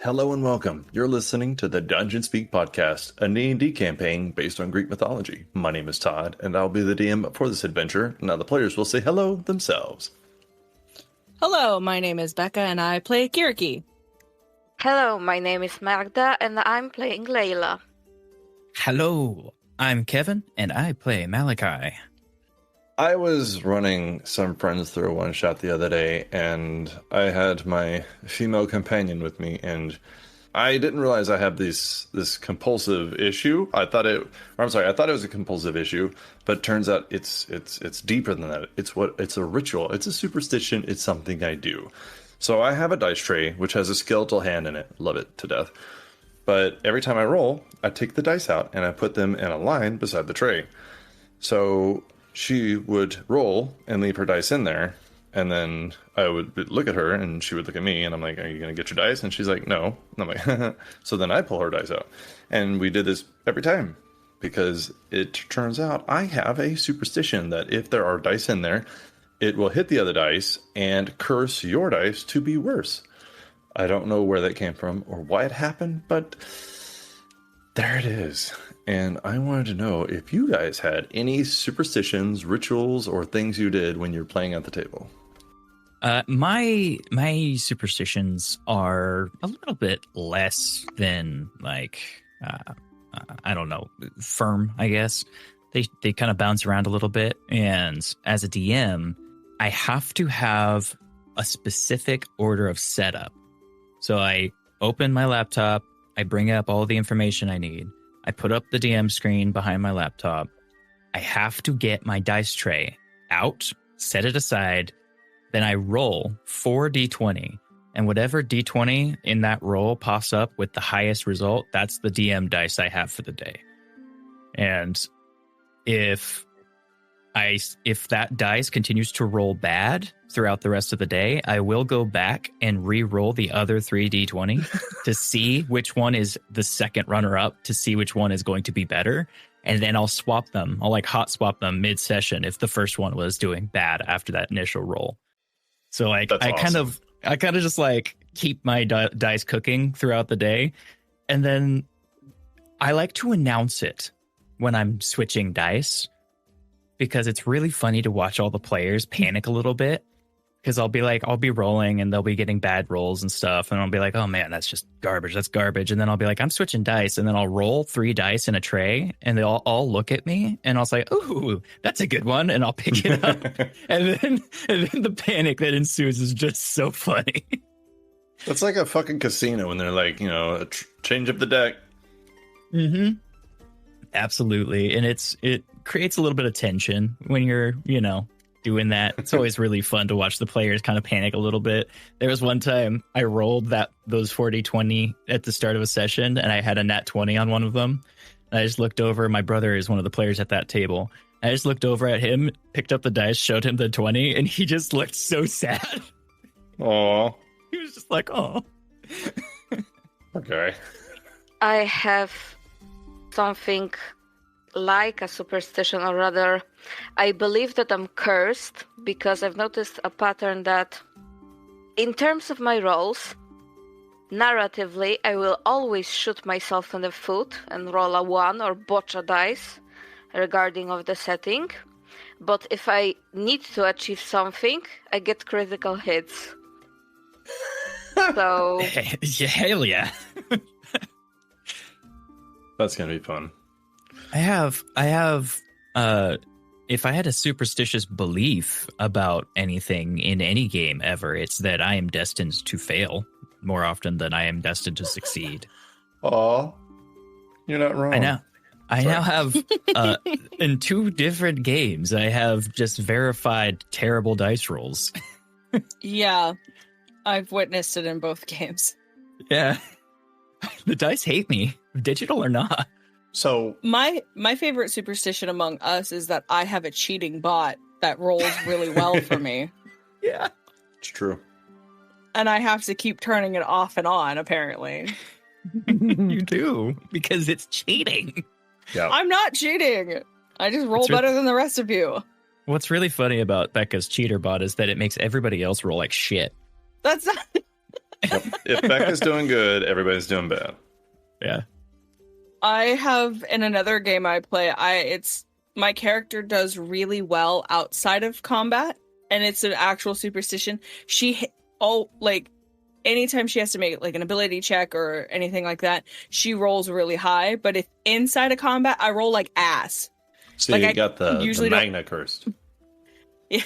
Hello and welcome. You're listening to the Dungeon Speak podcast, a D&D campaign based on Greek mythology. My name is Todd, and I'll be the DM for this adventure. Now the players will say hello themselves. Hello, my name is Becca, and I play Kiriki. Hello, my name is Magda, and I'm playing Layla. Hello, I'm Kevin, and I play Malachi. I was running some friends through a one-shot the other day, and I had my female companion with me, and I didn't realize I have this compulsive issue. I thought it was a compulsive issue, but turns out it's deeper than that. It's a ritual. It's a superstition. It's something I do. So I have a dice tray which has a skeletal hand in it. Love it to death. But every time I roll, I take the dice out and I put them in a line beside the tray. So she would roll and leave her dice in there, and then I would look at her and she would look at me, and I'm like, "Are you gonna get your dice?" And she's like, "No." And I'm like, so then I pull her dice out, and we did this every time because it turns out I have a superstition that if there are dice in there, it will hit the other dice and curse your dice to be worse. I don't know where that came from or why it happened, but there it is. And I wanted to know if you guys had any superstitions, rituals, or things you did when you're playing at the table. My superstitions are a little bit less than I don't know, firm, I guess. They kind of bounce around a little bit. And as a DM, I have to have a specific order of setup. So I open my laptop, I bring up all the information I need. I put up the DM screen behind my laptop. I have to get my dice tray out, set it aside. Then I roll 4d20. And whatever d20 in that roll pops up with the highest result, that's the DM dice I have for the day. And if that dice continues to roll bad throughout the rest of the day, I will go back and re-roll the other 3d20 to see which one is the second runner-up, to see which one is going to be better. And then I'll swap them. I'll hot swap them mid-session if the first one was doing bad after that initial roll. So I kind of just keep my dice cooking throughout the day. And then I like to announce it when I'm switching dice, because it's really funny to watch all the players panic a little bit, because I'll be rolling and they'll be getting bad rolls and stuff. And I'll be like, "Oh man, that's just garbage. That's garbage." And then I'll be like, "I'm switching dice." And then I'll roll 3 dice in a tray and they'll all look at me and I'll say, "Ooh, that's a good one." And I'll pick it up. and then the panic that ensues is just so funny. That's like a fucking casino when they're like, change up the deck. Mm-hmm. Absolutely. And it creates a little bit of tension when you're, doing that. It's always really fun to watch the players kind of panic a little bit. There was one time I rolled those 40-20 at the start of a session, and I had a nat 20 on one of them. And I just looked over. My brother is one of the players at that table. I just looked over at him, picked up the dice, showed him the 20, and he just looked so sad. Aw. He was just like, "Oh." Okay. I have something like a superstition, or rather, I believe that I'm cursed because I've noticed a pattern that, in terms of my rolls, narratively, I will always shoot myself in the foot and roll a 1 or botch a dice regarding of the setting. But if I need to achieve something, I get critical hits. So Hell yeah. That's going to be fun. I have if I had a superstitious belief about anything in any game ever, it's that I am destined to fail more often than I am destined to succeed. Aw. You're not wrong. I now have in 2 different games, I have just verified terrible dice rolls. Yeah, I've witnessed it in both games. Yeah. The dice hate me, digital or not. So My favorite superstition among us is that I have a cheating bot that rolls really well for me. Yeah. it's true. And I have to keep turning it off and on, apparently. You do, because it's cheating. Yeah. I'm not cheating. I just roll better than the rest of you. What's really funny about Becca's cheater bot is that it makes everybody else roll like shit. That's not... Yep. If Becca's doing good, everybody's doing bad. Yeah. I have in another game I play, my character does really well outside of combat, and it's an actual superstition. Anytime she has to make like an ability check or anything like that, she rolls really high. But if inside of combat, I roll like ass. So Like, you I got the usually Magna cursed. Yeah.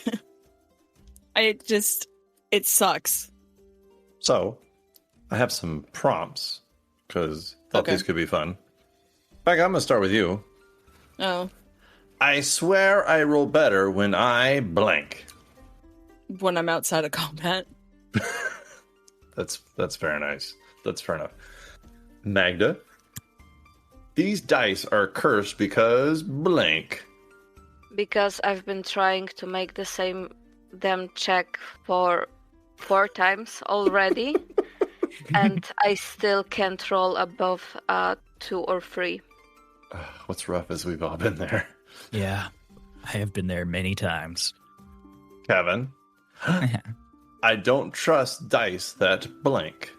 It sucks. So I have some prompts because I thought Okay. these could be fun. Becca, I'm going to start with you. Oh, I swear I roll better when I blank. when I'm outside of combat. That's very nice. That's fair enough. Magda, these dice are cursed because blank. Because I've been trying to make them check for 4 times already, and I still can't roll above 2 or 3. What's rough is we've all been there. Yeah. I have been there many times. Kevin, I don't trust dice that blank.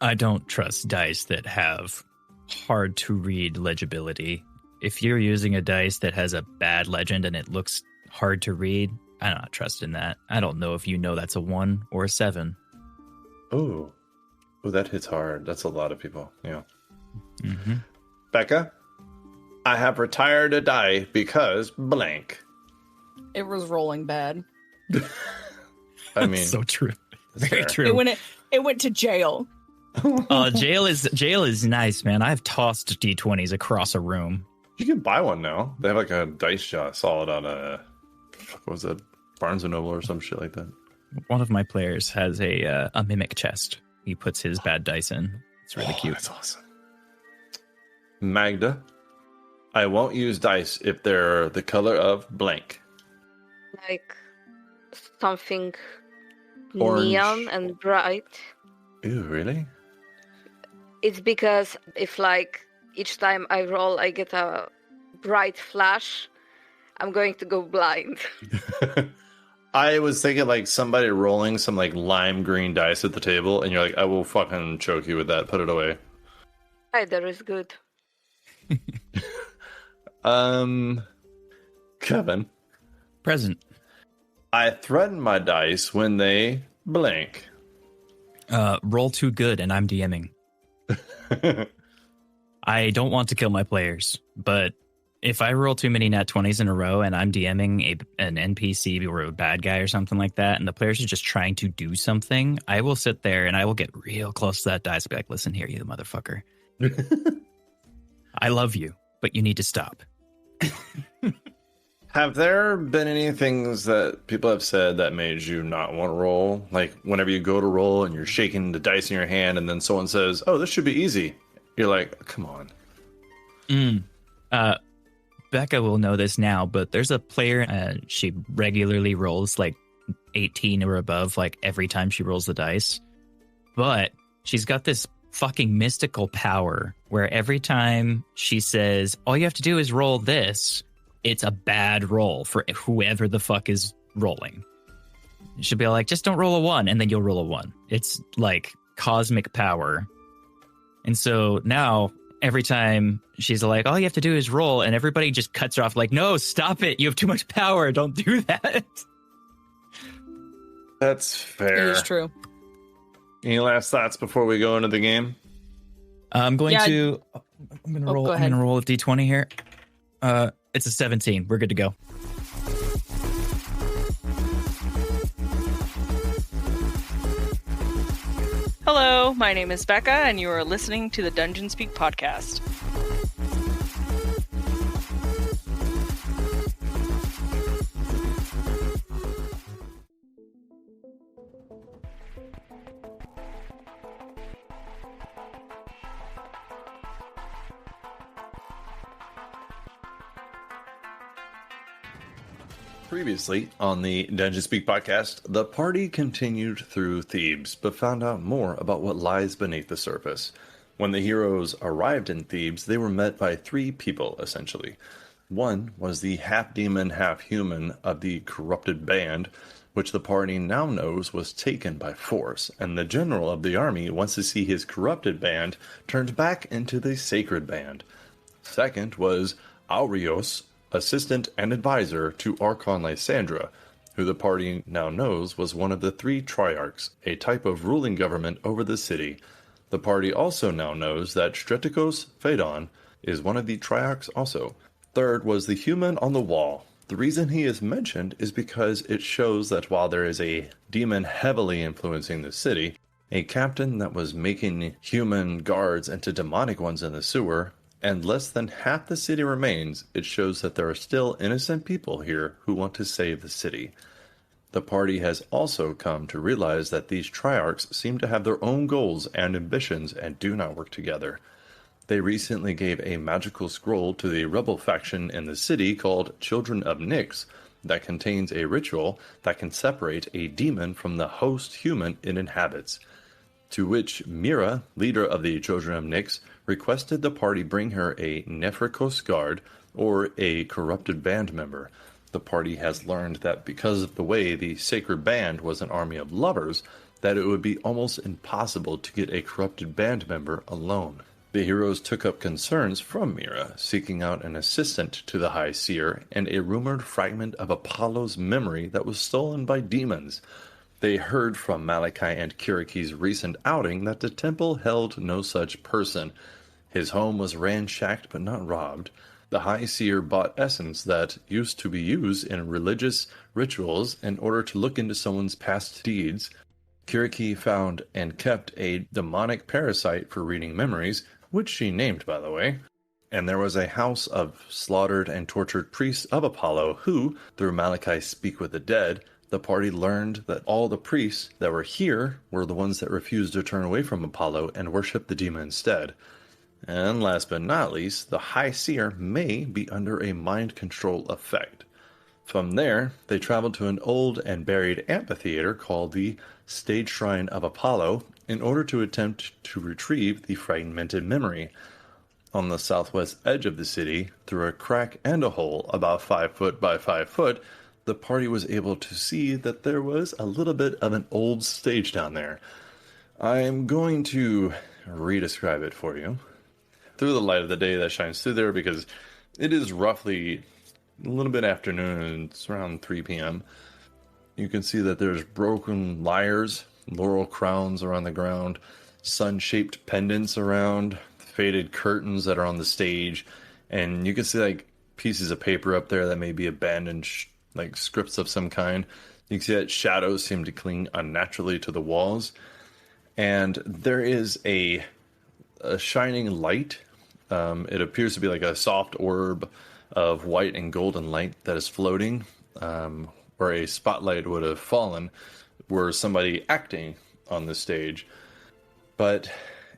I don't trust dice that have hard to read legibility. If you're using a dice that has a bad legend and it looks hard to read, I'm not trusting that. I don't know if you know that's a 1 or a 7. Ooh, that hits hard. That's a lot of people. Yeah. Mm-hmm. Becca, I have retired a die because blank. It was rolling bad. I mean, so true. that's Very fair. true. It went to jail. Jail is nice, man. I've tossed D20s across a room. You can buy one now. They have like a dice shot solid on what was that, Barnes and Noble or some shit like that. One of my players has a mimic chest. He puts his bad dice in. It's really cute. That's awesome. Magda, I won't use dice if they're the color of blank. Like something Orange. neon and bright. Ew, really? It's because if like each time I roll I get a bright flash, I'm going to go blind. I was thinking like somebody rolling some like lime green dice at the table, and you're like, I will fucking choke you with that. Put it away. Either is good. Kevin, Present. I threaten my dice when they blank. Roll too good and I'm DMing. I don't want to kill my players, but if I roll too many nat 20s in a row and I'm DMing an NPC or a bad guy or something like that, and the players are just trying to do something, I will sit there and I will get real close to that dice and be like, listen here, you motherfucker. I love you, but you need to stop. Have there been any things that people have said that made you not want to roll? Like whenever you go to roll and you're shaking the dice in your hand and then someone says, oh, this should be easy. You're like, come on. Becca will know this now, but there's a player, she regularly rolls like 18 or above, like every time she rolls the dice. But she's got this fucking mystical power where every time she says, all you have to do is roll this, it's a bad roll for whoever the fuck is rolling. She'll be like, just don't roll a 1, and then you'll roll a 1. It's like cosmic power. And so now every time she's like, all you have to do is roll, and everybody just cuts her off like, no, stop it. You have too much power. Don't do that. That's It fair. is true. Any last thoughts before we go into the game? I'm going Yeah. to roll. go I'm ahead. going to roll a d20 here. It's a 17. We're good to go. Hello, my name is Becca, and you are listening to the Dungeon Speak podcast. Previously on the Dungeon Speak podcast, the party continued through Thebes, but found out more about what lies beneath the surface. When the heroes arrived in Thebes, they were met by 3 people, essentially. One was the half-demon, half-human of the corrupted band, which the party now knows was taken by force, and the general of the army wants to see his corrupted band turned back into the sacred band. Second was Aurios, assistant and advisor to Archon Lysandra, who the party now knows was one of the three triarchs, a type of ruling government over the city. The party also now knows that Strategos Phaedon is one of the triarchs also. Third was the human on the wall. The reason he is mentioned is because it shows that while there is a demon heavily influencing the city, a captain that was making human guards into demonic ones in the sewer, and less than half the city remains, it shows that there are still innocent people here who want to save the city. The party has also come to realize that these triarchs seem to have their own goals and ambitions and do not work together. They recently gave a magical scroll to the rebel faction in the city called Children of Nyx that contains a ritual that can separate a demon from the host human it inhabits. To which Mira, leader of the Children of Nyx, requested the party bring her a Nephrikos guard, or a corrupted band member. The party has learned that because of the way the sacred band was an army of lovers, that it would be almost impossible to get a corrupted band member alone. The heroes took up concerns from Mira, seeking out an assistant to the High Seer and a rumored fragment of Apollo's memory that was stolen by demons. They heard from Malachi and Kiriki's recent outing that the temple held no such person. His home was ransacked but not robbed. The High Seer bought essence that used to be used in religious rituals in order to look into someone's past deeds. Kiriki found and kept a demonic parasite for reading memories, which she named, by the way. And there was a house of slaughtered and tortured priests of Apollo who, through Malachi's Speak with the Dead, the party learned that all the priests that were here were the ones that refused to turn away from Apollo and worship the demon instead. And last but not least, the High Seer may be under a mind control effect. From there, they traveled to an old and buried amphitheater called the Stage Shrine of Apollo in order to attempt to retrieve the fragmented memory. On the southwest edge of the city, through a crack and a hole about 5 foot by 5 foot, the party was able to see that there was a little bit of an old stage down there. I'm going to re-describe it for you through the light of the day that shines through there, because it is roughly a little bit afternoon and it's around 3 p.m. You can see that there's broken lyres, laurel crowns are on the ground, sun-shaped pendants around, faded curtains that are on the stage, and you can see like pieces of paper up there that may be abandoned, like scripts of some kind. You can see that shadows seem to cling unnaturally to the walls, and there is a shining light. It appears to be like a soft orb of white and golden light that is floating, where a spotlight would have fallen were somebody acting on the stage. But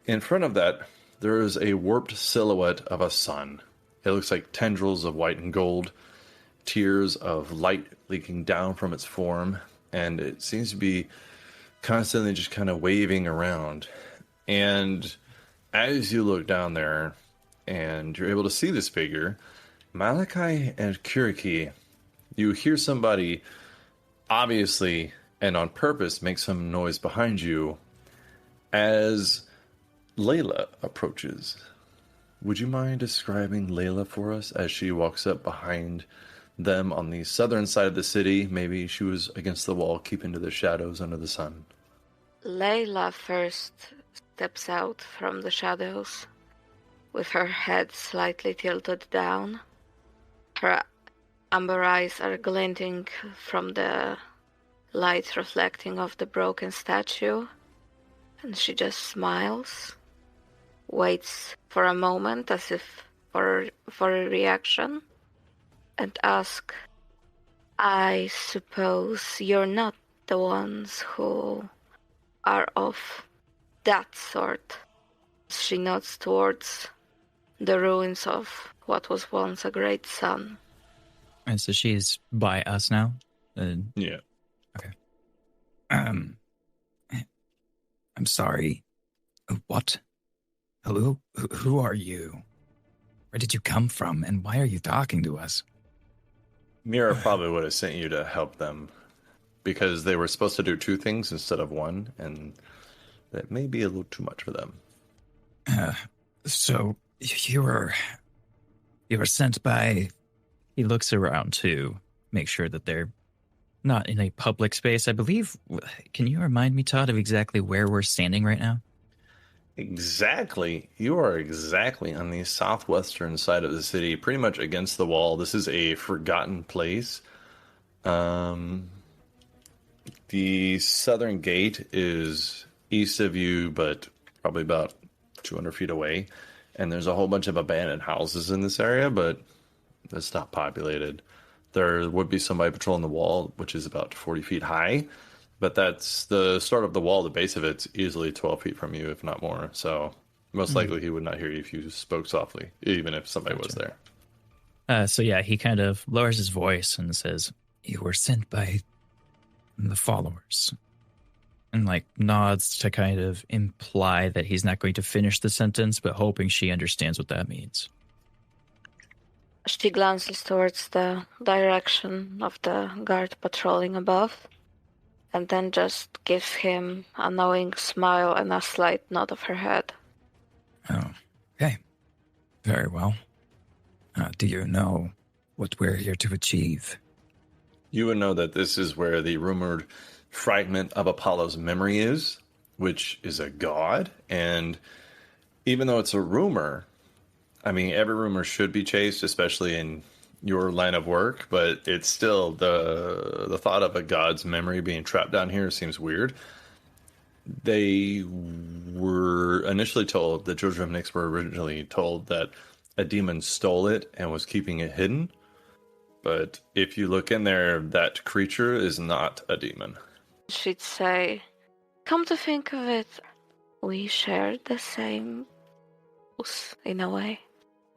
in front of that, there is a warped silhouette of a sun. It looks like tendrils of white and gold, tears of light leaking down from its form, and it seems to be constantly just kind of waving around. And as you look down there and you're able to see this figure, Malachi and Kiriki, you hear somebody obviously and on purpose make some noise behind you as Layla approaches. Would you mind describing Layla for us as she walks up behind them on the southern side of the city? Maybe she was against the wall, keeping to the shadows under the sun. Layla first steps out from the shadows, with her head slightly tilted down. Her amber eyes are glinting from the light reflecting off the broken statue, and she just smiles, waits for a moment as if for a reaction, and asks, "I suppose you're not the ones who are of that sort." She nods towards the ruins of what was once a great sun. And so she's by us now? Yeah. Okay. I'm sorry. What? Hello? Who are you? Where did you come from, and why are you talking to us? Mira probably would have sent you to help them because they were supposed to do two things instead of one, and that may be a little too much for them. So you were sent by. He looks around to make sure that they're not in a public space. I believe. Can you remind me, Todd, of exactly where we're standing right now? Exactly. You are exactly on the southwestern side of the city, pretty much against the wall. This is a forgotten place. The southern gate is east of you, but probably about 200 feet away. And there's a whole bunch of abandoned houses in this area, but it's not populated. There would be somebody patrolling the wall, which is about 40 feet high. But that's the start of the wall. The base of it's easily 12 feet from you, if not more. So most likely he would not hear you if you spoke softly, even if somebody was there. So yeah, he kind of lowers his voice and says, "You were sent by the followers," and like nods to kind of imply that he's not going to finish the sentence, but hoping she understands what that means. She glances towards the direction of the guard patrolling above, and then just gives him a knowing smile and a slight nod of her head. Oh, okay. Very well. Do you know what we're here to achieve? You would know that this is where the rumored fragment of Apollo's memory is, which is a god. And even though it's a rumor, I mean, every rumor should be chased, especially in your line of work, but it's still the thought of a god's memory being trapped down here seems weird. They were initially told, the children of Nyx were originally told that a demon stole it and was keeping it hidden. But if you look in there, that creature is not a demon. She'd say, "Come to think of it, we share the same house in a way,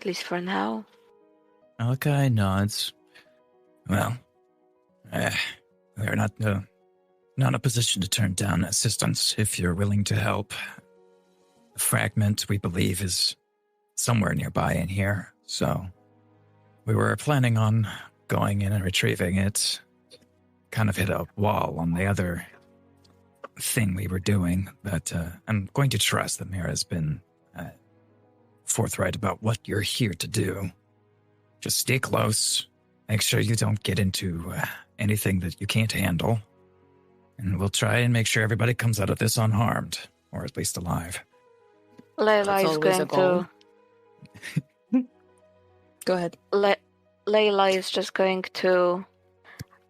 at least for now." Malachi nods. Well, we're not in a position to turn down assistance if you're willing to help. The fragment, we believe, is somewhere nearby in here, so we were planning on going in and retrieving it. Kind of hit a wall on the other thing we were doing, but I'm going to trust that Mira's been forthright about what you're here to do. Just stay close. Make sure you don't get into anything that you can't handle. And we'll try and make sure everybody comes out of this unharmed, or at least alive. Layla That's is always a going to... Go ahead. Layla is just going to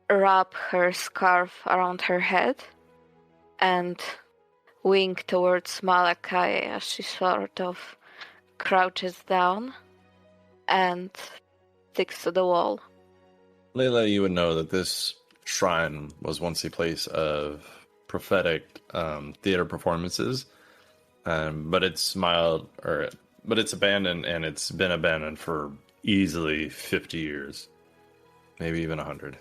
wrap her scarf around her head and wink towards Malachi as she sort of crouches down and sticks to the wall. Layla, you would know that this shrine was once a place of prophetic theater performances, but it's abandoned, and it's been abandoned for easily 50 years, maybe even 100.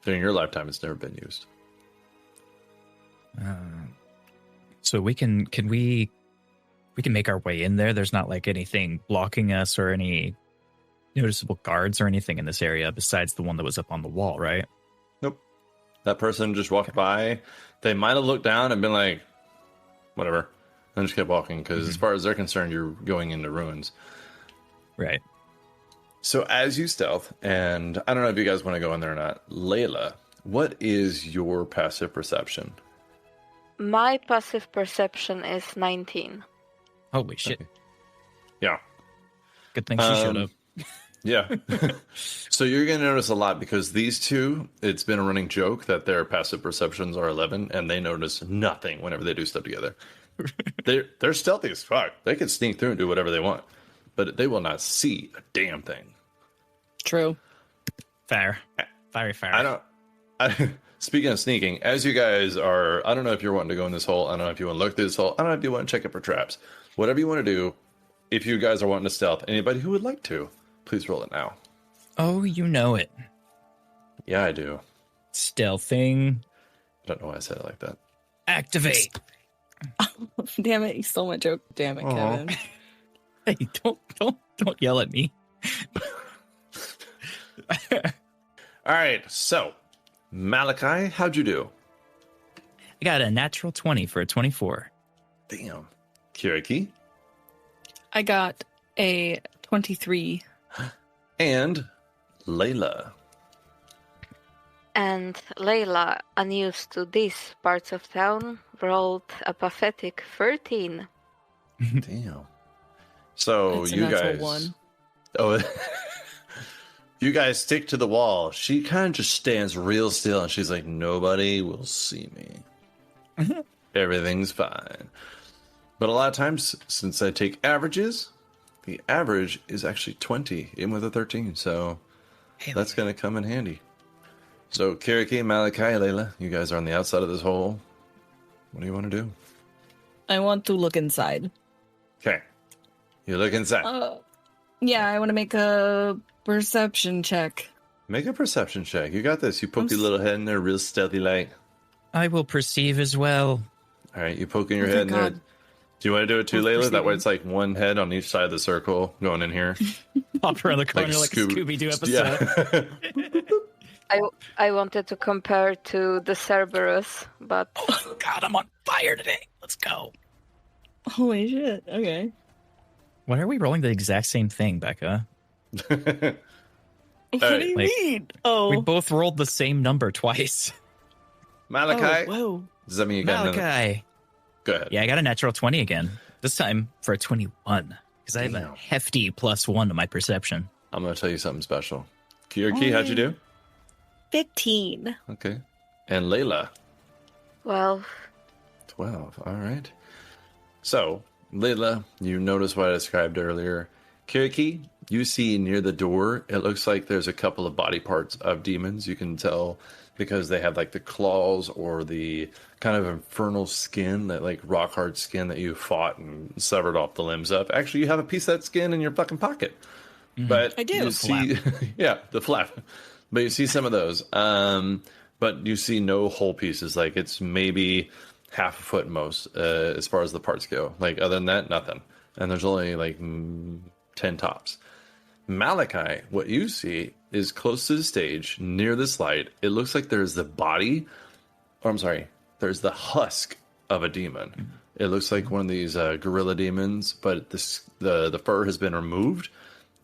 During your lifetime, it's never been used. So we can make our way in there. There's not like anything blocking us or any noticeable guards or anything in this area besides the one that was up on the wall, right? Nope. That person just walked by. They might have looked down and been like, whatever, and just kept walking, because as far as they're concerned, you're going into ruins. Right. So as you stealth, and I don't know if you guys want to go in there or not, Layla, what is your passive perception? My passive perception is 19. Holy shit. Okay. Yeah. Good thing she showed up. Yeah. So you're going to notice a lot, because these two, it's been a running joke that their passive perceptions are 11, and they notice nothing whenever they do stuff together. They're stealthy as fuck. They can sneak through and do whatever they want, but they will not see a damn thing. True. Fair. Very fair. Speaking of sneaking, as you guys are, I don't know if you're wanting to go in this hole. I don't know if you want to look through this hole. I don't know if you want to check it for traps. Whatever you want to do, if you guys are wanting to stealth, anybody who would like to, please roll it now. Oh, you know it. Yeah, I do. Stealthing. I don't know why I said it like that. Activate. Damn it, you stole my joke. Damn it, Kevin. Hey, don't yell at me. All right, so Malachi, how'd you do? I got a natural 20 for a 24. Damn. Kiriki. I got a 23. And Layla. And Layla, unused to these parts of town, rolled a pathetic 13. Damn. So That's a you natural guys. 1. Oh, you guys stick to the wall. She kind of just stands real still, and she's like, "Nobody will see me. Everything's fine." But a lot of times, since I take averages, the average is actually 20, even with a 13. So that's going to come in handy. So Kiriki, Malachi, Layla, you guys are on the outside of this hole. What do you want to do? I want to look inside. Okay. You look inside. Yeah, I want to make a perception check. Make a perception check. You got this. You poke your little head in there real stealthy like. I will perceive as well. All right, you poking your Oh, head in thank there. God. Do you want to do it too, Both Layla? That way perceiving. it's like one head on each side of the circle going in here. Pop around the corner like a Scooby-Doo episode. Yeah. I wanted to compare to the Cerberus, but Oh, God, I'm on fire today. Let's go. Holy shit. Okay. Why are we rolling the exact same thing, Becca? What right, do you like, mean? Oh. We both rolled the same number twice. Malachi? Whoa. Does that mean you got another? Malachi. Go ahead. Yeah, I got a natural 20 again. This time for a 21. Because I have a Damn. hefty +1 to my perception. I'm going to tell you something special. Kiriki, how'd you do? 15. Okay. And Layla? well, 12. All right. So, Layla, you notice what I described earlier. Kiriki, you see near the door, it looks like there's a couple of body parts of demons. You can tell because they have like the claws or the kind of infernal skin, that like rock hard skin that you fought and severed off the limbs of. Actually, you have a piece of that skin in your fucking pocket. But I do. you The see, yeah, the flap. But you see some of those. But you see no whole pieces. Like it's maybe half a foot most, as far as the parts go. Like other than that, nothing. And there's only like 10 tops. Malachi, what you see is close to the stage, near this light. It looks like there's the body, or I'm sorry, there's the husk of a demon. It looks like one of these gorilla demons, but the fur has been removed.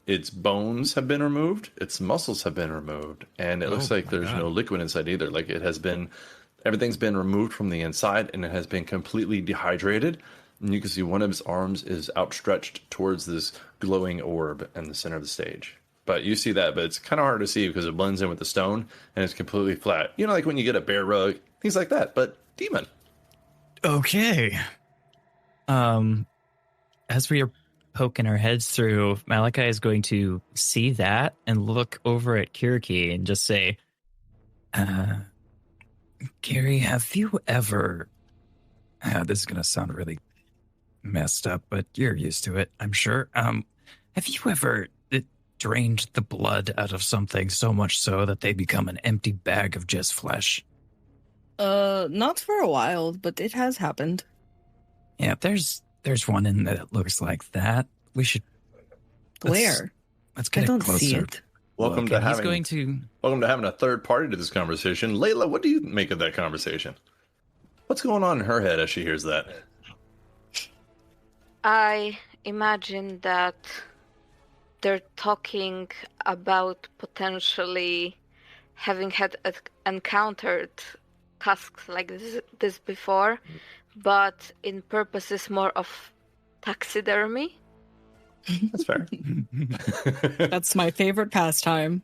Its bones have been removed. Its muscles have been removed. And it looks like there's no liquid inside either. Like it has been, everything's been removed from the inside and it has been completely dehydrated. And you can see one of his arms is outstretched towards this glowing orb in the center of the stage. But you see that, but it's kind of hard to see because it blends in with the stone and it's completely flat. You know, like when you get a bear rug, things like that, but demon. Okay. As we are poking our heads through, Malachi is going to see that and look over at Kiriki and just say, Gary, have you ever... this is going to sound really messed up, but you're used to it, I'm sure. Have you ever drained the blood out of something so much so that they become an empty bag of just flesh? Not for a while, but it has happened. Yeah, there's one in that looks like that. We should... Where? Let's I get don't it closer. see it. Welcome Look, to and he's having going to... welcome to having a third party to this conversation. Layla, what do you make of that conversation? What's going on in her head as she hears that? I imagine that they're talking about potentially having encountered tasks like this before, but in purposes more of taxidermy. That's fair. That's my favorite pastime.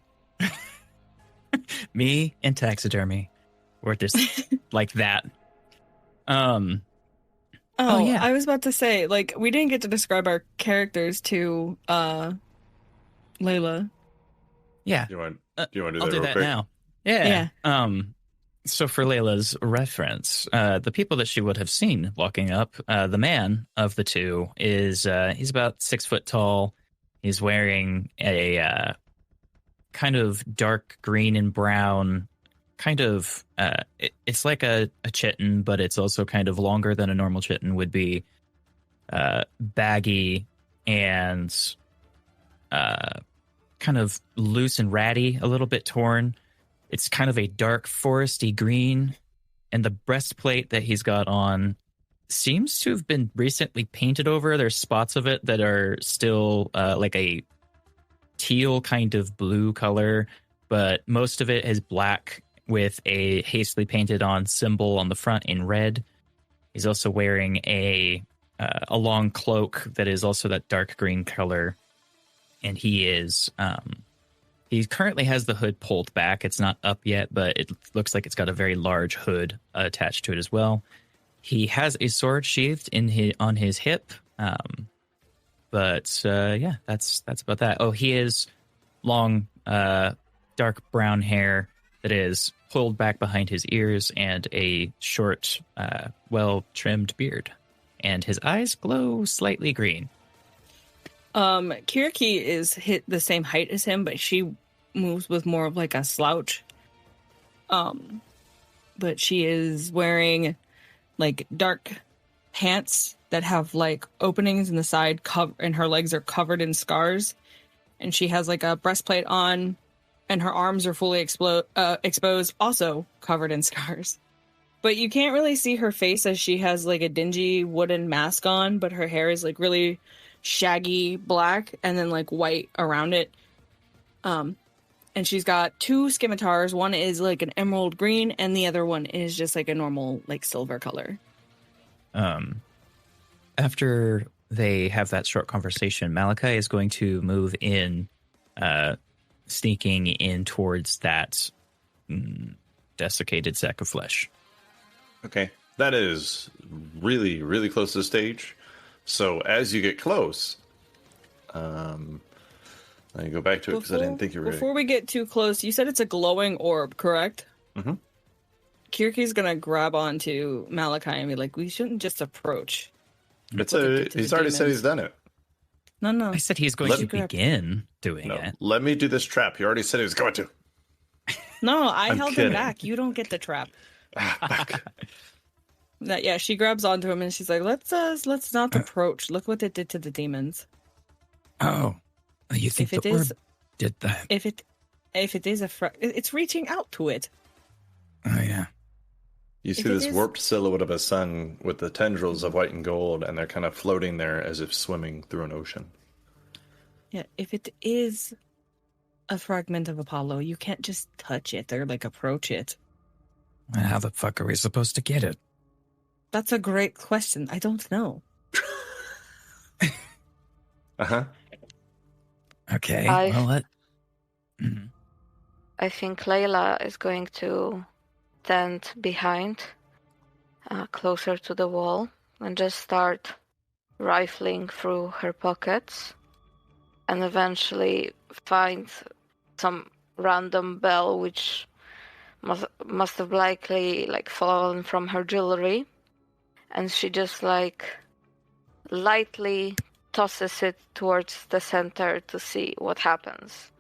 Me and taxidermy. We're just like that. Oh, yeah. I was about to say, like, we didn't get to describe our characters to Layla. Yeah. Do you want to do I'll that do real that quick? now. Yeah. So for Layla's reference, the people that she would have seen walking up, the man of the two is he's about 6 foot tall. He's wearing a kind of dark green and brown, kind of it's like a chitin, but it's also kind of longer than a normal chitin would be, baggy and kind of loose and ratty, a little bit torn. It's kind of a dark foresty green, and the breastplate that he's got on seems to have been recently painted over. There's spots of it that are still like a teal kind of blue color, but most of it is black with a hastily painted on symbol on the front in red. He's also wearing a long cloak that is also that dark green color, and he currently has the hood pulled back. It's not up yet, but it looks like it's got a very large hood attached to it as well. He has a sword sheathed on his hip, but yeah, that's about that. Oh, he is long, dark brown hair that is pulled back behind his ears and a short, well-trimmed beard. And his eyes glow slightly green. Kiriki is hit the same height as him, but she moves with more of like a slouch. But she is wearing like dark pants that have like openings in the side, and her legs are covered in scars. And she has like a breastplate on, and her arms are fully exposed, also covered in scars. But you can't really see her face as she has like a dingy wooden mask on, but her hair is like really shaggy black and then like white around it. And she's got two scimitars. One is like an emerald green, and the other one is just like a normal like silver color. After they have that short conversation, Malachi is going to move in, sneaking in towards that desiccated sack of flesh. Okay, that is really, really close to the stage. So as you get close, let me go back to it because I didn't think you were ready. Before we get too close, you said it's a glowing orb, correct? Mm-hmm. Kiriki's gonna grab onto Malachi and be like, "We shouldn't just approach." He's already said he's done it. No. I said he's going to begin doing it. Let me do this trap. He already said he was going to. No, I held kidding. him back. You don't get the trap. Yeah, she grabs onto him and she's like, let's not approach. Look what it did to the demons. Oh, you think the orb did that? If it is it's reaching out to it. Oh yeah. You see this warped silhouette of a sun with the tendrils of white and gold, and they're kind of floating there as if swimming through an ocean. Yeah, if it is a fragment of Apollo, you can't just touch it or like approach it. How the fuck are we supposed to get it? That's a great question. I don't know. Uh-huh. Okay. I think Layla is going to stand behind, closer to the wall, and just start rifling through her pockets, and eventually find some random bell which must have likely like fallen from her jewelry, and she just like lightly tosses it towards the center to see what happens.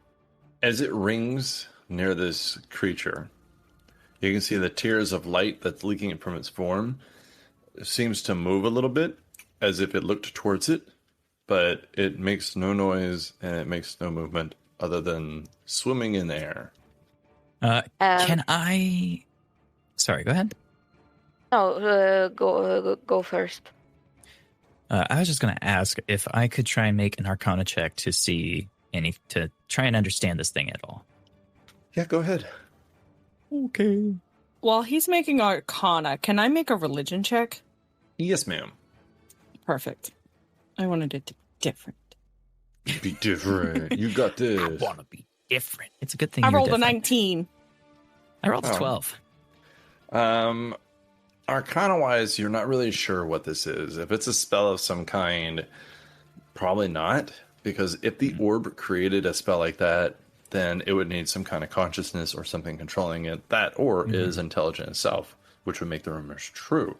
As it rings near this creature, you can see the tears of light that's leaking from its form. It seems to move a little bit as if it looked towards it, but it makes no noise and it makes no movement other than swimming in the air. Can I... Sorry, go ahead. No, go first. I was just going to ask if I could try and make an Arcana check to see to try and understand this thing at all. Yeah, go ahead. Okay. While he's making Arcana, can I make a religion check? Yes, ma'am. Perfect. I wanted it to be different. Be different. You got this. I want to be different. It's a good thing I you're rolled different. a 19. I rolled a 12. Arcana-wise, you're not really sure what this is. If it's a spell of some kind, probably not. Because if the orb created a spell like that, then it would need some kind of consciousness or something controlling it. That or is intelligent itself, which would make the rumors true.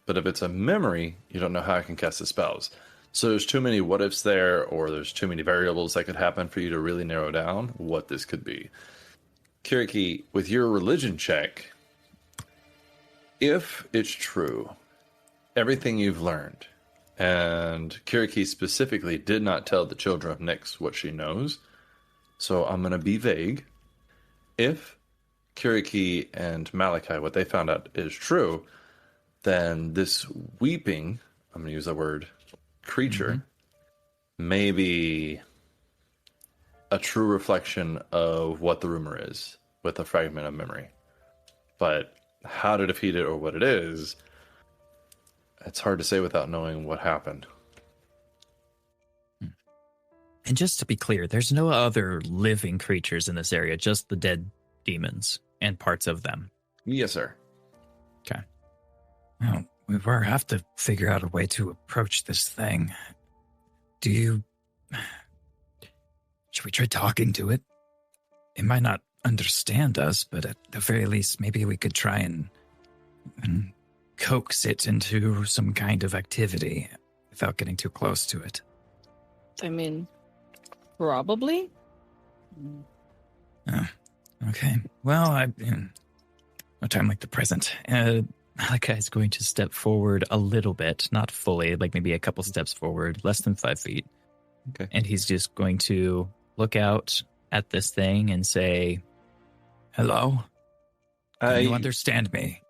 But if it's a memory, you don't know how it can cast the spells. So there's too many what ifs there, or there's too many variables that could happen for you to really narrow down what this could be. Kiriki, with your religion check, if it's true, everything you've learned, and Kiriki specifically did not tell the children of Nyx what she knows, so I'm going to be vague. If Kiriki and Malachi, what they found out is true, then this weeping, I'm going to use the word creature, may be a true reflection of what the rumor is with a fragment of memory. But how to defeat it or what it is, it's hard to say without knowing what happened. And just to be clear, there's no other living creatures in this area, just the dead demons and parts of them. Yes, sir. Okay. Well, we will have to figure out a way to approach this thing. Should we try talking to it? It might not understand us, but at the very least, maybe we could try and coax it into some kind of activity without getting too close to it. I mean, probably. Okay. Well, no time like the present. Malachi is going to step forward a little bit, not fully, like maybe a couple steps forward, less than 5 feet. Okay. And he's just going to look out at this thing and say, Hello? Can you understand me?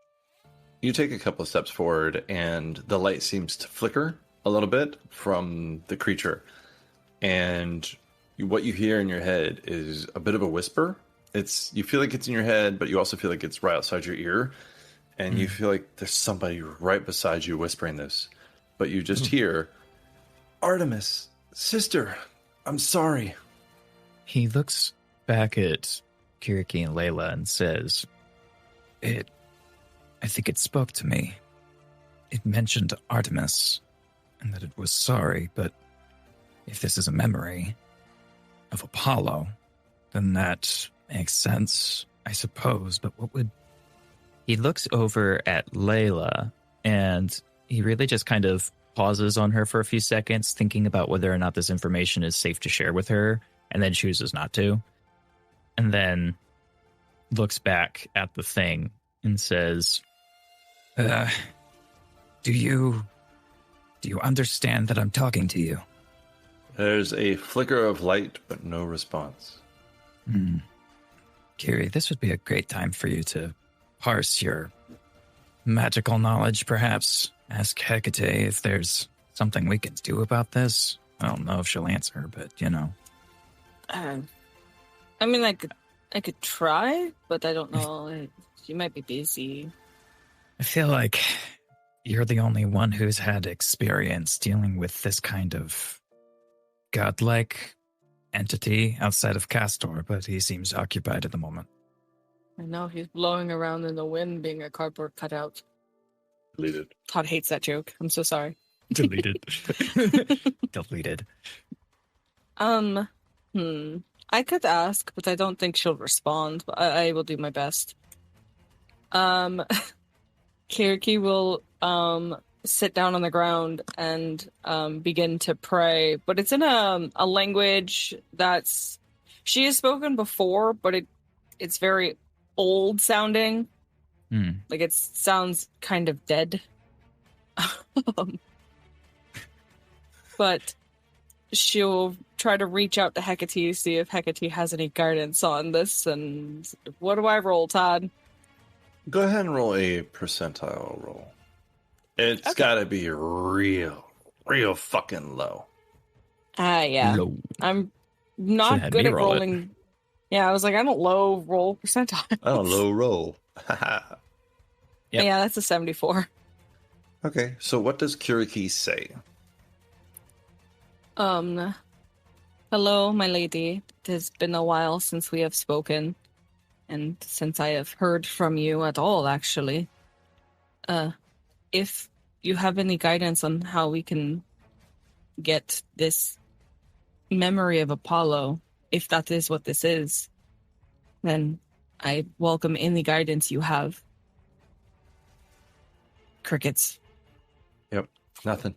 You take a couple of steps forward, and the light seems to flicker a little bit from the creature. And what you hear in your head is a bit of a whisper. You feel like it's in your head, but you also feel like it's right outside your ear. And you feel like there's somebody right beside you whispering this. But you just hear, Artemis, sister, I'm sorry. He looks back at Kiriki and Layla and says, I think it spoke to me. It mentioned Artemis and that it was sorry, but if this is a memory of Apollo, then that makes sense, I suppose. But what would... He looks over at Layla and he really just kind of pauses on her for a few seconds, thinking about whether or not this information is safe to share with her, and then chooses not to. And then looks back at the thing and says, do you understand that I'm talking to you? There's a flicker of light, but no response. Kiri, this would be a great time for you to parse your magical knowledge, perhaps. Ask Hecate if there's something we can do about this. I don't know if she'll answer, but I mean, I could try, but I don't know. She might be busy. I feel like you're the only one who's had experience dealing with this kind of godlike entity outside of Castor, but he seems occupied at the moment. I know he's blowing around in the wind, being a cardboard cutout. Deleted. Todd hates that joke. I'm so sorry. deleted. Deleted. I could ask, but I don't think she'll respond. But I will do my best. Kiriki will sit down on the ground and begin to pray, but it's in a language that's she has spoken before, but it's very old sounding. Like it sounds kind of dead. But she'll try to reach out to Hecate, see if Hecate has any guidance on this. And what do I roll, Todd? Go ahead and roll a percentile roll. It's Okay. gotta be real fucking low. Yeah. Low. I'm Should've not had good me at roll it. rolling. Yeah, I was like, I don't low roll percentile. Oh, low roll. Yep. Yeah, that's a 74. Okay, so what does Kiriki say? Hello, my lady. It has been a while since we have spoken, and since I have heard from you at all, actually. If you have any guidance on how we can get this memory of Apollo, if that is what this is, then I welcome any guidance you have. Crickets. Yep, nothing.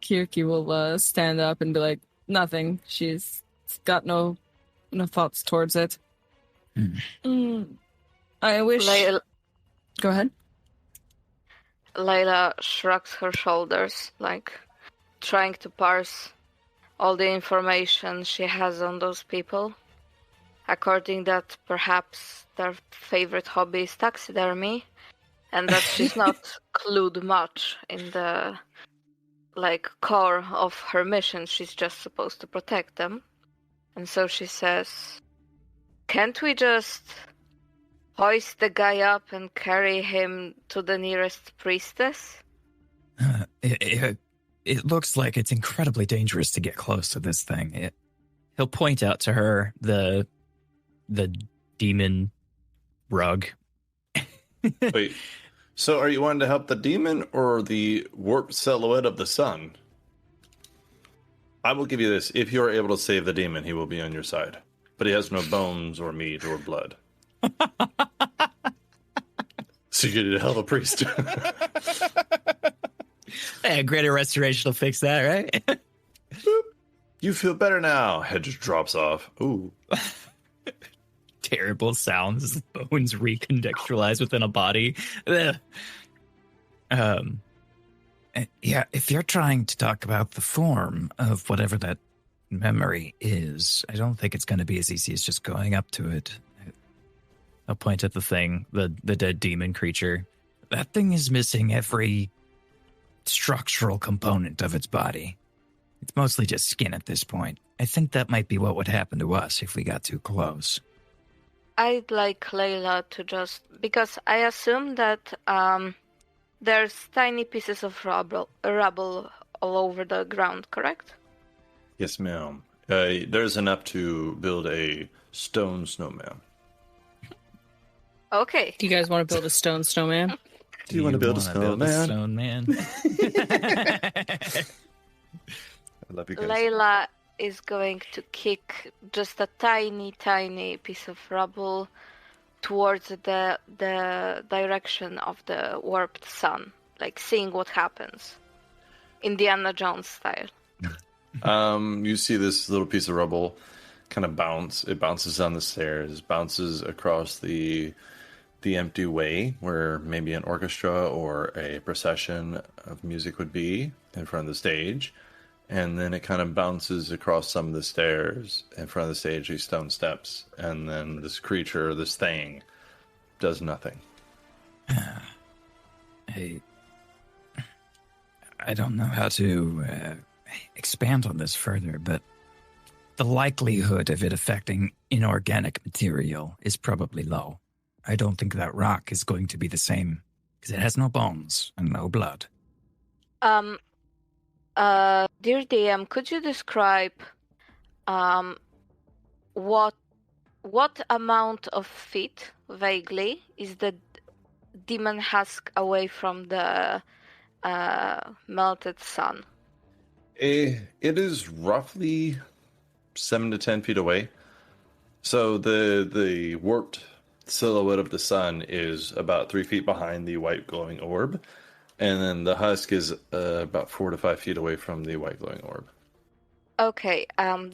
Kiriki will stand up and be like, nothing. She's got no thoughts towards it. I wish... Go ahead. Layla shrugs her shoulders, like trying to parse all the information she has on those people. according that perhaps their favorite hobby is taxidermy, and that she's not clued much in the core of her mission. She's just supposed to protect them. And so she says, can't we just hoist the guy up and carry him to the nearest priestess? It looks like it's incredibly dangerous to get close to this thing. He'll point out to her the demon rug. Wait, so are you wanting to help the demon or the warped silhouette of the sun? I will give you this. If you are able to save the demon, he will be on your side. But he has no bones or meat or blood. So you need a hell of a priest. Hey, greater restoration will fix that, right? Boop. You feel better now. Head just drops off. Ooh. Terrible sounds as bones recontextualize within a body. Ugh. Yeah, if you're trying to talk about the form of whatever that memory is, I don't think it's going to be as easy as just going up to it. I'll point at the thing, the dead demon creature. That thing is missing every structural component of its body. It's mostly just skin at this point. I think that might be what would happen to us if we got too close. I'd like Layla to just... Because I assume that there's tiny pieces of rubble all over the ground, correct? Yes, ma'am. There's enough to build a stone snowman. Okay. Do you guys want to build a stone snowman? Do you want to build a snowman? I love you guys. Layla is going to kick just a tiny, tiny piece of rubble towards the direction of the warped sun, like seeing what happens. Indiana Jones style. You see this little piece of rubble kind of bounce. It bounces down the stairs, bounces across the empty way where maybe an orchestra or a procession of music would be in front of the stage. And then it kind of bounces across some of the stairs in front of the stage, these stone steps. And then this creature, this thing, does nothing. I don't know how to expand on this further, but the likelihood of it affecting inorganic material is probably low. I don't think that rock is going to be the same, because it has no bones and no blood. Dear DM, could you describe what amount of feet, vaguely, is the demon husk away from the melted sun? It is roughly 7 to 10 feet away. So the warped silhouette of the sun is about 3 feet behind the white glowing orb. And then the husk is about 4 to 5 feet away from the white glowing orb. Okay,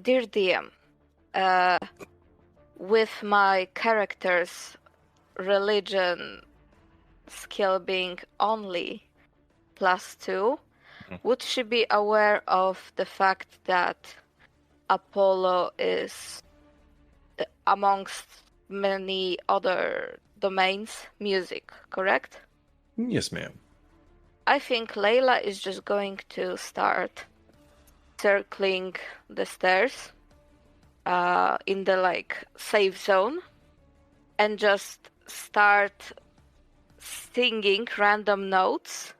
dear DM, with my character's religion skill being only +2, would she be aware of the fact that Apollo is, amongst many other domains, music, correct? Yes, ma'am. I think Layla is just going to start circling the stairs in the safe zone and just start singing random notes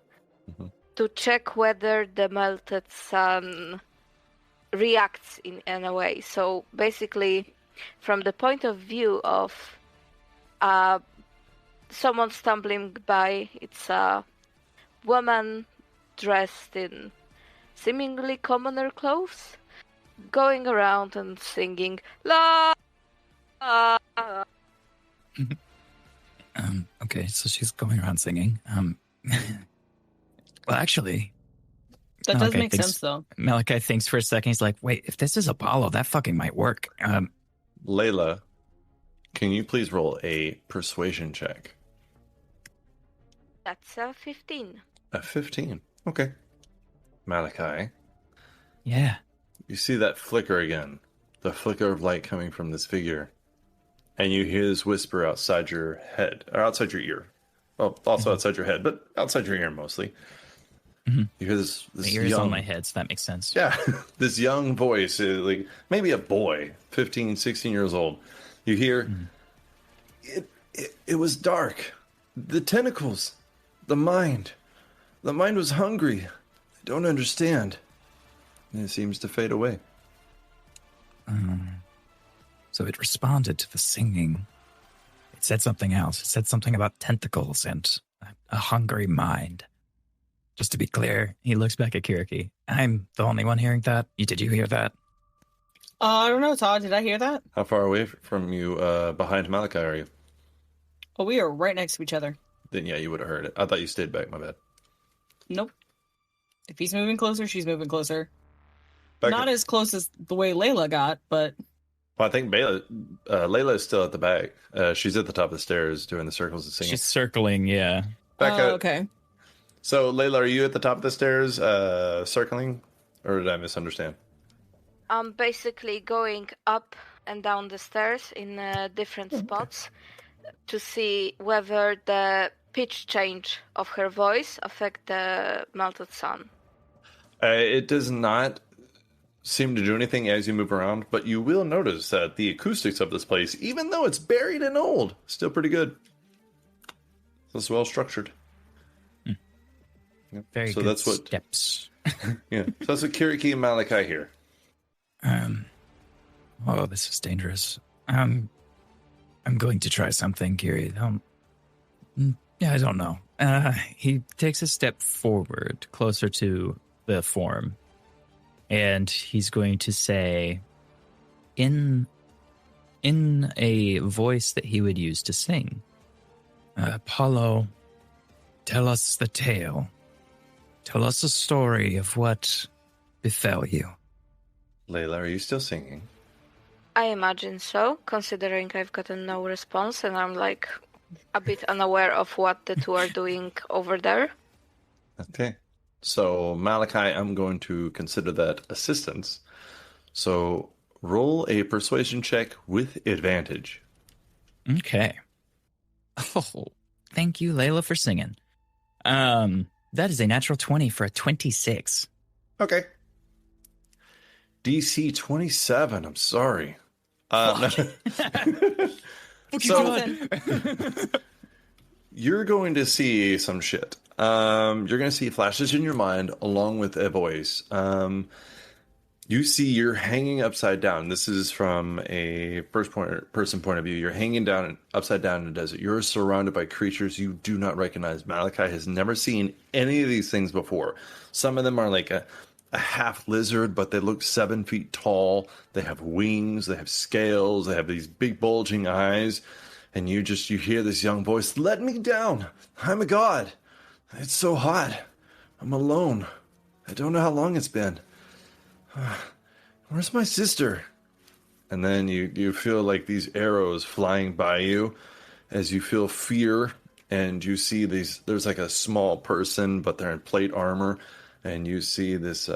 to check whether the melted sun reacts in any way. So basically, from the point of view of someone stumbling by, it's a woman dressed in seemingly commoner clothes, going around and singing la. Okay, so she's going around singing. Well, actually, That does make sense, though. Malachi thinks for a second. He's like, wait, if this is Apollo, that fucking might work. Layla, can you please roll a persuasion check? That's a 15. A 15. Okay. Malachi, Yeah. you see that flicker again. The flicker of light coming from this figure. and you hear this whisper outside your head, or outside your ear. Well, also outside your head, but outside your ear mostly. Mhm. You hear this My ear is young, on my head, so that makes sense. yeah, this young voice, like maybe a boy, 15, 16 years old. You hear, it was dark. The tentacles, the mind. The mind was hungry. I don't understand. And it seems to fade away. So it responded to the singing. It said something else. It said something about tentacles and a hungry mind. Just to be clear, He looks back at Kiriki. I'm the only one hearing that. Did you hear that? I don't know, Todd. Did I hear that? How far away from you behind Malachi are you? Oh, we are right next to each other. Then yeah, you would have heard it. I thought you stayed back, my bad. Nope. If he's moving closer, she's moving closer. Back Not as close as the way Layla got, but Well, I think Layla is still at the back. She's at the top of the stairs doing the circles and singing. She's circling, yeah. Back up. okay. So, Layla, are you at the top of the stairs circling? Or did I misunderstand? I'm basically going up and down the stairs in different spots to see whether the pitch change of her voice affect the melted sun. It does not seem to do anything as you move around, but you will notice that the acoustics of this place, even though it's buried and old, still pretty good. It's well structured. Yep. Very so good that's what, steps. yeah. So that's what Kiriki and Malachi hear. Oh, this is dangerous. I'm going to try something, Kiri. Yeah, I don't know. He takes a step forward, closer to the form, and he's going to say, in a voice that he would use to sing, Apollo, tell us the tale. Tell us a story of what befell you. Layla, are you still singing? I imagine so, considering I've gotten no response and I'm like a bit unaware of what the two are doing over there. Okay. So, Malachi, I'm going to consider that assistance. So, roll a persuasion check with advantage. okay. Oh, thank you, Layla, for singing. That is a natural 20 for a 26. Okay. DC 27. I'm sorry. So you're going to see some shit. You're going to see flashes in your mind along with a voice. You see you're hanging upside down. This is from a person point of view. You're hanging down upside down in the desert. You're surrounded by creatures you do not recognize. Malachi has never seen any of these things before. Some of them are like a half lizard, but they look 7 feet tall. They have wings, they have scales, they have these big bulging eyes. And you hear this young voice, "Let me down. I'm a god. It's so hot. I'm alone. I don't know how long it's been. Where's my sister?" And then you feel like these arrows flying by you as you feel fear, and you see there's like a small person, but they're in plate armor, and you see this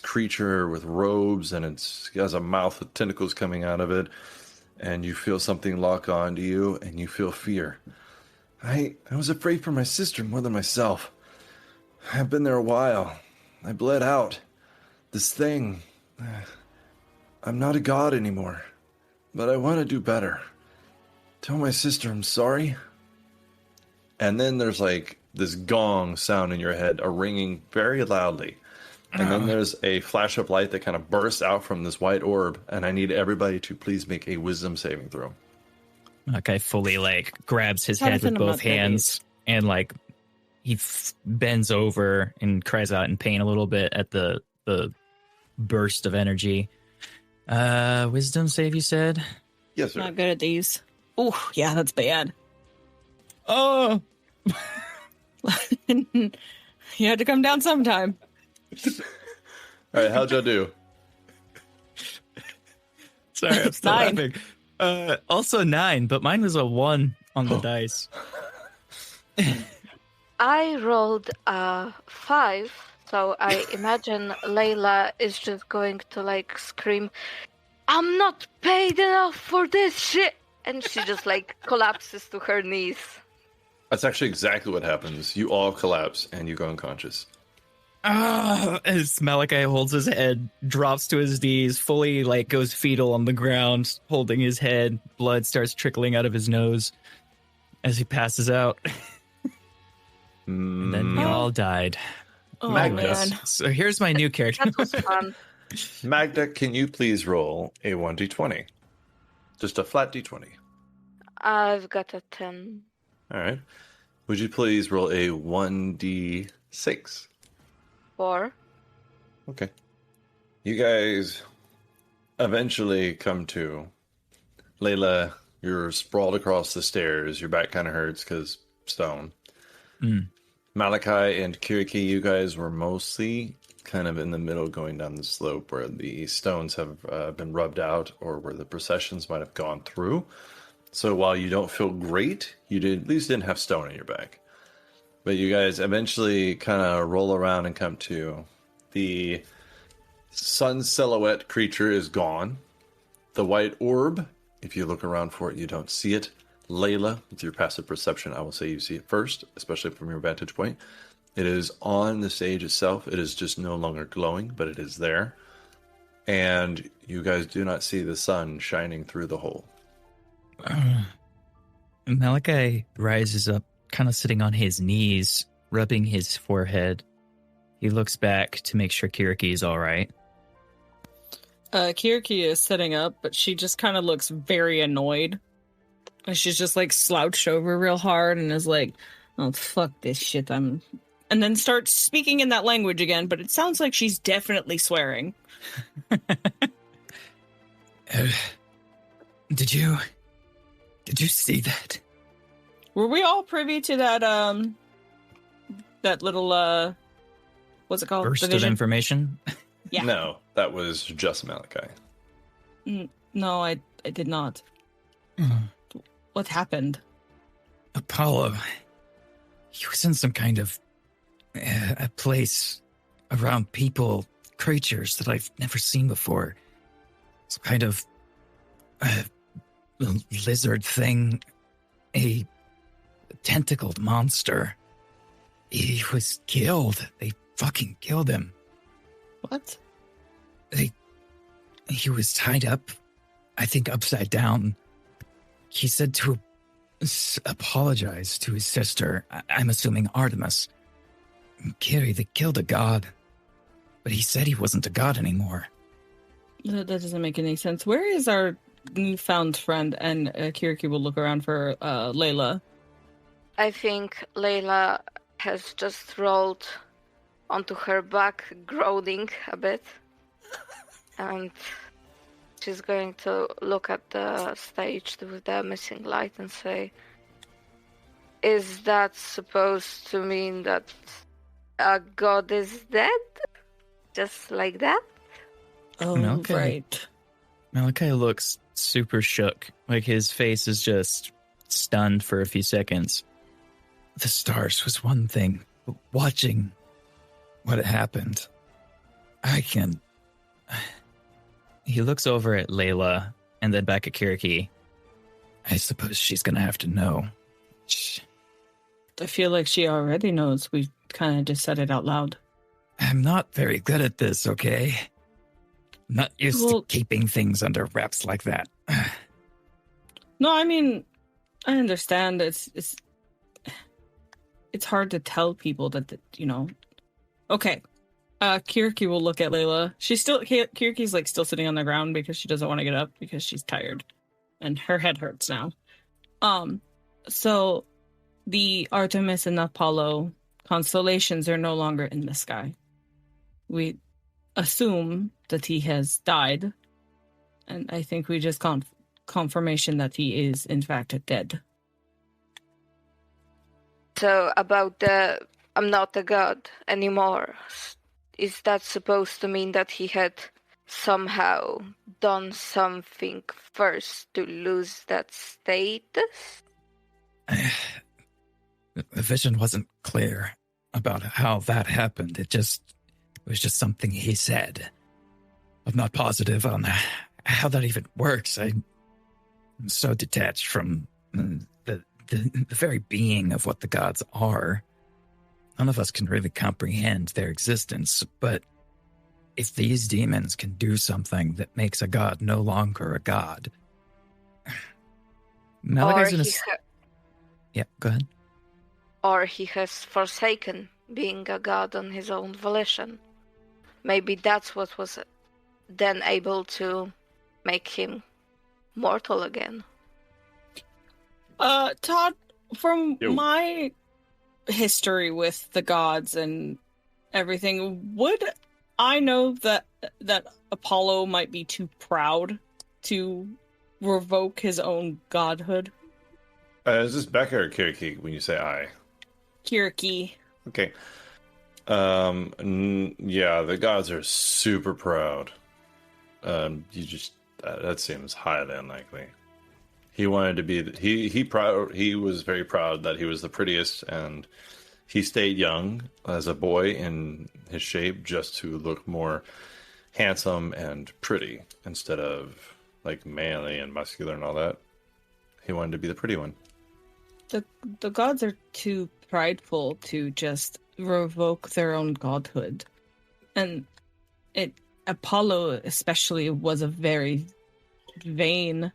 creature with robes, and it has a mouth with tentacles coming out of it, and you feel something lock onto you, and you feel fear. I was afraid for my sister more than myself. I've been there a while. I bled out. This thing, I'm not a god anymore, but I want to do better. Tell my sister I'm sorry. And then there's like this gong sound in your head, a ringing very loudly. And then there's a flash of light that kind of bursts out from this white orb, and I need everybody to please make a wisdom saving throw. Okay, fully like grabs his head with Jonathan, I'm both not ready. hands and like he bends over and cries out in pain a little bit at the burst of energy. Wisdom save, you said? Yes, sir. Not good at these. Oh, yeah, that's bad. Oh, You had to come down sometime. All right, how'd y'all do? sorry, I'm still 9. laughing. Also 9, but mine was a 1 on the dice. I rolled a 5, so I imagine Layla is just going to like scream, "I'm not paid enough for this shit!" And she just like collapses to her knees. That's actually exactly what happens. You all collapse and you go unconscious. As Malachi holds his head, drops to his knees, fully like goes fetal on the ground, holding his head. Blood starts trickling out of his nose as he passes out. And then we all died. Oh, Magnus. man. So here's my new character. That was fun. Magda, can you please roll a 1d20? Just a flat d20. I've got a 10. All right. Would you please roll a 1d6? 4. Okay. You guys eventually come to. Layla, you're sprawled across the stairs. Your back kind of hurts because stone. Malachi and Kiriki, you guys were mostly kind of in the middle going down the slope where the stones have been rubbed out or where the processions might have gone through. So while you don't feel great, you at least didn't have stone in your back. But you guys eventually kind of roll around and come to. The sun silhouette creature is gone. The white orb, if you look around for it, you don't see it. Layla, with your passive perception, I will say you see it first, especially from your vantage point. It is on the stage itself. It is just no longer glowing, but it is there. And you guys do not see the sun shining through the hole. Malachi rises up, kind of sitting on his knees, rubbing his forehead. He looks back to make sure Kiriki is all right. Kiriki is sitting up, but she just kind of looks very annoyed. And she's just like slouched over real hard and is like, oh, fuck this shit. And then starts speaking in that language again, but it sounds like she's definitely swearing. Did you see that? Were we all privy to that little, what's it called? Burst of information? Yeah. No, that was just Malachi. No, I did not. What happened? Apollo, he was in some kind of a place around people, creatures that I've never seen before. Some kind of lizard thing, a tentacled monster. He was killed. They fucking killed him. What? He was tied up, I think upside down. He said to apologize to his sister, I'm assuming Artemis. Carrie, they killed a god. But he said he wasn't a god anymore. That doesn't make any sense. Where is our newfound friend? And Kiriki will look around for Layla. I think Layla has just rolled onto her back, groaning a bit. And she's going to look at the stage with the missing light and say, is that supposed to mean that a god is dead? Just like that? Oh, Okay. right. Malachi looks super shook. Like his face is just stunned for a few seconds. The stars was one thing, but watching what had happened, I can... He looks over at Layla and then back at Kiriki. I suppose she's gonna have to know. I feel like she already knows. We kind of just said it out loud. I'm not very good at this, okay? Not used to keeping things under wraps like that. No, I mean, I understand. It's hard to tell people that you know. Okay. Kiriki will look at Layla. Kiriki's like still sitting on the ground because she doesn't want to get up because she's tired and her head hurts now. So the Artemis and Apollo constellations are no longer in the sky. We assume that he has died, and I think we just confirmation that he is in fact dead. So about the I'm not a god anymore. Is that supposed to mean that he had somehow done something first to lose that status? The vision wasn't clear about how that happened. It was just something he said. I'm not positive on how that even works. I'm so detached from the very being of what the gods are. None of us can really comprehend their existence, but if these demons can do something that makes a god no longer a god... Or Malachi's Yeah, go ahead. or he has forsaken being a god on his own volition. Maybe that's what was then able to make him mortal again. Todd, from Yo. my history with the gods and everything, would I know that Apollo might be too proud to revoke his own godhood? Is this Becca or Kiriki when you say I? Kiriki. Okay. Yeah, the gods are super proud. That seems highly unlikely. He wanted to be he was very proud that he was the prettiest, and he stayed young as a boy in his shape just to look more handsome and pretty instead of like manly and muscular and all that. He wanted to be the pretty one. The gods are too prideful to just revoke their own godhood. And Apollo especially was a very vain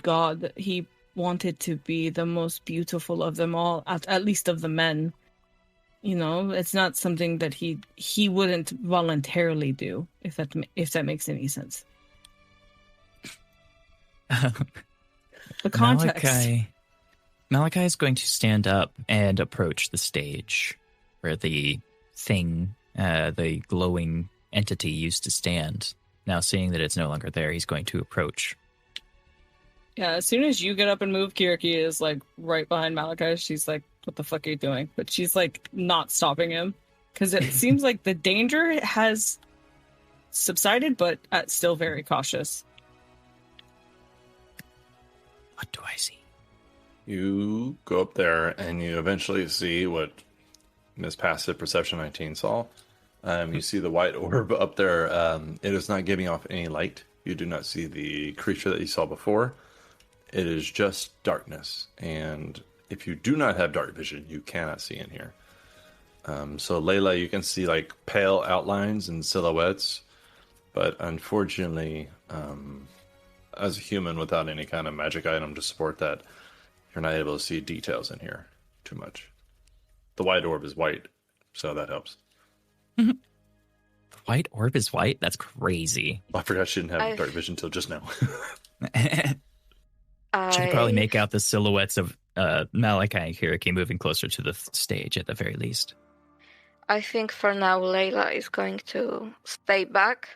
god. He wanted to be the most beautiful of them all, at least of the men. You know, it's not something that he wouldn't voluntarily do, if that makes any sense. The context. Malachi is going to stand up and approach the stage where the thing, the glowing entity used to stand. Now seeing that it's no longer there, he's going to approach. Yeah, as soon as you get up and move, Kiriki is like right behind Malachi. She's like, what the fuck are you doing? But she's like not stopping him because it seems like the danger has subsided, but still very cautious. What do I see? You go up there and you eventually see what Miss Passive Perception 19 saw. You see the white orb up there. It is not giving off any light. You do not see the creature that you saw before. It is just darkness. And if you do not have dark vision, you cannot see in here. So Layla, you can see like pale outlines and silhouettes. But unfortunately, as a human without any kind of magic item to support that, you're not able to see details in here too much. The white orb is white, so that helps. The white orb is white? That's crazy. Oh, I forgot she didn't have dark vision until just now. She could probably make out the silhouettes of Malachi and Kiriki moving closer to the stage at the very least. I think for now Layla is going to stay back,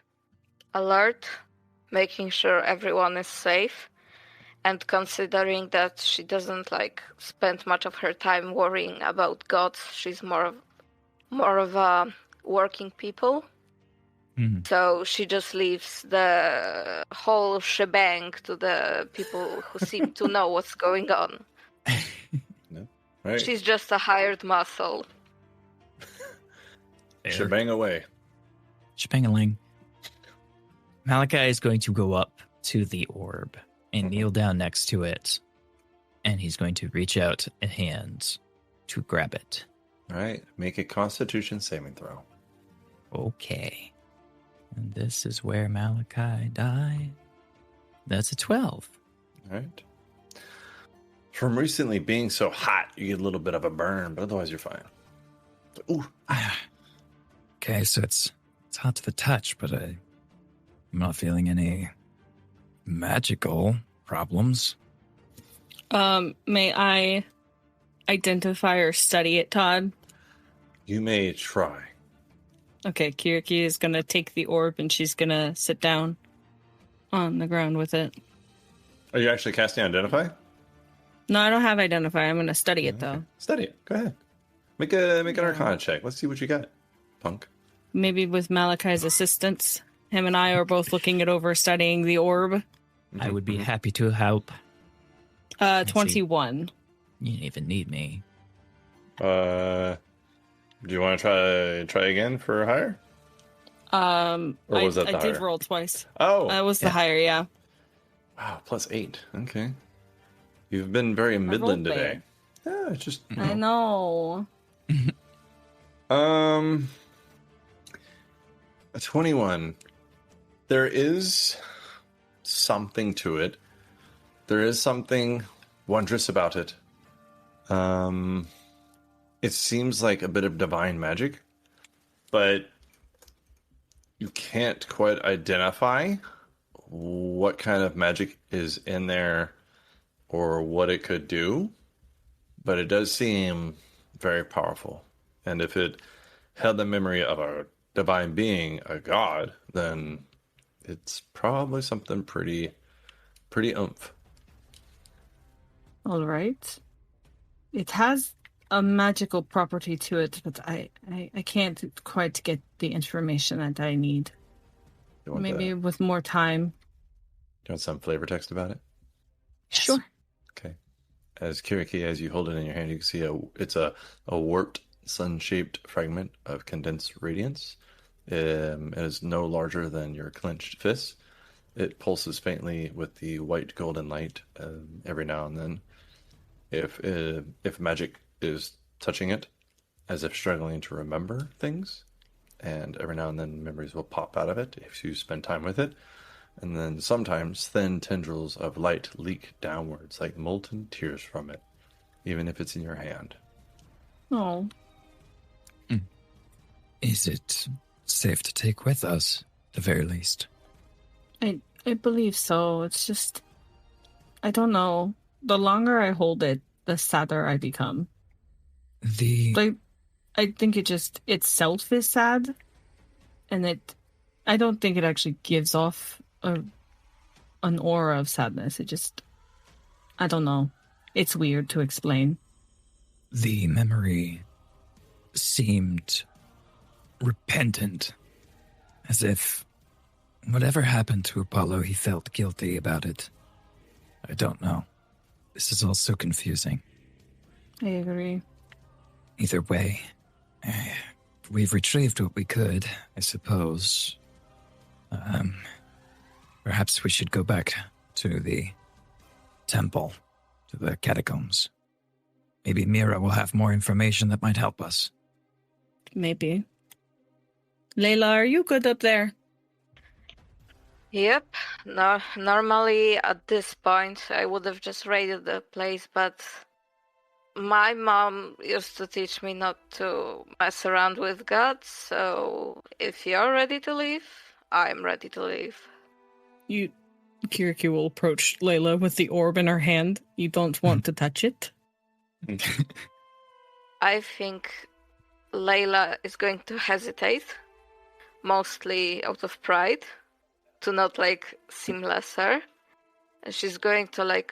alert, making sure everyone is safe. And considering that she doesn't spend much of her time worrying about gods, she's more of a working people. Mm-hmm. So she just leaves the whole shebang to the people who seem to know what's going on. No. Right. She's just a hired muscle. Shebang away. Shebang-a-ling. Malachi is going to go up to the orb and kneel down next to it, and he's going to reach out a hand to grab it. All right, make a Constitution saving throw. Okay. And this is where Malachi died. That's a 12. All right. From recently being so hot, you get a little bit of a burn, but otherwise you're fine. Ooh. Okay, so it's hot to the touch, but I'm not feeling any magical problems. May I identify or study it, Todd? You may try. Okay, Kiriki is gonna take the orb and she's gonna sit down on the ground with it. Are you actually casting Identify? No, I don't have identify. I'm gonna study it though. Study it. Go ahead. Make an Arcana check. Let's see what you got, punk. Maybe with Malachi's assistance. Him and I are both looking it over, studying the orb. I would be happy to help. 21. You didn't even need me. Do you want to try again for higher? Or was that the I did higher? roll twice. Oh, That was the higher, yeah. Wow, +8. Okay. You've been very Midland rolled today. Yeah, it's just I know. A 21. There is something to it. There is something wondrous about it. It seems like a bit of divine magic, but you can't quite identify what kind of magic is in there or what it could do, but it does seem very powerful. And if it had the memory of a divine being, a god, then it's probably something pretty oomph. All right. It has a magical property to it, but I can't quite get the information that I need. You want Maybe with more time. you want some flavor text about it? Sure. Okay. As Kiriki, as you hold it in your hand, you can see it's a warped sun-shaped fragment of condensed radiance. It is no larger than your clenched fist. It pulses faintly with the white golden light every now and then. If magic is touching it, as if struggling to remember things, and every now and then memories will pop out of it if you spend time with it. And then sometimes thin tendrils of light leak downwards like molten tears from it, even if it's in your hand. Oh. Is it safe to take with us, at the very least? I believe so. It's just I don't know. The longer I hold it, the sadder I become. I think it just itself is sad, and I don't think it actually gives off an aura of sadness. It just, I don't know. It's weird to explain. The memory seemed repentant, as if whatever happened to Apollo, he felt guilty about it. I don't know. This is all so confusing. I agree. Either way, we've retrieved what we could, I suppose. Perhaps we should go back to the temple, to the catacombs. Maybe Mira will have more information that might help us. Maybe. Layla, are you good up there? Yep. No, normally at this point I would have just raided the place, but my mom used to teach me not to mess around with gods, so if you're ready to leave, I'm ready to leave. Kiriki will approach Layla with the orb in her hand. You don't want to touch it? I think Layla is going to hesitate, mostly out of pride, to not seem lesser. And she's going to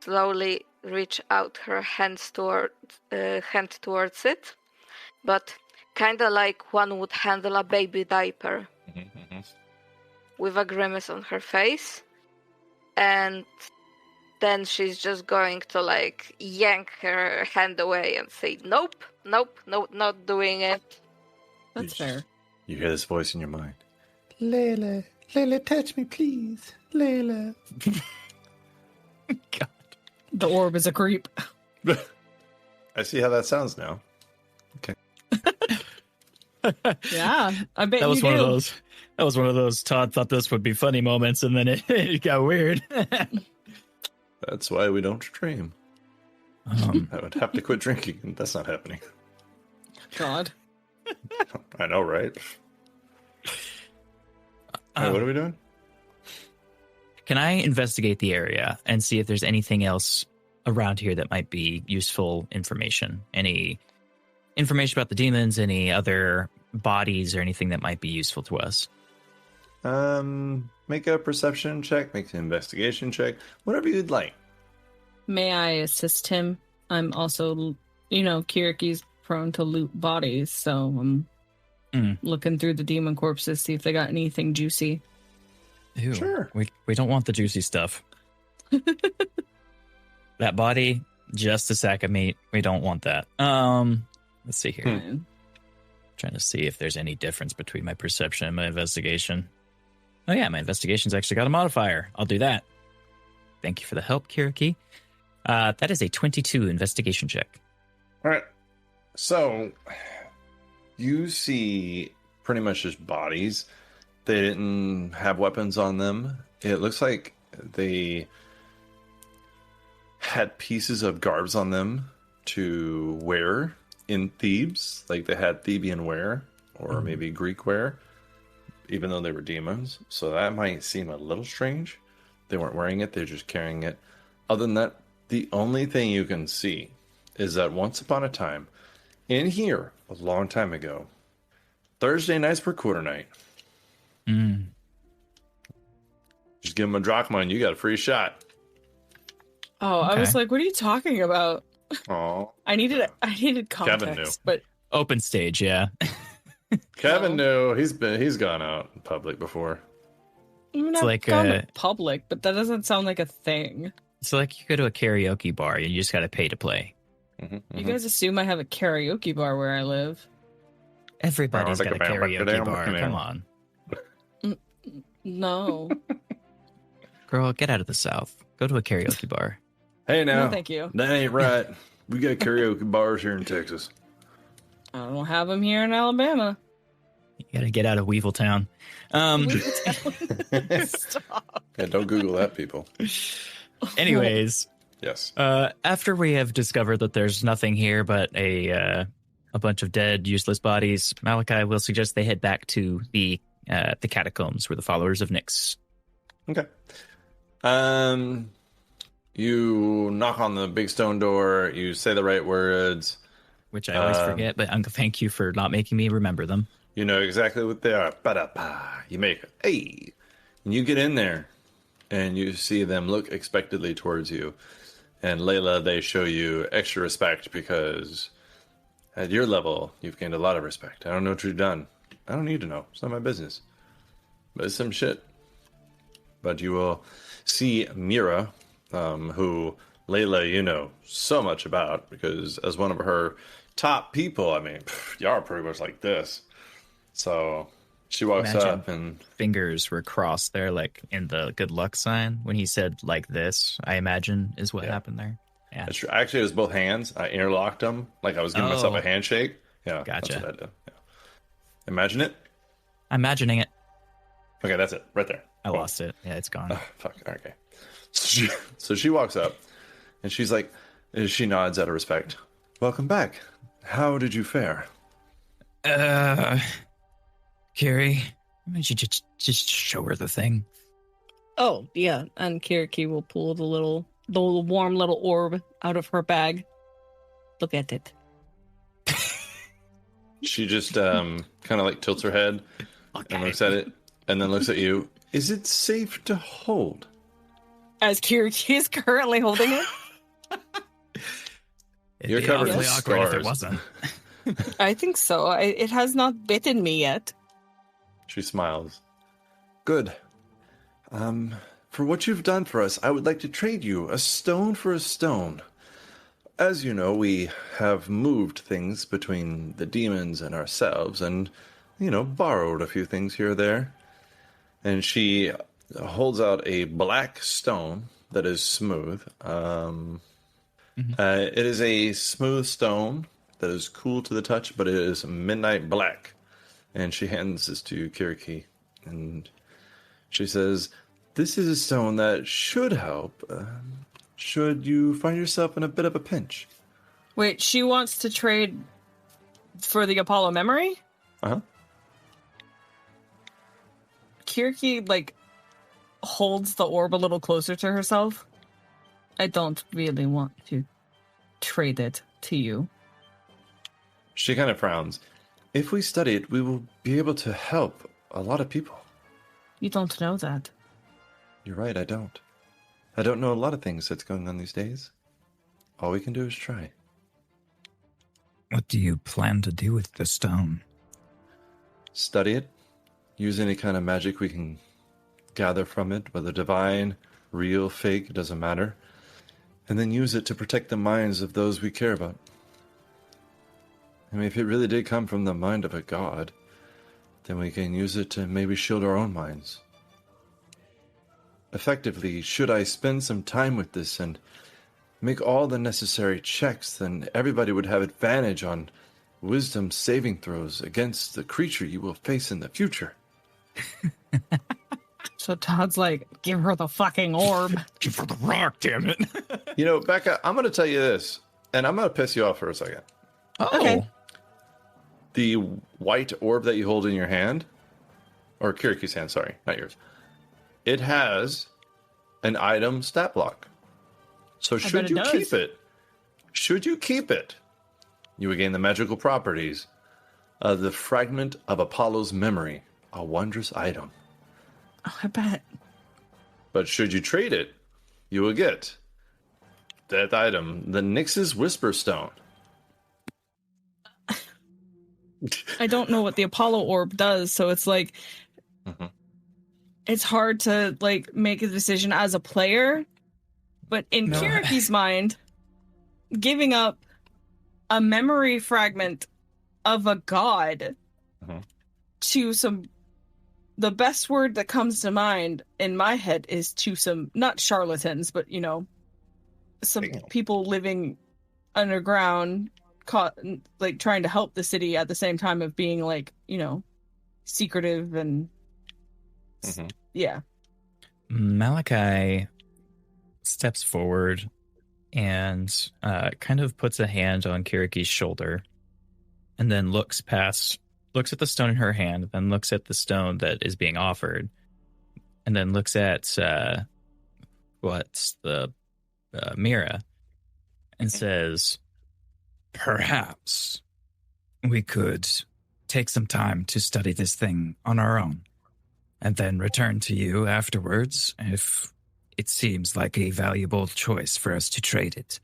slowly reach out her hand towards it, but kind of like one would handle a baby diaper, with a grimace on her face. And then she's just going to yank her hand away and say, nope, not doing it. That's fair. You hear this voice in your mind. Layla, touch me, please. Layla. God. The orb is a creep. I see how that sounds now. Okay. Yeah, I bet That was you one do. of those. That was one of those. Todd thought this would be funny moments, and then it got weird. That's why we don't dream. I would have to quit drinking, and that's not happening. God. I know, right? Hey, what are we doing? Can I investigate the area and see if there's anything else around here that might be useful information? Any information about the demons, any other bodies or anything that might be useful to us? Make a perception check, make an investigation check, whatever you'd like. May I assist him? I'm also, Kiriki's prone to loot bodies, so I'm looking through the demon corpses, see if they got anything juicy. Ew, Sure. We don't want the juicy stuff. That body, just a sack of meat. We don't want that. Let's see here. Trying to see if there's any difference between my perception and my investigation. Oh yeah, my investigation's actually got a modifier. I'll do that. Thank you for the help, Kiriki. That is a 22 investigation check. All right. So you see pretty much just bodies. They didn't have weapons on them. It looks like they had pieces of garbs on them to wear in Thebes. Like they had Theban wear or maybe Greek wear, even though they were demons. So that might seem a little strange. They weren't wearing it, they're just carrying it. Other than that, the only thing you can see is that once upon a time, in here, a long time ago, Thursday nights were quarter night. Just give them a drachma and you got a free shot. Oh, I was like, what are you talking about? Oh, I needed context, Kevin knew. but Open stage, yeah. Kevin knew. He's gone out in public before. I mean, It's I've like gone to public, but that doesn't sound like a thing. It's like you go to a karaoke bar and you just got to pay to play. You guys assume I have a karaoke bar where I live. Everybody's got a karaoke bar. Come on. No. Girl, get out of the South. Go to a karaoke bar. Hey now, No, thank you. that ain't right. We got karaoke bars here in Texas. I don't have them here in Alabama. You got to get out of Weeviltown. Stop. Yeah, don't Google that, people. Anyways, Yes. after we have discovered that there's nothing here but a bunch of dead, useless bodies, Malachi will suggest they head back to the catacombs where the followers of Nyx. Okay. You knock on the big stone door. You say the right words. Which I always forget, but Uncle, thank you for not making me remember them. You know exactly what they are. Ba-da-ba. You make it. Hey. And you get in there, and you see them look expectantly towards you. And Layla, they show you extra respect because at your level, you've gained a lot of respect. I don't know what you've done. I don't need to know. It's not my business. But it's some shit. But you will see Mira, who Layla, you know so much about because as one of her top people, I mean, y'all are pretty much like this. So she walks Imagine up and fingers were crossed there, like in the good luck sign when he said like this, I imagine is what happened there. Yeah. it's true. Actually, it was both hands. I interlocked them like I was giving myself a handshake. Yeah, Gotcha. That's what I did. Yeah. Imagine it. I'm imagining it. Okay, that's it. Right there. I Cool. lost it. Yeah, it's gone. Oh, fuck. Okay. So she walks up and she's like, she nods out of respect. Welcome back. How did you fare? Kiri, why don't you just show her the thing? Oh, yeah. And Kiriki will pull the warm little orb out of her bag. Look at it. She just kind of like tilts her head and looks at it and then looks at you. Is it safe to hold? As Kiriki is currently holding it? You're covered in awfully awkward if it scars. wasn't. I think so. It has not bitten me yet. She smiles. Good. For what you've done for us, I would like to trade you a stone for a stone. As you know, we have moved things between the demons and ourselves and, borrowed a few things here or there. And she holds out a black stone that is smooth. It is a smooth stone that is cool to the touch, but it is midnight black. And she hands this to Kiriki. And she says, this is a stone that should help. Should you find yourself in a bit of a pinch? Wait, she wants to trade for the Apollo memory? Uh-huh. Kiriki, holds the orb a little closer to herself. I don't really want to trade it to you. She kind of frowns. If we study it, we will be able to help a lot of people. You don't know that. You're right, I don't. I don't know a lot of things that's going on these days. All we can do is try. What do you plan to do with the stone? Study it. Use any kind of magic we can gather from it, whether divine, real, fake, it doesn't matter. And then use it to protect the minds of those we care about. I mean, if it really did come from the mind of a god, then we can use it to maybe shield our own minds. effectively, should I spend some time with this and make all the necessary checks, then everybody would have advantage on wisdom saving throws against the creature you will face in the future. So Todd's like, give her the fucking orb. Give her the rock, damn it. You know, Becca, I'm going to tell you this, and I'm going to piss you off for a second. Oh. Okay. The white orb that you hold in your hand, or Kiriki's hand, sorry, not yours, it has an item stat block. So should you keep it, you would gain the magical properties of the fragment of Apollo's memory, a wondrous item. Oh, I bet. But should you trade it, you will get that item, the Nyx's Whisper Stone. I don't know what the Apollo orb does, so it's like it's hard to like make a decision as a player. But in Kiriki's mind, giving up a memory fragment of a god to some, the best word that comes to mind in my head is to some, not charlatans, but you know, some people living underground, caught like trying to help the city at the same time of being like, you know, secretive and yeah. Malachi steps forward and kind of puts a hand on Kiriki's shoulder and then looks at the stone in her hand, then looks at the stone that is being offered, and then looks at Mira and says, perhaps we could take some time to study this thing on our own and then return to you afterwards if it seems like a valuable choice for us to trade it.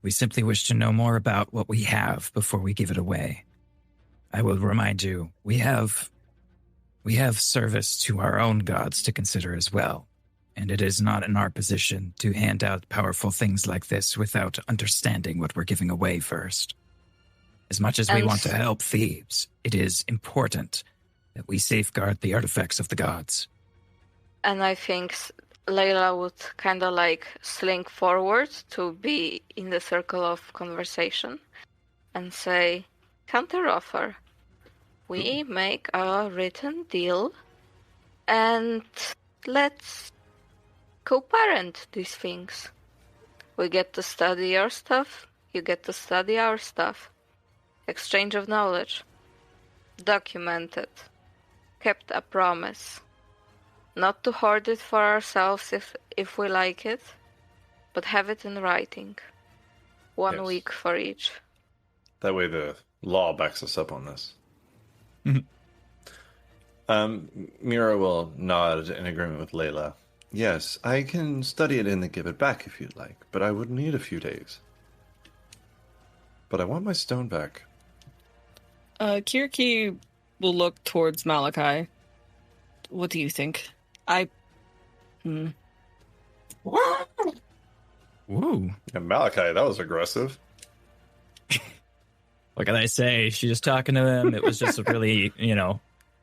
We simply wish to know more about what we have before we give it away. I will remind you, we have service to our own gods to consider as well, and it is not in our position to hand out powerful things like this without understanding what we're giving away first. As much as we want to help thieves, it is important that we safeguard the artifacts of the gods. And I think Layla would kind of like slink forward to be in the circle of conversation and say, counter offer. We make a written deal and let's co-parent these things. We get to study your stuff, you get to study our stuff. Exchange of knowledge. Documented. Kept a promise. Not to hoard it for ourselves if we like it, but have it in writing. 1 week for each. That way the law backs us up on this. Mira will nod in agreement with Layla. Yes, I can study it and then give it back if you'd like, but I would need a few days. But I want my stone back. Kiriki will look towards Malachi. What do you think? Woo. Yeah, Malachi, that was aggressive. What can I say? She's just talking to him. It was just a really,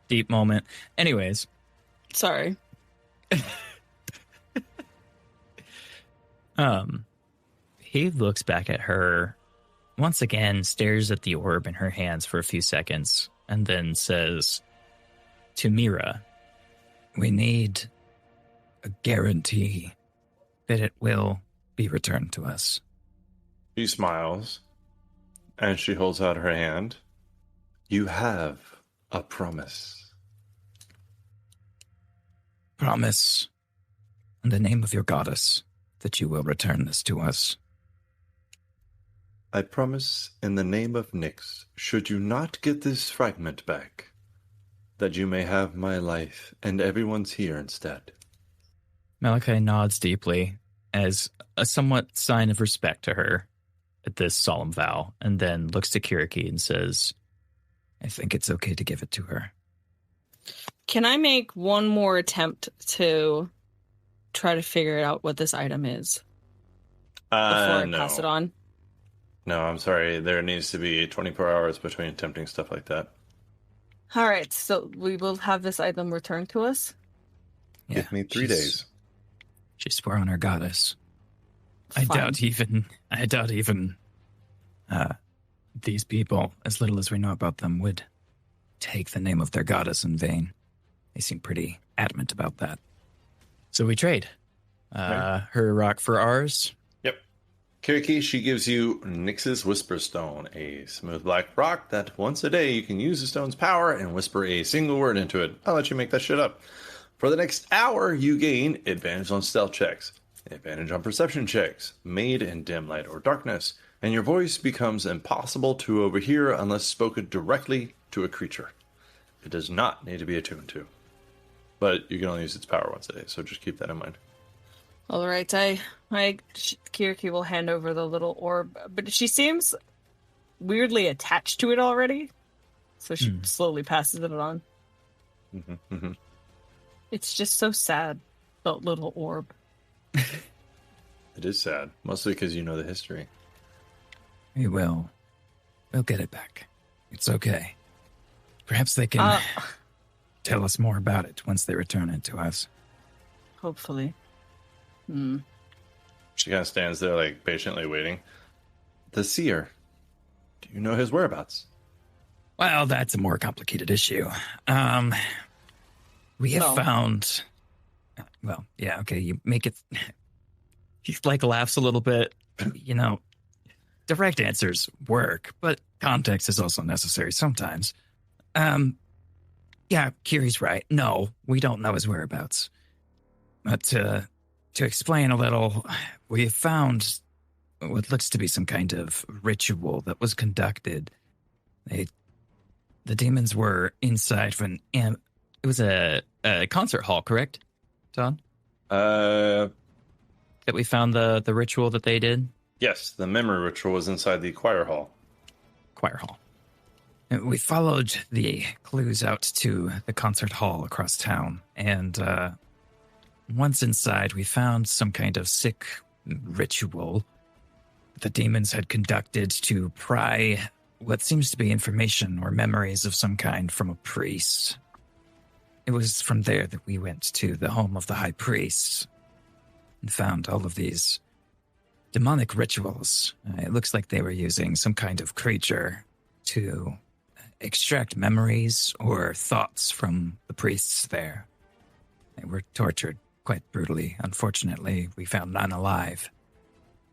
deep moment. Anyways. Sorry. He looks back at her once again, stares at the orb in her hands for a few seconds, and then says to Mira, we need a guarantee that it will be returned to us. She smiles, and she holds out her hand. You have a promise. Promise, in the name of your goddess, that you will return this to us. I promise in the name of Nyx, should you not get this fragment back, that you may have my life and everyone's here instead. Malachi nods deeply as a somewhat sign of respect to her at this solemn vow, and then looks to Kiriki and says, I think it's okay to give it to her. Can I make one more attempt to try to figure out what this item is before I pass it on? No, I'm sorry. There needs to be 24 hours between attempting stuff like that. All right, so we will have this item returned to us? Give me 3 days. She swore on her goddess. I Fine. doubt even these people, as little as we know about them, would take the name of their goddess in vain. They seem pretty adamant about that. So we trade. Right. Her rock for ours. Yep. Kiriki, she gives you Nyx's Whisper Stone, a smooth black rock that once a day you can use the stone's power and whisper a single word into it. I'll let you make that shit up. For the next hour, you gain advantage on stealth checks, advantage on perception checks, made in dim light or darkness, and your voice becomes impossible to overhear unless spoken directly to a creature. It does not need to be attuned to. But you can only use its power once a day, so just keep that in mind. All right, Kiriki will hand over the little orb, but she seems weirdly attached to it already, so she slowly passes it on. It's just so sad, the little orb. It is sad, mostly because you know the history. We will. We'll get it back. It's okay. Perhaps they can tell us more about it once they return it to us. Hopefully. She kind of stands there, like, patiently waiting. The seer. Do you know his whereabouts? Well, that's a more complicated issue. We have found... Well, yeah, okay, you make it... He like laughs a little bit. You know, direct answers work, but context is also necessary sometimes. Yeah, Kiri's right. No, we don't know his whereabouts. But to explain a little, we have found what looks to be some kind of ritual that was conducted. The demons were inside of it was a concert hall, correct, Don? Yes, That we found the ritual that they did? the memory ritual was inside the choir hall. Choir hall. We followed the clues out to the concert hall across town, and once inside, we found some kind of sick ritual the demons had conducted to pry what seems to be information or memories of some kind from a priest. It was from there that we went to the home of the high priest and found all of these demonic rituals. It looks like they were using some kind of creature to extract memories or thoughts from the priests there. They were tortured quite brutally. Unfortunately, we found none alive.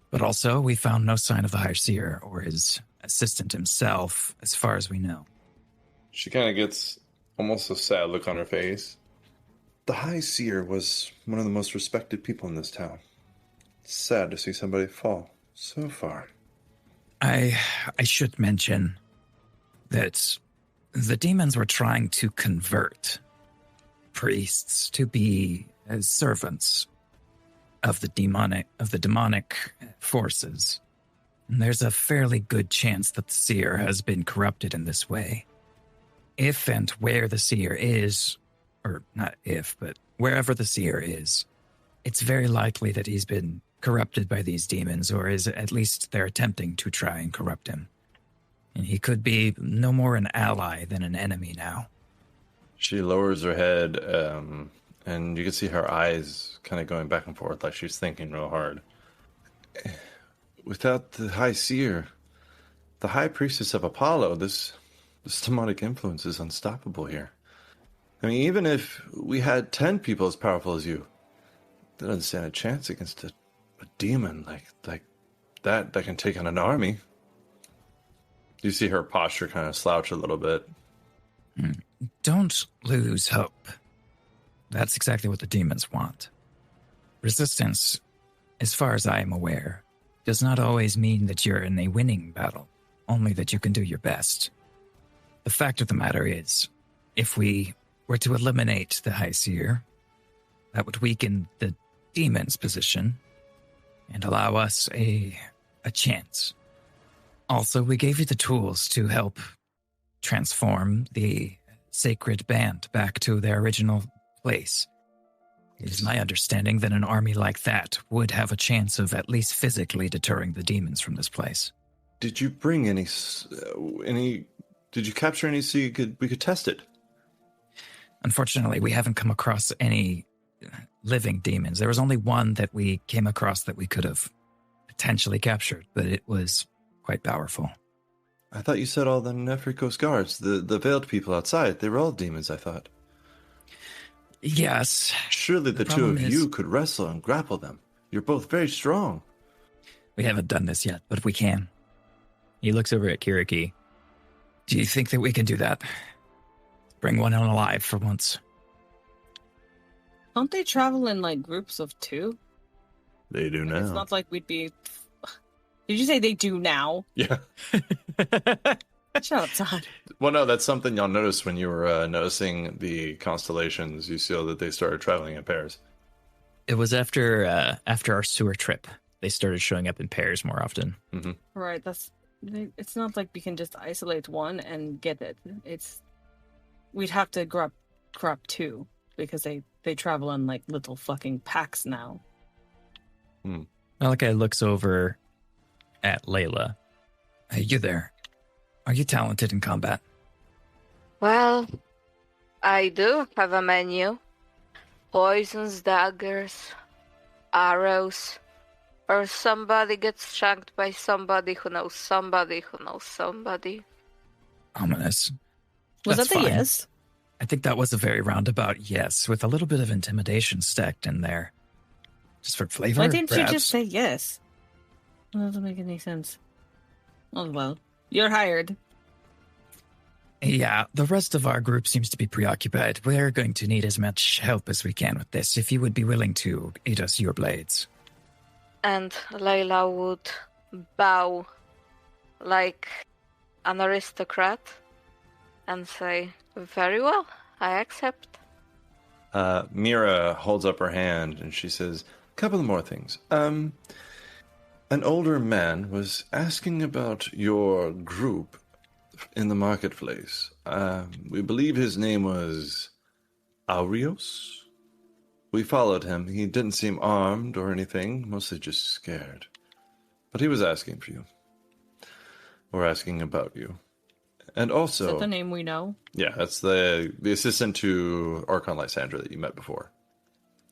But also, we found no sign of the High Seer or his assistant himself, as far as we know. She kind of gets almost a sad look on her face. The High Seer was one of the most respected people in this town. It's sad to see somebody fall so far. I should mention that the demons were trying to convert priests to be as servants of the demonic forces. And there's a fairly good chance that the seer has been corrupted in this way. If and where the seer is, or not if, but wherever the seer is, it's very likely that he's been corrupted by these demons, or is at least they're attempting to try and corrupt him. And he could be no more an ally than an enemy now. She lowers her head, and you can see her eyes kind of going back and forth like she's thinking real hard. Without the High Seer, the High Priestess of Apollo, this demonic influence is unstoppable here. I mean, even if we had 10 people as powerful as you, that doesn't stand a chance against a demon like that can take on an army. You see her posture kind of slouch a little bit. Don't lose hope. That's exactly what the demons want. Resistance, as far as I am aware, does not always mean that you're in a winning battle, only that you can do your best. The fact of the matter is, if we were to eliminate the High Seer, that would weaken the demon's position and allow us a chance. Also, we gave you the tools to help transform the sacred band back to their original place. It is my understanding that an army like that would have a chance of at least physically deterring the demons from this place. Did you bring any? Did you capture any so we could test it? Unfortunately, we haven't come across any living demons. There was only one that we came across that we could have potentially captured, but it was quite powerful. I thought you said all the Nefrikos guards, the veiled people outside, they were all demons, I thought. Yes. Surely the two of you could wrestle and grapple them. You're both very strong. We haven't done this yet, but we can. He looks over at Kiriki. Do you think that we can do that? Bring one on alive for once. Don't they travel in like groups of two? They do now. It's not like we'd be. Did you say they do now? Yeah. Shut up, Todd. Well, no, that's something y'all noticed when you were noticing the constellations. You saw that they started traveling in pairs. It was after our sewer trip. They started showing up in pairs more often. Mm-hmm. Right. It's not like we can just isolate one and get it. We'd have to grab two because they travel in like little fucking packs now. Malachi looks over at Layla. Hey, you there? Are you talented in combat? Well, I do have a menu. Poisons, daggers, arrows, or somebody gets shanked by somebody who knows somebody who knows somebody. Ominous. Was That's that the fine. yes? I think that was a very roundabout yes, with a little bit of intimidation stacked in there. Just for flavor, Why didn't perhaps? you just say yes? That doesn't make any sense. Oh, well. You're hired. Yeah, the rest of our group seems to be preoccupied. We're going to need as much help as we can with this, if you would be willing to aid us your blades. And Layla would bow like an aristocrat and say, "Very well, I accept." Mira holds up her hand and she says, a couple more things. An older man was asking about your group in the marketplace. We believe his name was Aurios. We followed him. He didn't seem armed or anything, mostly just scared. But he was asking for you. Or asking about you. And also... Is that the name we know? Yeah, that's the assistant to Archon Lysandra that you met before.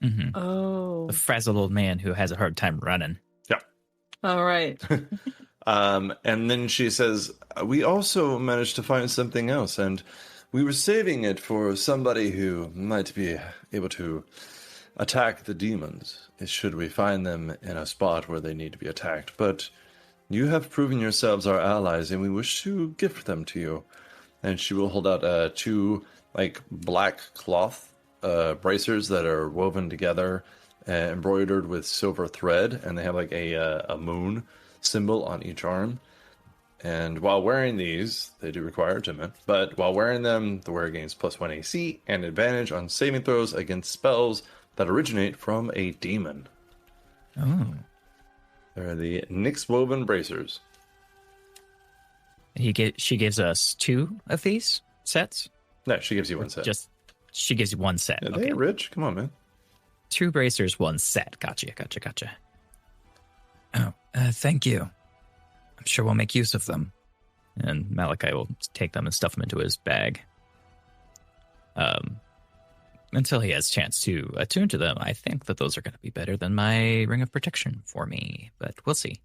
Mm-hmm. Oh. The frazzled old man who has a hard time running. Yeah. All right. And then she says, we also managed to find something else, and we were saving it for somebody who might be able to attack the demons, should we find them in a spot where they need to be attacked. But you have proven yourselves our allies, and we wish to gift them to you. And she will hold out two black cloth bracers that are woven together, embroidered with silver thread, and they have a moon symbol on each arm. And while wearing these, they do require attunement, but while wearing them, the wearer gains +1 AC and advantage on saving throws against spells that originate from a demon. Oh. They're the Nyx woven bracers. She gives us two of these sets? No, she gives you one set. She gives you one set. Yeah, Okay. they ain't rich. Come on, man. Two bracers, one set. Gotcha. Oh, thank you. I'm sure we'll make use of them. And Malachi will take them and stuff them into his bag. Until he has a chance to attune to them, I think that those are going to be better than my Ring of Protection for me. But we'll see.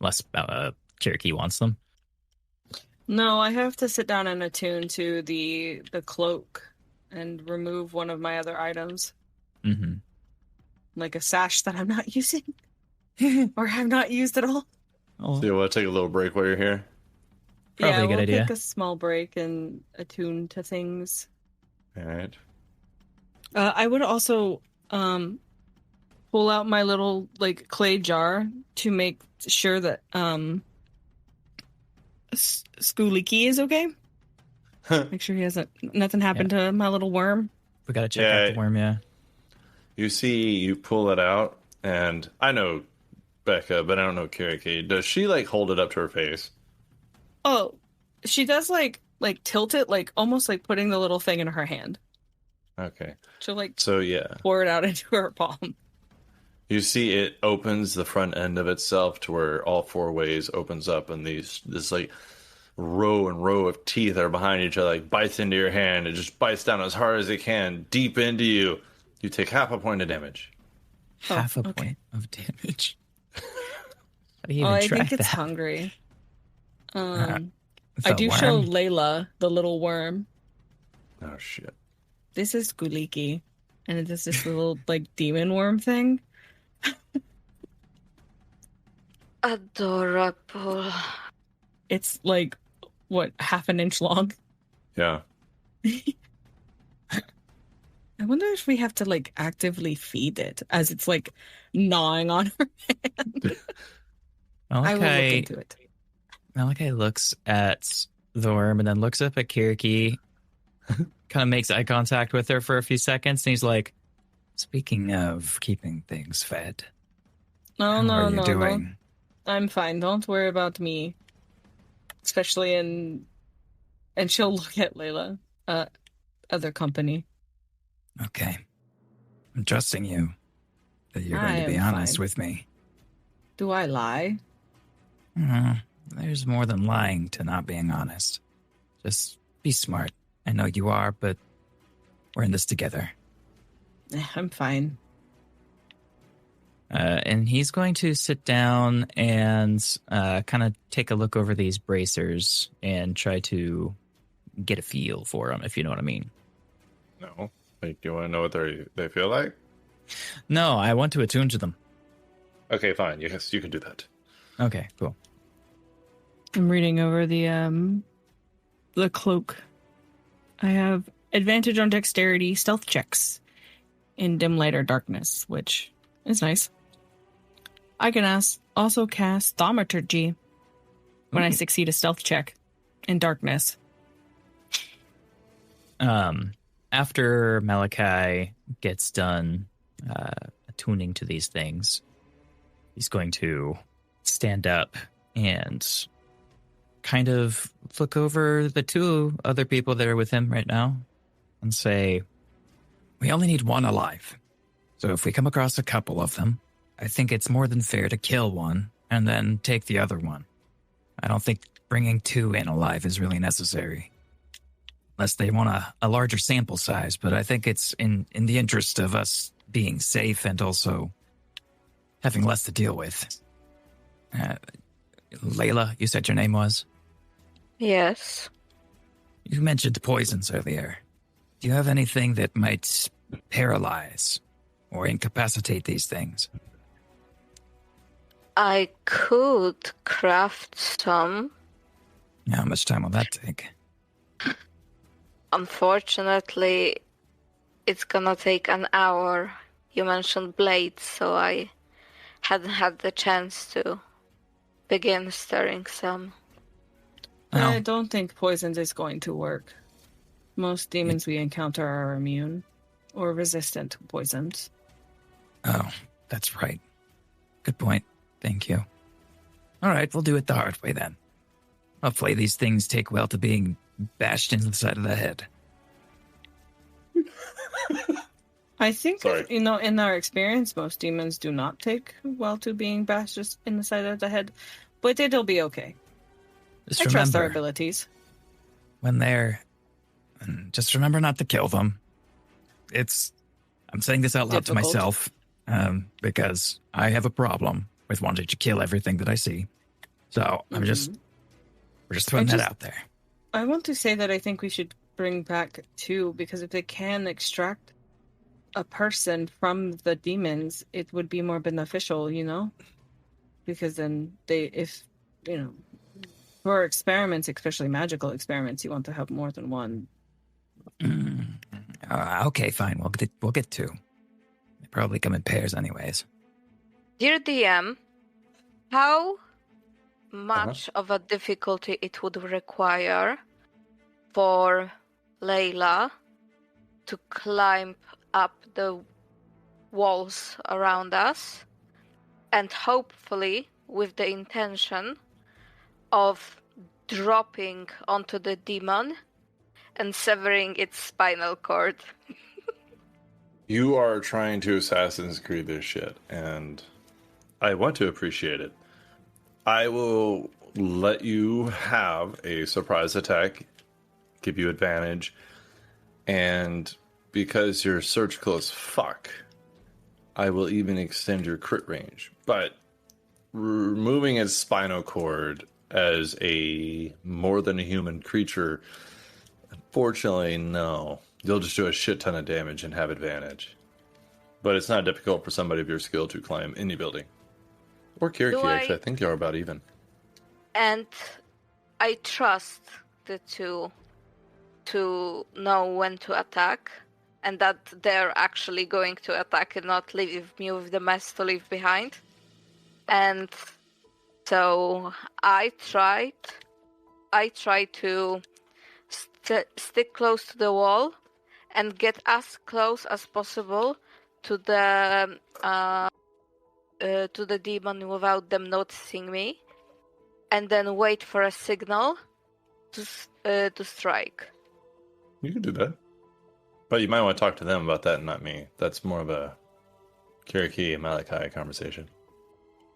Unless Kiriki wants them. No, I have to sit down and attune to the cloak and remove one of my other items. Mm-hmm. Like a sash that I'm not using. Or have not used at all. So you want to take a little break while you're here? Probably a good we'll idea. take a small break and attune to things. All right. I would also pull out my little clay jar to make sure that Skooliki is okay. Make sure he nothing happened to my little worm. We got to check out the worm, yeah. You pull it out, and I know Becca, but I don't know Kiriki. Does she hold it up to her face? Oh, she does tilt it, almost like putting the little thing in her hand. Okay. She'll so yeah, pour it out into her palm. You see it opens the front end of itself to where all four ways opens up, and this row and row of teeth are behind each other, bites into your hand. It just bites down as hard as it can, deep into you. You take half a point of damage. Half a okay. point of damage. How do you Oh, even I track think it's that? hungry. The I do show worm? Layla the little worm. Oh, shit. This is Guliki, and it is this little like demon worm thing. Adorable. It's like what, half an inch long. Yeah. I wonder if we have to like actively feed it as it's like gnawing on her hand. I will look into it. Malachi looks at the worm and then looks up at Kiriki, kind of makes eye contact with her for a few seconds, and he's like, "Speaking of keeping things fed, No, how no, are you no, doing?" I'm fine. Don't worry about me. Especially in, and she'll look at Layla, other company. Okay. I'm trusting you that you're going I to be am honest fine. with me. Do I lie? There's more than lying to not being honest. Just be smart. I know you are, but we're in this together. I'm fine. And he's going to sit down and kind of take a look over these bracers and try to get a feel for them, if you know what I mean. No. Like, you want to know what they feel like? No, I want to attune to them. Okay, fine. Yes, you can do that. Okay, cool. I'm reading over the cloak. I have advantage on dexterity, stealth checks in dim light or darkness, which is nice. I can also cast thaumaturgy when I succeed a stealth check in darkness. After Malachi gets done attuning to these things, he's going to stand up and kind of look over the two other people that are with him right now and say, We only need one alive. So if we come across a couple of them, I think it's more than fair to kill one and then take the other one. I don't think bringing two in alive is really necessary. Unless they want a larger sample size, but I think it's in the interest of us being safe and also having less to deal with. Layla, you said your name was? Yes. You mentioned poisons earlier. Do you have anything that might paralyze or incapacitate these things? I could craft some. How much time will that take? Unfortunately, it's gonna take an hour. You mentioned blades, so I hadn't had the chance to begin stirring some. I Oh, don't think poisons is going to work. Most demons we encounter are immune or resistant to poisons. oh, that's right. Good point. Thank you. All right, we'll do it the hard way then. Hopefully these things take well to being bashed into the side of the head. I think, Sorry. in our experience, most demons do not take well to being bashed just in the side of the head, but it'll be okay. Just I trust our remember, abilities. when they're... Just remember not to kill them. I'm saying this out loud to Difficult. myself, because I have a problem with wanting to kill everything that I see. So we're just throwing that out there. I want to say that I think we should bring back two, because if they can extract a person from the demons, it would be more beneficial, because then for experiments, especially magical experiments, you want to have more than one. Okay, fine. We'll get two. They probably come in pairs anyways. Dear DM, how much of a difficulty it would require for Layla to climb up the walls around us, and hopefully with the intention of dropping onto the demon and severing its spinal cord? You are trying to Assassin's Creed this shit, and I want to appreciate it. I will let you have a surprise attack, give you advantage, and because you're surgical as fuck, I will even extend your crit range. But removing its spinal cord as a more than a human creature, unfortunately, no. You'll just do a shit ton of damage and have advantage. But it's not difficult for somebody of your skill to climb any building. Or Kiriki, actually. I think you're about even. And I trust the two to know when to attack, and that they're actually going to attack and not leave me with the mess to leave behind. And so I tried to stick close to the wall and get as close as possible to the demon without them noticing me, and then wait for a signal to strike. You can do that. But you might want to talk to them about that and not me. That's more of a Kiriki and Malachi conversation.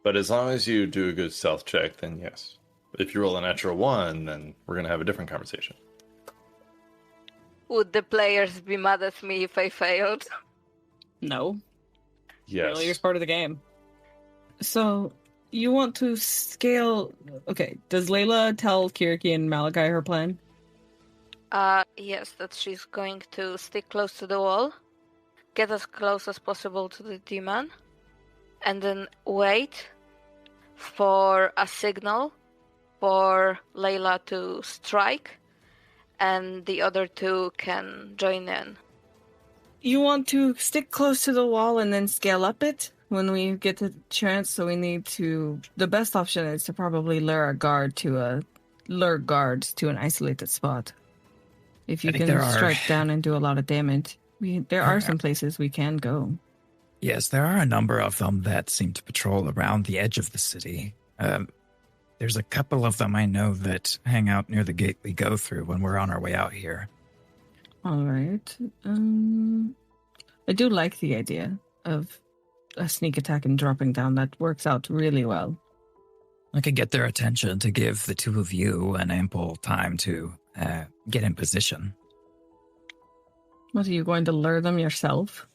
But as long as you do a good stealth check, then yes. If you roll a natural 1, then we're going to have a different conversation. Would the players be mad at me if I failed? No. Yes. Failure's part of the game. So, you want to scale... Okay, does Layla tell Kiriki and Malachi her plan? Yes, that she's going to stick close to the wall, get as close as possible to the demon, and then wait for a signal for Layla to strike, and the other two can join in. You want to stick close to the wall and then scale up it when we get the chance, so we need to... The best option is to probably lure guards to an isolated spot. If you can strike down and do a lot of damage, there are some places we can go. Yes, there are a number of them that seem to patrol around the edge of the city. There's a couple of them I know that hang out near the gate we go through when we're on our way out here. All right. I do like the idea of a sneak attack and dropping down. That works out really well. I could get their attention to give the two of you an ample time to get in position. What, are you going to lure them yourself?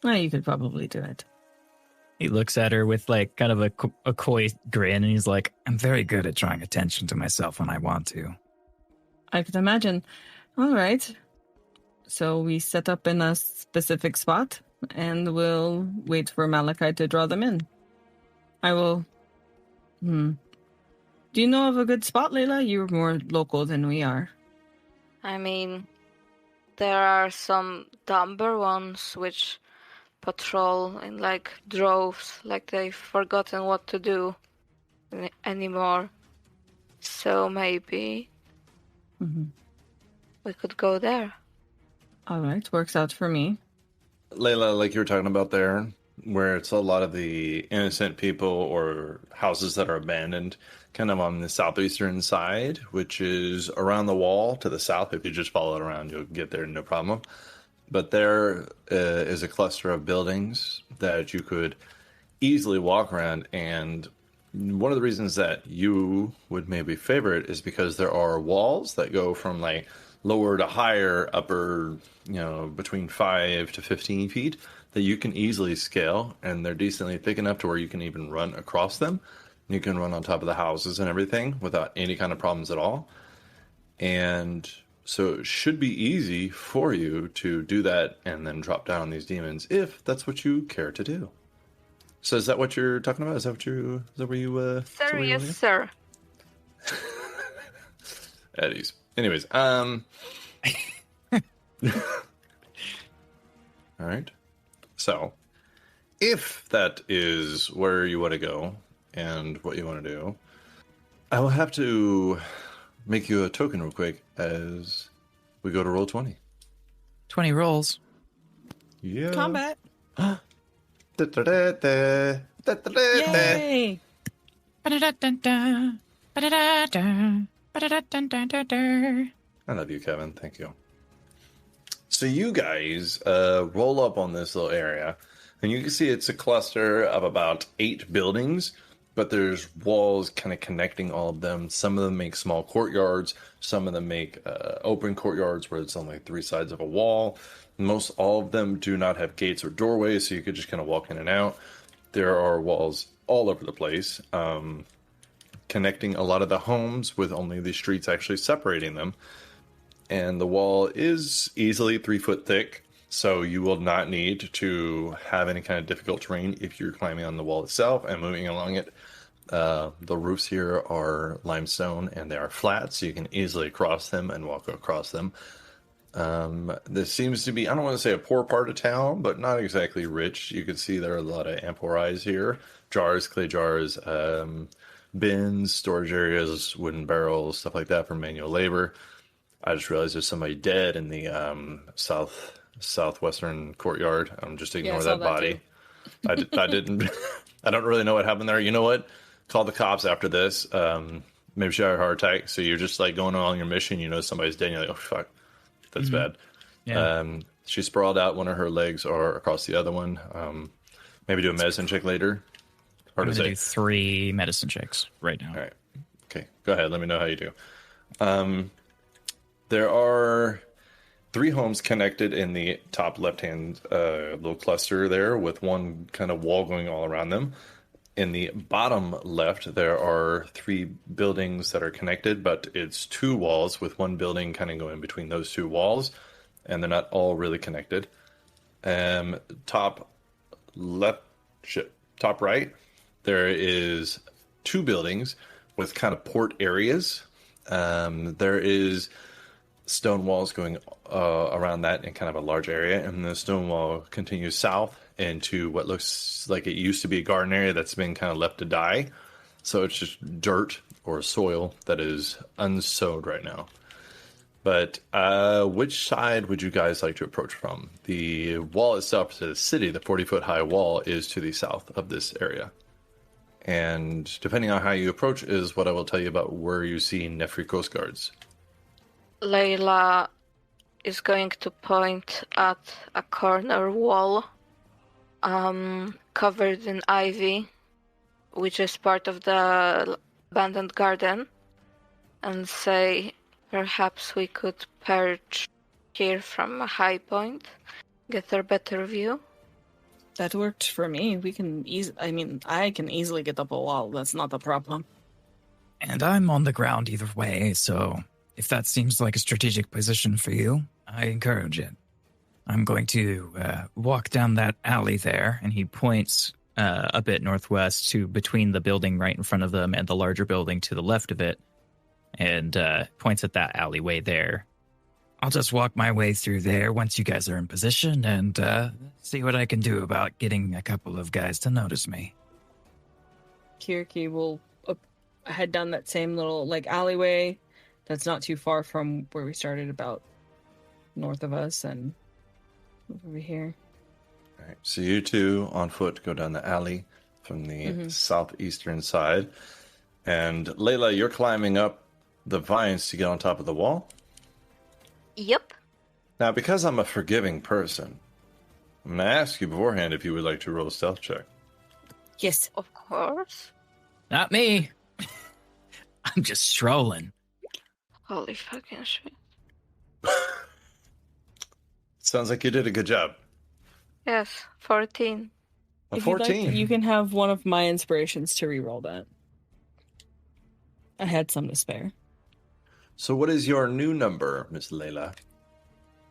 Well, you could probably do it. He looks at her with like kind of a coy grin, and he's like, I'm very good at drawing attention to myself when I want to. I could imagine. All right. So we set up in a specific spot, and we'll wait for Malachi to draw them in. I will... Do you know of a good spot, Layla? You're more local than we are. I mean, there are some dumber ones which patrol in like droves, like they've forgotten what to do anymore. So maybe we could go there. All right, works out for me. Layla, like you were talking about there, where it's a lot of the innocent people or houses that are abandoned, kind of on the southeastern side, which is around the wall to the south. If you just follow it around, you'll get there, no problem. But there is a cluster of buildings that you could easily walk around, and one of the reasons that you would maybe favor it is because there are walls that go from like lower to higher, upper, between 5 to 15 feet that you can easily scale, and they're decently thick enough to where you can even run across them. You can run on top of the houses and everything without any kind of problems at all. And so it should be easy for you to do that and then drop down on these demons if that's what you care to do. So is that what you're talking about? Is that where you Sir, yes, sir. At ease. Anyways, all right. So, if that is where you want to go and what you want to do, I will have to make you a token real quick as we go to roll 20. 20 rolls. Yeah. Combat. Yay! I love you, Kevin. Thank you. So you guys roll up on this little area, and you can see it's a cluster of about 8 buildings, but there's walls kind of connecting all of them. Some of them make small courtyards. Some of them make open courtyards where it's on like three sides of a wall. Most all of them do not have gates or doorways, so you could just kind of walk in and out. There are walls all over the place, connecting a lot of the homes with only the streets actually separating them. And the wall is easily 3 foot thick, so you will not need to have any kind of difficult terrain if you're climbing on the wall itself and moving along it. The roofs here are limestone and they are flat, so you can easily cross them and walk across them. This seems to be, I don't want to say a poor part of town, but not exactly rich. You can see there are a lot of amphorais here, jars, clay jars, bins, storage areas, wooden barrels, stuff like that for manual labor. I just realized there's somebody dead in the southwestern courtyard. Just ignore that body. I didn't. I don't really know what happened there. You know what? Call the cops after this. Maybe she had a heart attack. So you're just like going along your mission. You know somebody's dead. And you're like, oh fuck, that's bad. Yeah. She sprawled out. One of her legs are across the other one. Maybe do a medicine check later. Hard I'm to going to say. do 3 medicine checks right now. All right. Okay. Go ahead. Let me know how you do. There are 3 homes connected in the top left-hand little cluster there with one kind of wall going all around them. In the bottom left, there are 3 buildings that are connected, but it's 2 walls with one building kind of going between those 2 walls, and they're not all really connected. Top left, top right, there is 2 buildings with kind of port areas. There is stone walls going around that in kind of a large area, and the stone wall continues south into what looks like it used to be a garden area that's been kind of left to die. So it's just dirt or soil that is unsowed right now. But which side would you guys like to approach from? The wall itself to the city, the 40-foot high wall, is to the south of this area. And depending on how you approach is what I will tell you about where you see Nefri Coast Guards. Layla is going to point at a corner wall covered in ivy, which is part of the abandoned garden, and say, perhaps we could perch here from a high point, get a better view. That worked for me. We can I can easily get up a wall. That's not the problem. And I'm on the ground either way, so if that seems like a strategic position for you, I encourage it. I'm going to walk down that alley there, and he points a bit northwest to between the building right in front of them and the larger building to the left of it, and points at that alleyway there. I'll just walk my way through there once you guys are in position and see what I can do about getting a couple of guys to notice me. Kiriki will head down that same little alleyway that's not too far from where we started, about north of us, and over here. All right, so you two on foot go down the alley from the southeastern side. And Layla, you're climbing up the vines to get on top of the wall? Yep. Now, because I'm a forgiving person, I'm going to ask you beforehand if you would like to roll a stealth check. Yes. Of course. Not me. I'm just strolling. Holy fucking shit. Sounds like you did a good job. Yes, 14. A If you'd like, 14. you can have one of my inspirations to reroll that. I had some to spare. So what is your new number, Miss Layla?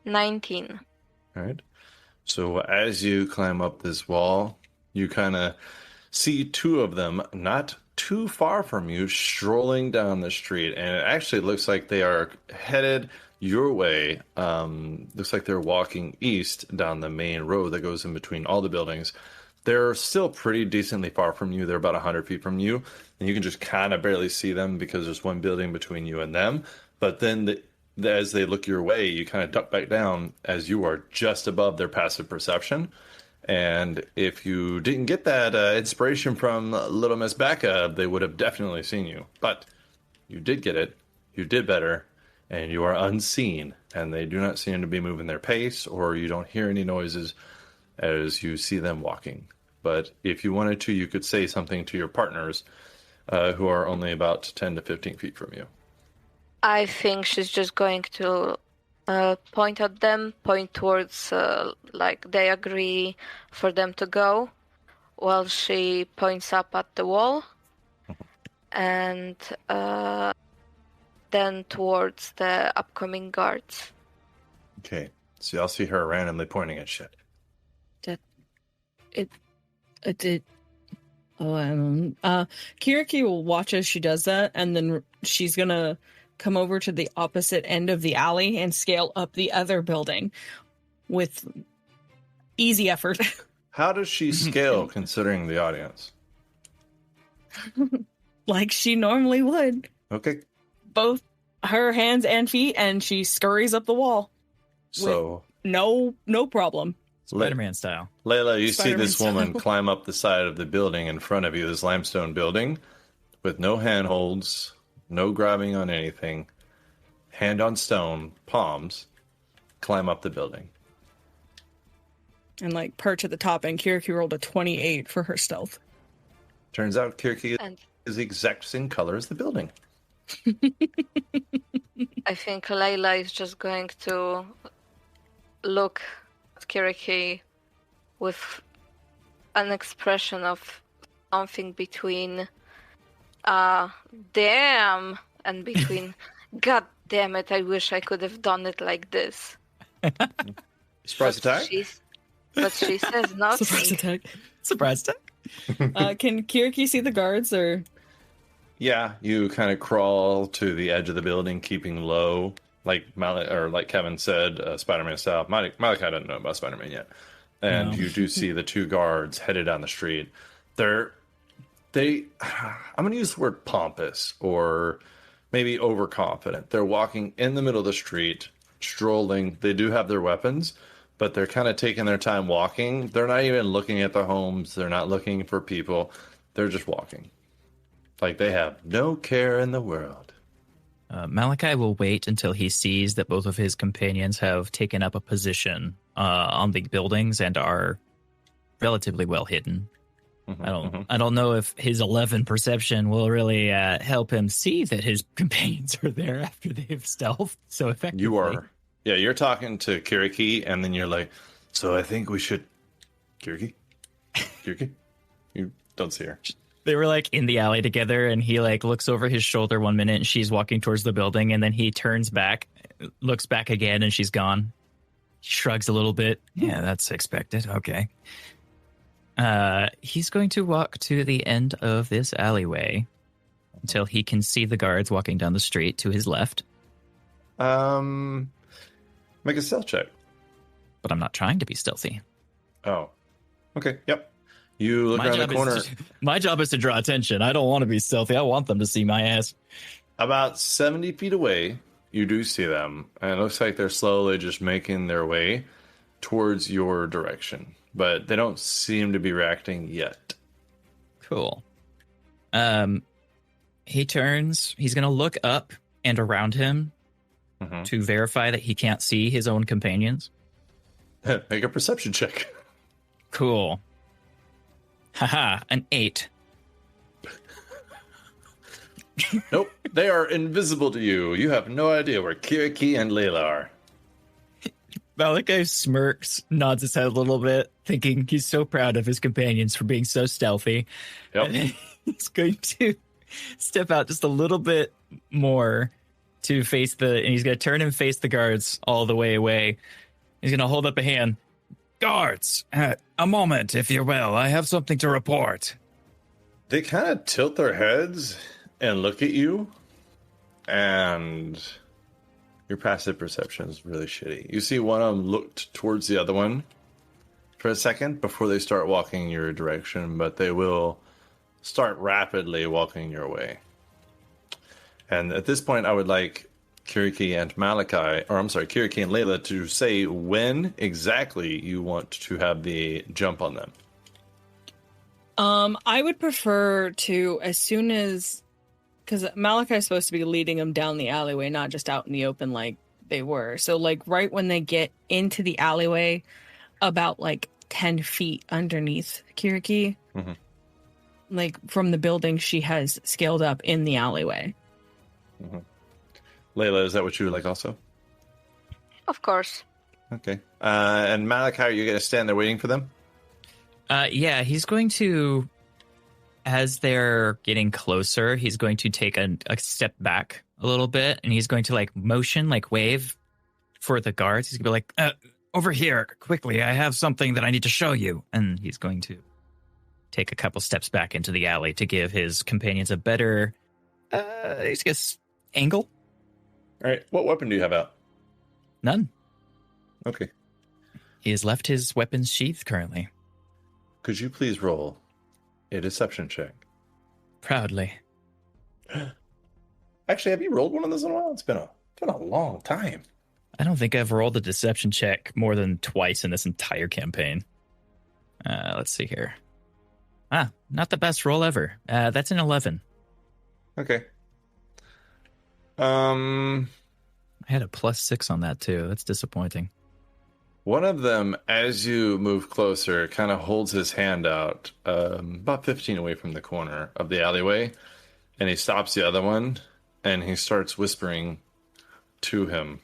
19. All right. So as you climb up this wall, you kind of see 2 of them not too far from you strolling down the street. And it actually looks like they are headed your way. Looks like they're walking east down the main road that goes in between all the buildings. They're still pretty decently far from you. They're about 100 feet from you. And you can just kind of barely see them because there's one building between you and them. But then as they look your way, you kind of duck back down as you are just above their passive perception. And if you didn't get that inspiration from Little Miss Becca, they would have definitely seen you. But you did get it. You did better. And you are unseen. And they do not seem to be moving their pace, or you don't hear any noises as you see them walking. but if you wanted to, you could say something to your partners who are only about 10 to 15 feet from you. I think she's just going to point at them, point towards, like they agree for them to go, while she points up at the wall, and then towards the upcoming guards. Okay, so y'all see her randomly pointing at shit. Kiriki will watch as she does that, and then she's gonna come over to the opposite end of the alley and scale up the other building with easy effort. How does she scale considering the audience? Like she normally would. Okay. Both her hands and feet, and she scurries up the wall. So No problem. Spider-Man style. Layla, you see this Spider-Man woman style. climb up the side of the building in front of you, this limestone building, with no handholds, no grabbing on anything, hand on stone, palms, climb up the building. And like perch at the top, and Kiriki rolled a 28 for her stealth. Turns out Kirki And is the exact same color as the building. I think Layla is just going to look at Kiriki with an expression of something between damn and between god damn it, I wish I could have done it like this. Surprise attack? But she says Surprise nothing. attack. Surprise attack. Can Kiriki see the guards, or Yeah, you kind of crawl to the edge of the building, keeping low, like like Kevin said, Spider-Man style. Malachi doesn't know about Spider-Man yet, and No. you do see the two guards headed down the street. I'm going to use the word pompous or maybe overconfident. They're walking in the middle of the street, strolling. They do have their weapons, but they're kind of taking their time walking. They're not even looking at the homes. They're not looking for people. They're just walking. Like they have no care in the world. Malachi will wait until he sees that both of his companions have taken up a position on the buildings and are relatively well hidden. I don't know if his 11 perception will really help him see that his companions are there after they've stealthed so effectively. You are. Yeah, you're talking to Kiriki, and then you're like, so I think we should... Kiriki? You don't see her. They were like in the alley together, and he like looks over his shoulder 1 minute, and she's walking towards the building, and then he turns back, looks back again, and she's gone. Shrugs a little bit. Yeah, that's expected. Okay. He's going to walk to the end of this alleyway until he can see the guards walking down the street to his left. Make a stealth check. But I'm not trying to be stealthy. Oh. Okay, yep. You look around the corner. My job is to draw attention. I don't want to be stealthy. I want them to see my ass. About 70 feet away, you do see them. And it looks like they're slowly just making their way towards your direction. But they don't seem to be reacting yet. Cool. He turns. He's going to look up and around him to verify that he can't see his own companions. Make a perception check. Cool. Haha, an 8. Nope, they are invisible to you. You have no idea where Kiriki and Layla are. Malachi smirks, nods his head a little bit, thinking he's so proud of his companions for being so stealthy. Yep. And then he's going to step out just a little bit more to face and he's going to turn and face the guards all the way away. He's going to hold up a hand. Guards, a moment, if you will. I have something to report. They kind of tilt their heads and look at you, and your passive perception is really shitty. You see one of them looked towards the other one for a second before they start walking your direction, but they will start rapidly walking your way. And at this point, I would like Kiriki and Kiriki and Layla to say when exactly you want to have the jump on them. I would prefer to, as soon as, because Malachi is supposed to be leading them down the alleyway, not just out in the open like they were. So like right when they get into the alleyway, about like 10 feet underneath Kiriki. Mhm. Like from the building she has scaled up in the alleyway. Layla, is that what you would like also? Of course. Okay. And Malachi, are you going to stand there waiting for them? Yeah, he's going to, as they're getting closer, he's going to take a step back a little bit, and he's going to like motion, like wave for the guards. He's going to be like, over here, quickly, I have something that I need to show you. And he's going to take a couple steps back into the alley to give his companions a better, I guess, angle. All right. What weapon do you have out? None. Okay. He has left his weapons sheath currently. Could you please roll a deception check? Proudly. Actually, have you rolled one of those in a while? It's been a long time. I don't think I've rolled a deception check more than twice in this entire campaign. Let's see here. Not the best roll ever. That's an 11. Okay. I had a +6 on that too. That's disappointing. One of them, as you move closer, kind of holds his hand out about 15 away from the corner of the alleyway, and he stops the other one, and he starts whispering to him.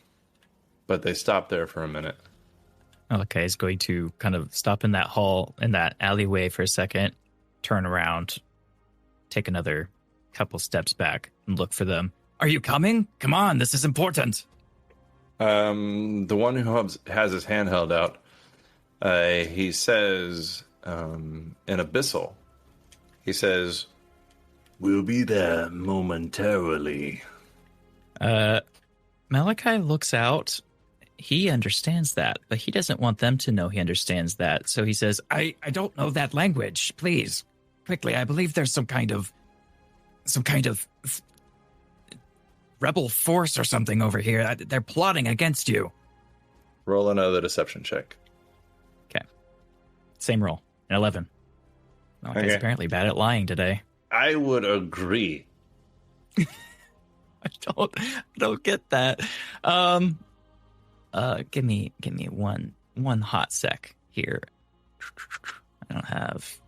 But they stop there for a minute. Okay, he's going to kind of stop in that hall, in that alleyway for a second, turn around, take another couple steps back, and look for them. Are you coming? Come on, this is important. The one who has his hand held out, he says, in Abyssal, he says, "We'll be there momentarily." Malachi looks out. He understands that, but he doesn't want them to know he understands that. So he says, I don't know that language. Please, quickly, I believe there's some kind of rebel force or something over here. They're plotting against you. Roll another deception check. Okay. Same roll. An 11. Malachi's Okay. apparently bad at lying today. I would agree. I don't get that. Give me one hot sec here. I don't have.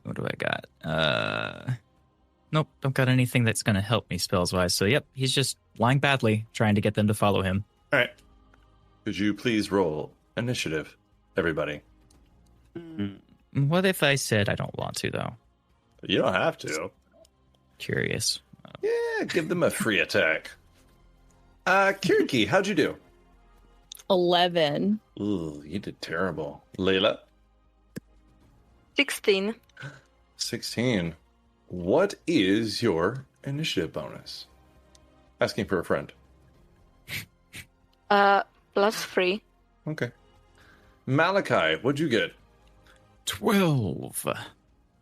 What do I got? Nope, don't got anything that's going to help me spells wise. So yep, he's just lying badly, trying to get them to follow him. All right. Could you please roll initiative, everybody? What if I said I don't want to though? You don't have to. Curious. Yeah, give them a free attack. Kiriki, how'd you do? 11. Ooh, you did terrible. Layla? 16. 16. What is your initiative bonus? Asking for a friend. +3. Okay. Malachi, what'd you get? 12.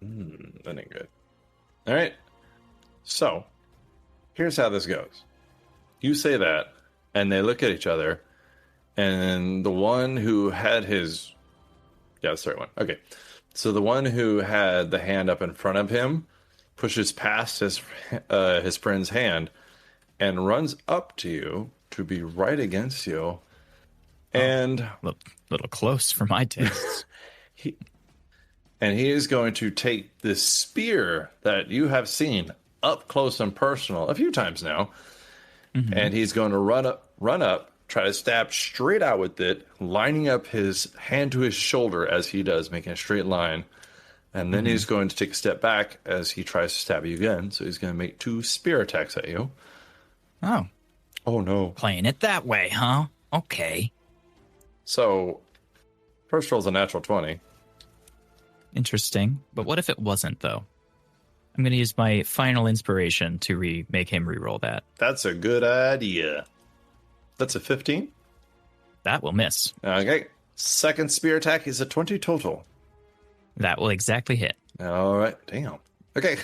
That ain't good. All right. So, here's how this goes. You say that, and they look at each other, and the one who had his... Yeah, that's the right one. Okay. So the one who had the hand up in front of him pushes past his friend's hand and runs up to you to be right against you. And A little close for my tastes. he is going to take this spear that you have seen up close and personal a few times now, and he's going to run up, try to stab straight out with it, lining up his hand to his shoulder as he does, making a straight line. And then he's going to take a step back as he tries to stab you again. So he's going to make 2 spear attacks at you. Oh, Oh, no. playing it that way, huh? Okay. So, first roll's a natural 20. Interesting. But what if it wasn't, though? I'm going to use my final inspiration to make him re-roll that. That's a good idea. That's a 15. That will miss. Okay. Second spear attack is a 20 total. That will exactly hit. All right. Damn. Okay.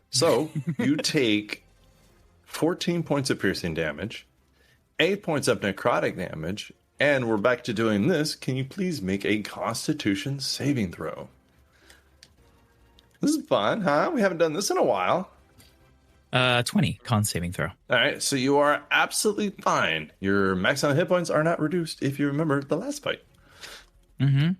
So, you take 14 points of piercing damage, 8 points of necrotic damage, and we're back to doing this. Can you please make a Constitution saving throw? This is fun, huh? We haven't done this in a while. 20 con saving throw. All right, so you are absolutely fine. Your maximum hit points are not reduced if you remember the last fight. Mm-hmm.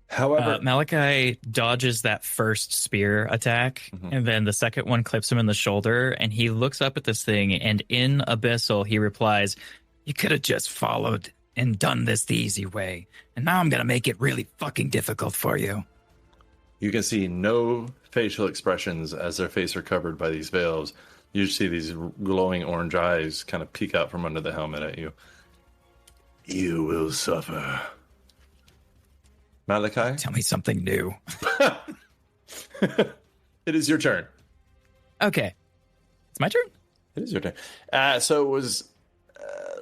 However, Malachi dodges that first spear attack, and then the second one clips him in the shoulder, and he looks up at this thing, and in Abyssal, he replies, You could have just followed and done this the easy way. And now I'm going to make it really fucking difficult for you. you can see no facial expressions as their face are covered by these veils. You just see these glowing orange eyes kind of peek out from under the helmet at you. You will suffer. Malachi? Tell me something new. It is your turn. okay, it's my turn? It is your turn. So it was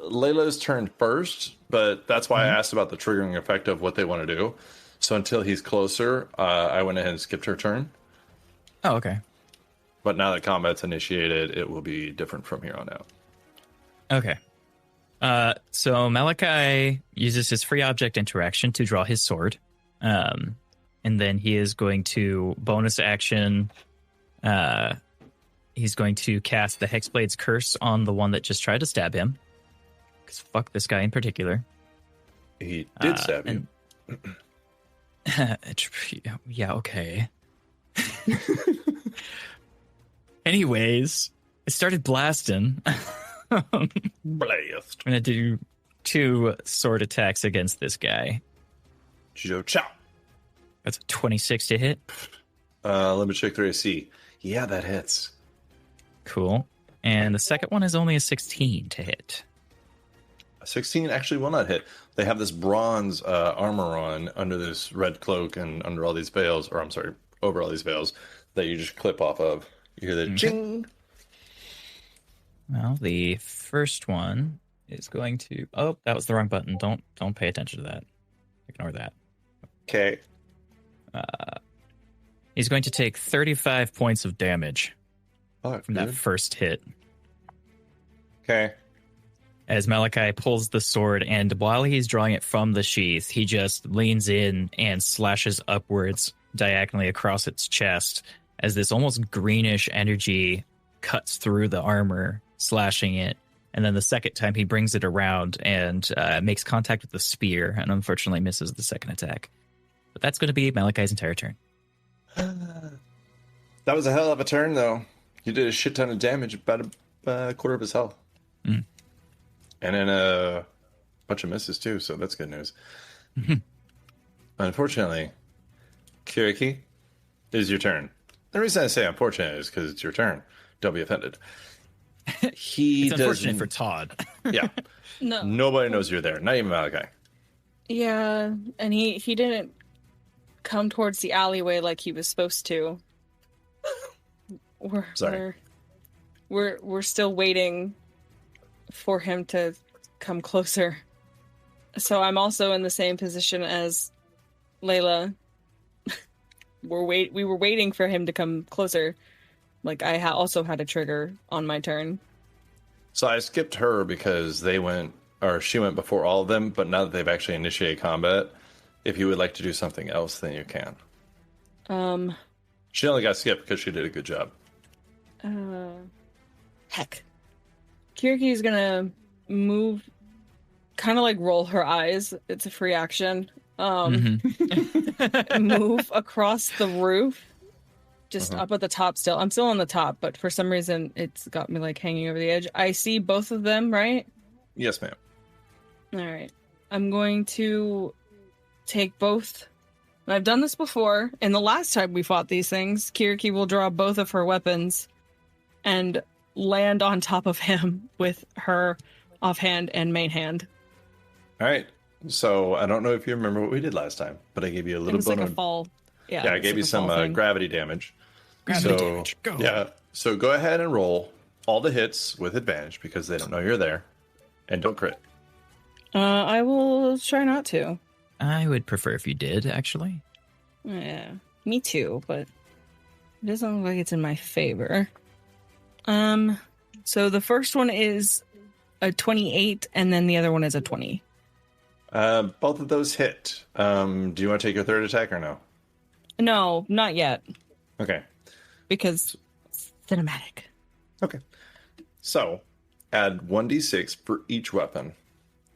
Layla's turn first, but that's why I asked about the triggering effect of what they want to do. So until he's closer, I went ahead and skipped her turn. Oh, okay. But now that combat's initiated, it will be different from here on out. Okay. So Malachi uses his free object interaction to draw his sword. And then he is going to bonus action. He's going to cast the Hexblade's Curse on the one that just tried to stab him. Because fuck this guy in particular. He did stab you. Yeah, okay. Anyways, I started blasting. Blast. I'm going to do 2 sword attacks against this guy. Chow. That's a 26 to hit. Let me check 3AC. Yeah, that hits. Cool. And the second one is only a 16 to hit. A 16 actually will not hit. They have this bronze armor on under this red cloak and under all these veils, or I'm sorry, over all these veils that you just clip off of. You hear the ching. Well, the first one is going to... Oh, that was the wrong button. Don't pay attention to that. Ignore that. Okay. He's going to take 35 points of damage from that first hit. Okay. As Malachi pulls the sword, and while he's drawing it from the sheath, he just leans in and slashes upwards diagonally across its chest as this almost greenish energy cuts through the armor, slashing it. And then the second time he brings it around and makes contact with the spear, and unfortunately misses the second attack. But that's going to be Malachi's entire turn. That was a hell of a turn, though. You did a shit ton of damage, about a quarter of his health. Mm. And then a bunch of misses, too, so that's good news. Unfortunately, Kiriki, it is your turn. The reason I say unfortunate is because it's your turn. Don't be offended. It's unfortunate for Todd. Yeah. No. Nobody knows you're there. Not even Malachi. Yeah, and he didn't come towards the alleyway like he was supposed to. Sorry. We're still waiting for him to come closer. So I'm also in the same position as Layla. We were waiting for him to come closer. Like I also had a trigger on my turn. So I skipped her because she went before all of them, but now that they've actually initiated combat, if you would like to do something else, then you can. She only got skipped because she did a good job. Heck. Kiriki is gonna move, kind of like roll her eyes. It's a free action. Move across the roof, just up at the top still. I'm still on the top, but for some reason it's got me like hanging over the edge. I see both of them, right? Yes, ma'am. All right. I'm going to take both. I've done this before, and the last time we fought these things, Kiriki will draw both of her weapons and land on top of him with her offhand and main hand. All right. So I don't know if you remember what we did last time, but I gave you a little bit of a fall. Yeah, I gave you some gravity damage. Damage. Go. Yeah. So go ahead and roll all the hits with advantage because they don't know you're there, and don't crit. I will try not to. I would prefer if you did, actually. Yeah, me too, but it doesn't look like it's in my favor. So the first one is a 28, and then the other one is a 20. Both of those hit. Do you want to take your third attack or no? No, not yet. Okay. Because it's cinematic. Okay. So add 1d6 for each weapon.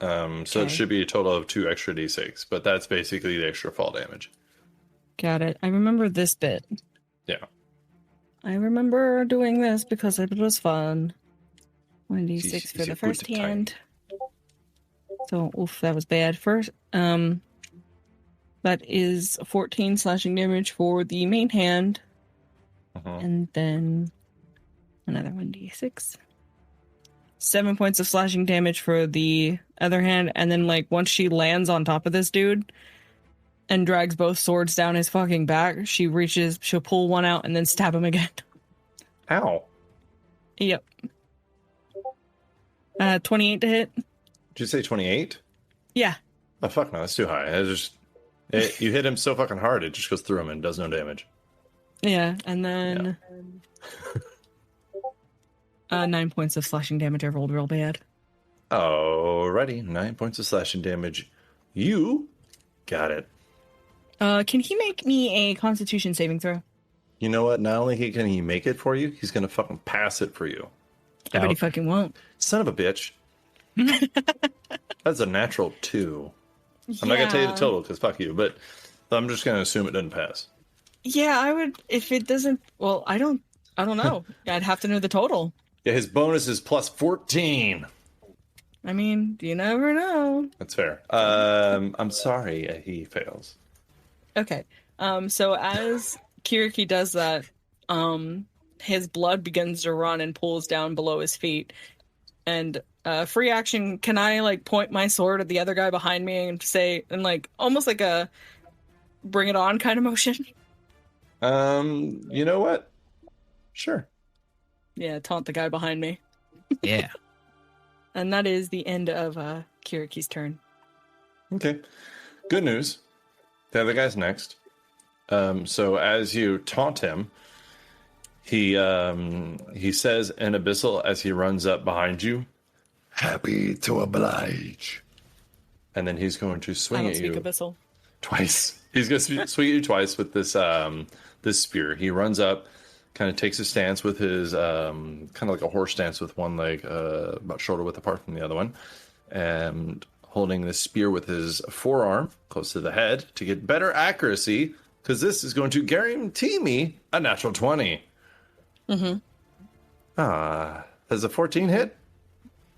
So it should be a total of 2 extra d6, but that's basically the extra fall damage. Got it. I remember this bit. Yeah. I remember doing this because it was fun. 1d6 It's for a the first good time. hand. So, oof, that was bad. First, that is 14 slashing damage for the main hand, and then another 1d6. 7 points of slashing damage for the other hand, and then, like, once she lands on top of this dude and drags both swords down his fucking back, she'll pull one out and then stab him again. Ow. Yep. 28 to hit. Did you say 28? Yeah. Oh, fuck no, that's too high. You hit him so fucking hard, it just goes through him and does no damage. Yeah, and then 9 points of slashing damage. I rolled real bad. Alrighty, 9 points of slashing damage. You got it. Can he make me a Constitution saving throw? You know what? Not only can he make it for you, he's gonna fucking pass it for you. I bet he fucking won't. Son of a bitch. That's a natural 2. I'm not gonna tell you the total because fuck you, but I'm just gonna assume it doesn't pass. Yeah, I would if it doesn't. Well, I don't know. I'd have to know the total. Yeah, his bonus is plus 14. I mean, you never know. That's fair. I'm sorry, he fails. Okay. So as Kiriki does that, his blood begins to run and pulls down below his feet. And free action, can I like point my sword at the other guy behind me and say, and like almost like a bring it on kind of motion? You know what? Sure. Yeah, taunt the guy behind me. Yeah. And that is the end of Kiriki's turn. Okay. Good news. The other guy's next. So as you taunt him, he says in Abyssal as he runs up behind you, Happy to oblige. and then he's going to I swing don't at speak you Abyssal. twice. He's going to swing at you twice with this this spear. He runs up, kind of takes a stance with his kind of like a horse stance with one leg about shoulder width apart from the other one, and holding the spear with his forearm close to the head to get better accuracy, because this is going to guarantee me a natural 20. Has a 14 hit?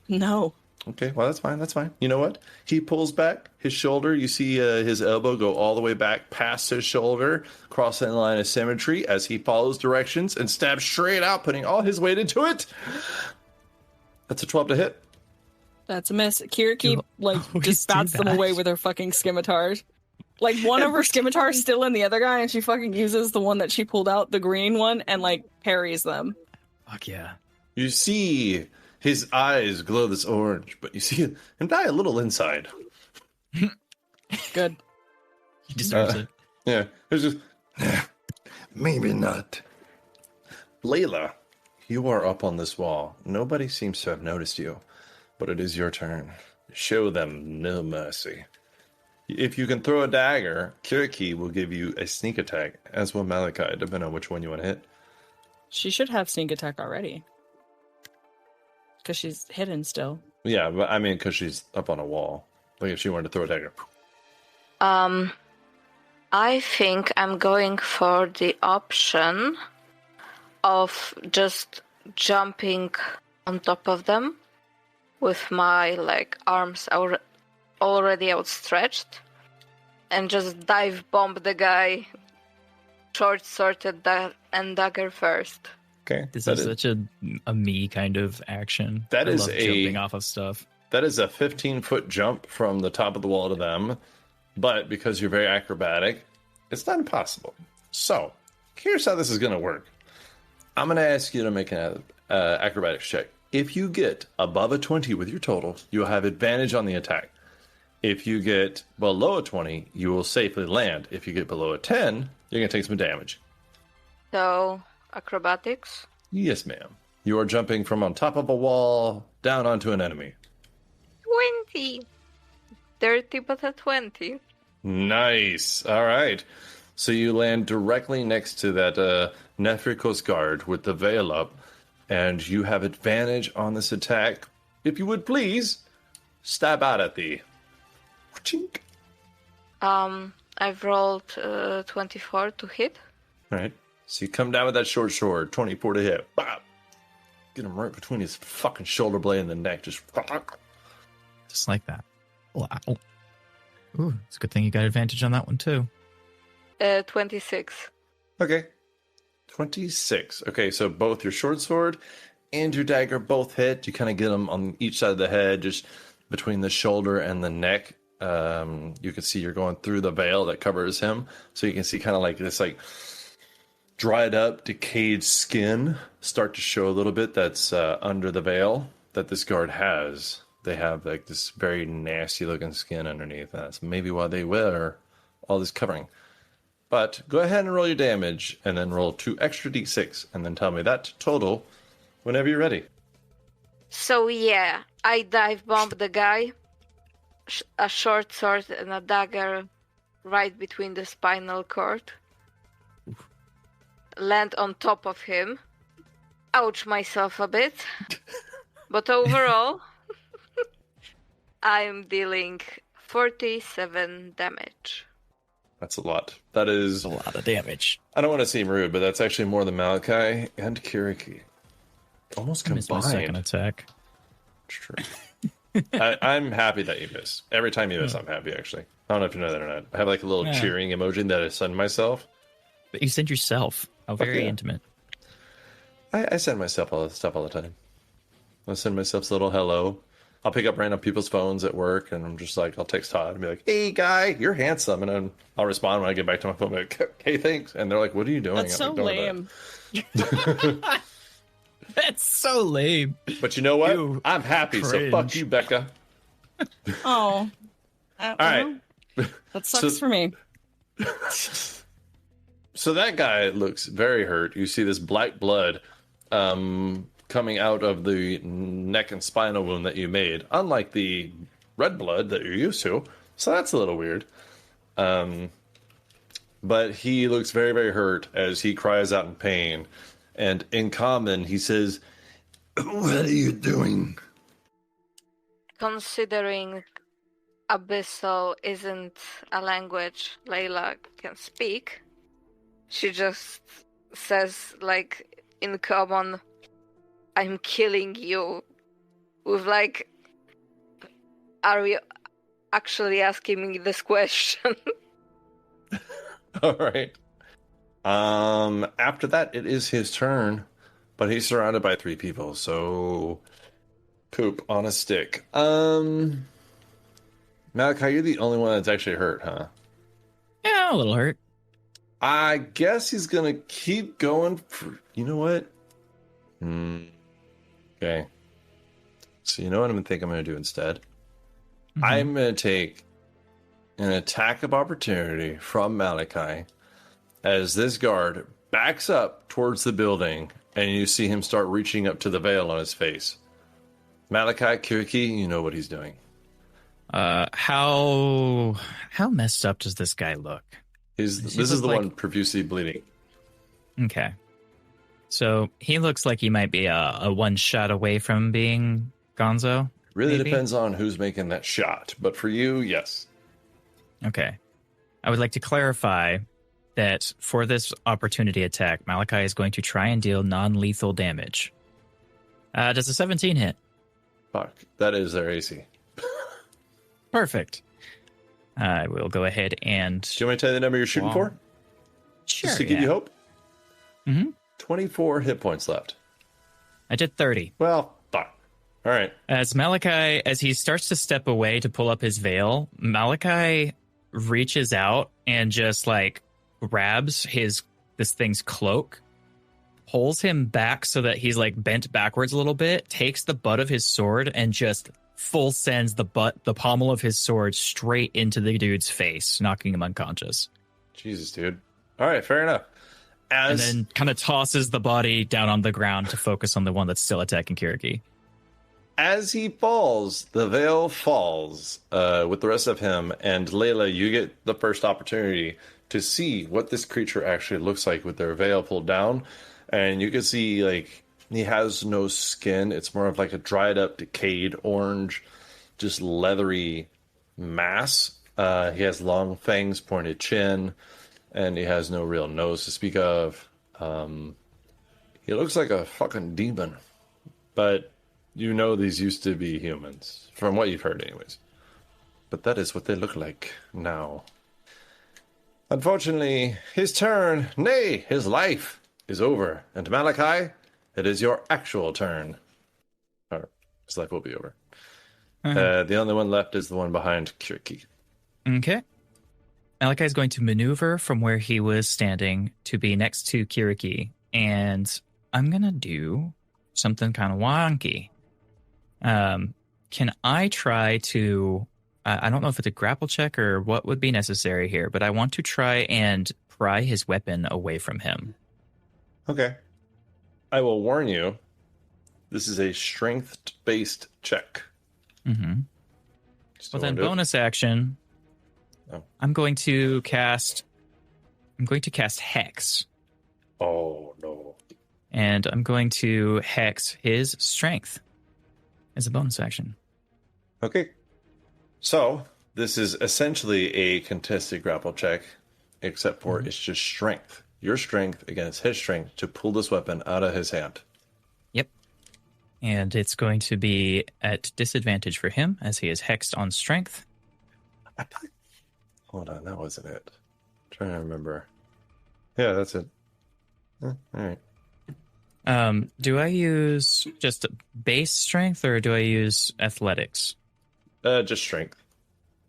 No. Okay, well, that's fine. That's fine. You know what? He pulls back his shoulder. You see his elbow go all the way back past his shoulder, crossing the line of symmetry as he follows directions and stabs straight out, putting all his weight into it. That's a 12 to hit. That's a miss. Kiriki, just bats them that? away with her fucking scimitars. Like, one of her scimitars still in the other guy, and she fucking uses the one that she pulled out, the green one, and, like, parries them. Fuck yeah. You see his eyes glow this orange, but you see him die a little inside. Good. He deserves it. Yeah, there's just... Maybe not. Layla, you are up on this wall. Nobody seems to have noticed you, but it is your turn. Show them no mercy. If you can throw a dagger, Kiriki will give you a sneak attack, as will Malachi, depending on which one you want to hit. She should have sneak attack already. Because she's hidden still. Yeah, but I mean, because she's up on a wall. Like if she wanted to throw a dagger. I think I'm going for the option of just jumping on top of them with my arms already outstretched and just dive bomb the guy short sworded and dagger first. Okay. This is such a me kind of action. That I is love jumping off of stuff. That is a 15-foot jump from the top of the wall to them, but because you're very acrobatic, it's not impossible. So, here's how this is going to work. I'm going to ask you to make an acrobatics check. If you get above a 20 with your total, you'll have advantage on the attack. If you get below a 20, you will safely land. If you get below a 10, you're going to take some damage. So, acrobatics? Yes, ma'am. You are jumping from on top of a wall down onto an enemy. 20. Dirty but a 20. Nice. All right. So you land directly next to that Nephrikos guard with the veil up, and you have advantage on this attack. If you would please, stab out at thee. Chink. I've rolled 24 to hit. All right. So you come down with that short sword, 24 to hit. Bop. Get him right between his fucking shoulder blade and the neck. Just like that. Wow. Ooh, it's a good thing you got advantage on that one, too. 26. Okay. 26. Okay, so both your short sword and your dagger both hit. You kind of get them on each side of the head, just between the shoulder and the neck. You can see you're going through the veil that covers him. So you can see kind of like this, like, dried up, decayed skin start to show a little bit that's under the veil that this guard has. They have like this very nasty looking skin underneath. That's maybe why they wear all this covering. But go ahead and roll your damage and then roll 2 extra d6 and then tell me that total whenever you're ready. So yeah, I dive bomb the guy. A short sword and a dagger right between the spinal cord. Land on top of him. Ouch myself a bit. But overall, I'm dealing 47 damage. That's a lot. That is a lot of damage. I don't want to seem rude, but that's actually more than Malachi and Kiriki. Almost I missed my second combined. attack. It's true. I'm happy that you miss. Every time you miss, I'm happy, actually. I don't know if you know that or not. I have like a little cheering emoji that I send myself. But you send yourself. How very intimate. I send myself all this stuff all the time. I send myself a little hello. I'll pick up random people's phones at work, and I'm just like, I'll text Todd and be like, hey, guy, you're handsome. And then I'll respond when I get back to my phone, like, hey, thanks. And they're like, what are you doing? That's so lame. That's so lame. But you know what? Ew, I'm happy, cringe. so fuck you, Becca. Oh. All right. That sucks for me. So that guy looks very hurt. You see this black blood coming out of the neck and spinal wound that you made, unlike the red blood that you're used to. So that's a little weird. But he looks very, very hurt as he cries out in pain. And in common, he says, What are you doing? Considering Abyssal isn't a language Layla can speak, she just says, like, in common, I'm killing you. With, like, are you actually asking me this question? all right. After that, it is his turn, but he's surrounded by 3 people, so poop on a stick. Malachi, you're the only one that's actually hurt, huh? Yeah, a little hurt. I guess he's gonna keep going for, you know what? Okay. So you know what I'm gonna do instead? Mm-hmm. I'm gonna take an attack of opportunity from Malachi as this guard backs up towards the building and you see him start reaching up to the veil on his face. Malachi, Kiriki, you know what he's doing. How messed up does this guy look? This is the one profusely bleeding. Okay. So he looks like he might be a one shot away from being Gonzo. Really maybe? depends on who's making that shot. But for you, yes. Okay. I would like to clarify that for this opportunity attack, Malachi is going to try and deal non-lethal damage. Does a 17 hit? Fuck. That is their AC. Perfect. I will go ahead and... Do you want me to tell you the number you're shooting for? Sure, Just to give you hope? Mm-hmm. 24 hit points left. I did 30. Well, fuck. All right. As Malachi, as he starts to step away to pull up his veil, Malachi reaches out and just like grabs this thing's cloak, pulls him back so that he's like bent backwards a little bit, takes the butt of his sword and just full sends the pommel of his sword straight into the dude's face, knocking him unconscious. Jesus, dude. All right, fair enough. And then kind of tosses the body down on the ground to focus on the one that's still attacking Kiriki. As he falls, the veil falls with the rest of him, and Layla, you get the first opportunity to see what this creature actually looks like with their veil pulled down. And you can see, like, he has no skin. It's more of like a dried up, decayed orange just leathery mass. He has long fangs, pointed chin, and he has no real nose to speak of. He looks like a fucking demon, but you know these used to be humans, from what you've heard anyways. But that is what they look like now. Unfortunately, his turn, nay, his life, is over. And Malachi, it is your actual turn. Or his life will be over. The only one left is the one behind Kiriki. Okay. Malachi is going to maneuver from where he was standing to be next to Kiriki. And I'm going to do something kind of wonky. Can I try to... I don't know if it's a grapple check or what would be necessary here, but I want to try and pry his weapon away from him. Okay. I will warn you, this is a strength-based check. Mm-hmm. Well, then bonus action, I'm going to cast Hex. Oh, no. And I'm going to Hex his strength as a bonus action. Okay. So, this is essentially a contested grapple check, except for it's just strength. Your strength against his strength to pull this weapon out of his hand. Yep. And it's going to be at disadvantage for him as he is hexed on strength. Hold on, that wasn't it. I'm trying to remember. Yeah, that's it. All right. Do I use just base strength or do I use athletics? Just strength.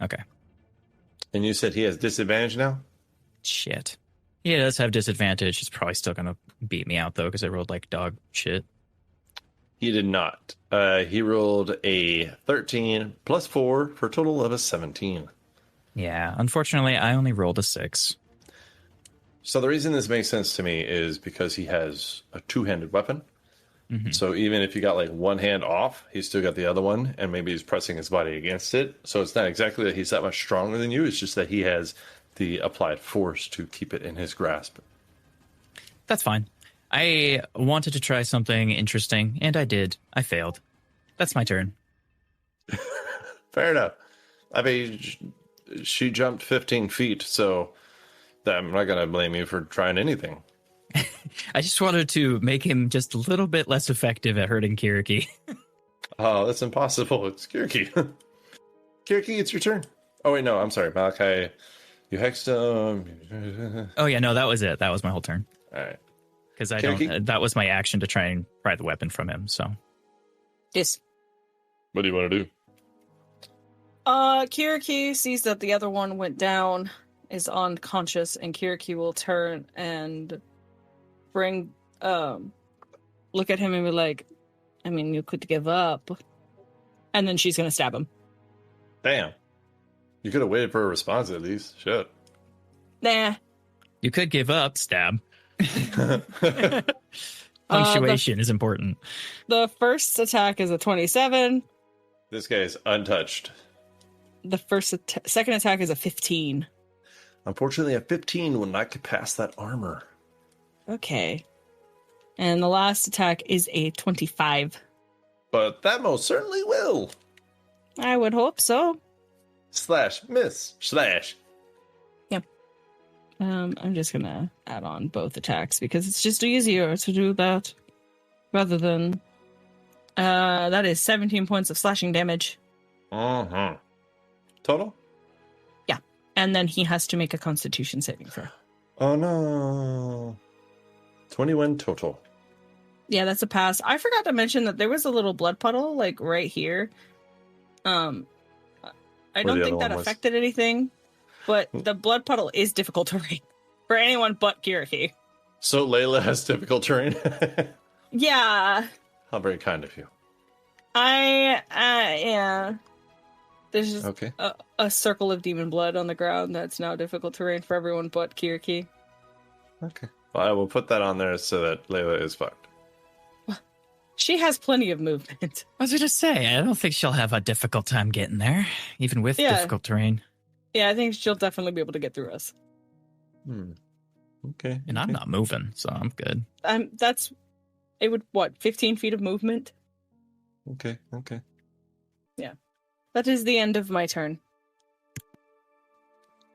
Okay. And you said he has disadvantage now? Shit. He does have disadvantage. He's probably still going to beat me out, though, because I rolled like dog shit. He did not. He rolled a 13 plus 4 for a total of a 17. Yeah, unfortunately, I only rolled a 6. So the reason this makes sense to me is because he has a two-handed weapon. Mm-hmm. So even if you got like one hand off, he's still got the other one, and maybe he's pressing his body against it. So it's not exactly that he's that much stronger than you. It's just that he has the applied force to keep it in his grasp. That's fine. I wanted to try something interesting, and I did. I failed. That's my turn. Fair enough. I mean, she jumped 15 feet, so I'm not going to blame you for trying anything. I just wanted to make him just a little bit less effective at hurting Kiriki. Oh, that's impossible. It's Kiriki. Kiriki, it's your turn. Oh, wait, no, I'm sorry. Malachi, you hexed him. Oh, yeah, no, that was it. That was my whole turn. All right. Because that was my action to try and pry the weapon from him, so. Yes. What do you want to do? Kiriki sees that the other one went down, is unconscious, and Kiriki will turn and look at him and be like, I mean, you could give up. And then she's going to stab him. Damn. You could have waited for a response at least. Shit. Nah. You could give up, stab. Punctuation is important. The first attack is a 27. This guy is untouched. The second attack is a 15. Unfortunately, a 15 will not get past that armor. Okay. And the last attack is a 25. But that most certainly will. I would hope so. Slash, miss, slash. Yep. I'm just going to add on both attacks because it's just easier to do that rather than... that is 17 points of slashing damage. Uh-huh. Total? Yeah. And then he has to make a Constitution saving throw. Oh, no. 21 total. Yeah, that's a pass. I forgot to mention that there was a little blood puddle, like, right here. I don't think that affected anything, but the blood puddle is difficult terrain for anyone but Kiriki. So Layla has difficult terrain? Yeah. How very kind of you. Yeah. There's just okay. a circle of demon blood on the ground that's now difficult terrain for everyone but Kiriki. Okay. Well, I will put that on there so that Layla is fucked. She has plenty of movement. I was going to say, I don't think she'll have a difficult time getting there, even with difficult terrain. Yeah, I think she'll definitely be able to get through us. Okay. And I'm not moving, so I'm good. It would, 15 feet of movement? Okay. Yeah. That is the end of my turn.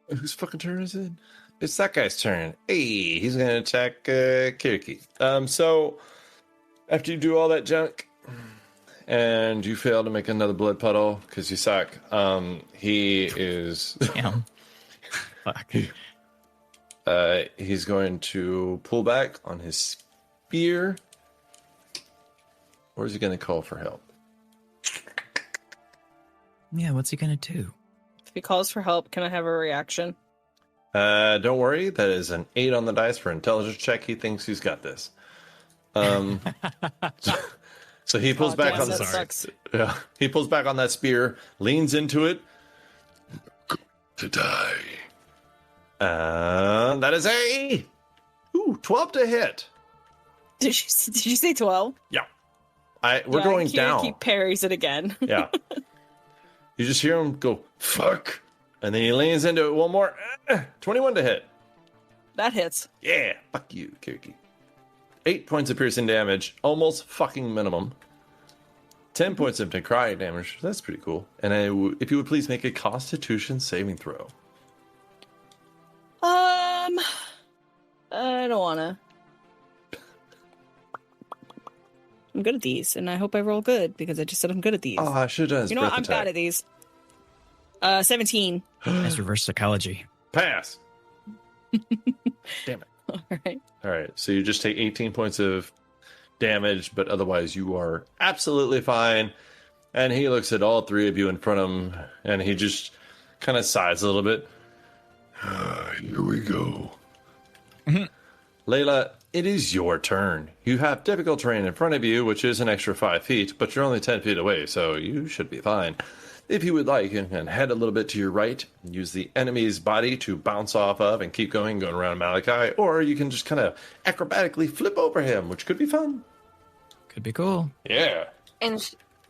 Whose fucking turn is it? It's that guy's turn. Hey, he's gonna attack Kiriki. So after you do all that junk and you fail to make another blood puddle because you suck, he is Damn. Fuck. he's going to pull back on his spear. Or is he gonna call for help? Yeah, what's he gonna do? If he calls for help, can I have a reaction? Don't worry, that is an 8 on the dice for intelligence check. He thinks he's got this. So he pulls back damn, on that the sucks. Yeah, he pulls back on that spear, leans into it. To die. That is a 12 to hit. Did you say 12? Yeah. We're going down. He parries it again. Yeah. You just hear him go, fuck. And then he leans into it one more. 21 to hit. That hits. Yeah. Fuck you, Kiriki. 8 points of piercing damage. Almost fucking minimum. 10 points of necrotic damage. That's pretty cool. And if you would please make a Constitution saving throw. I don't wanna. I'm good at these, and I hope I roll good because I just said I'm good at these. Oh, I should have done his You know what? breath I'm attack. bad at these. 17. That's reverse psychology. Pass. Damn it. All right. All right. So you just take 18 points of damage, but otherwise you are absolutely fine. And he looks at all three of you in front of him, and he just kind of sighs a little bit. Here we go. Layla, it is your turn. You have difficult terrain in front of you, which is an extra 5 feet, but you're only 10 feet away, so you should be fine. If you would like, you can head a little bit to your right and use the enemy's body to bounce off of and keep going around Malachi, or you can just kind of acrobatically flip over him, which could be fun. Could be cool. Yeah.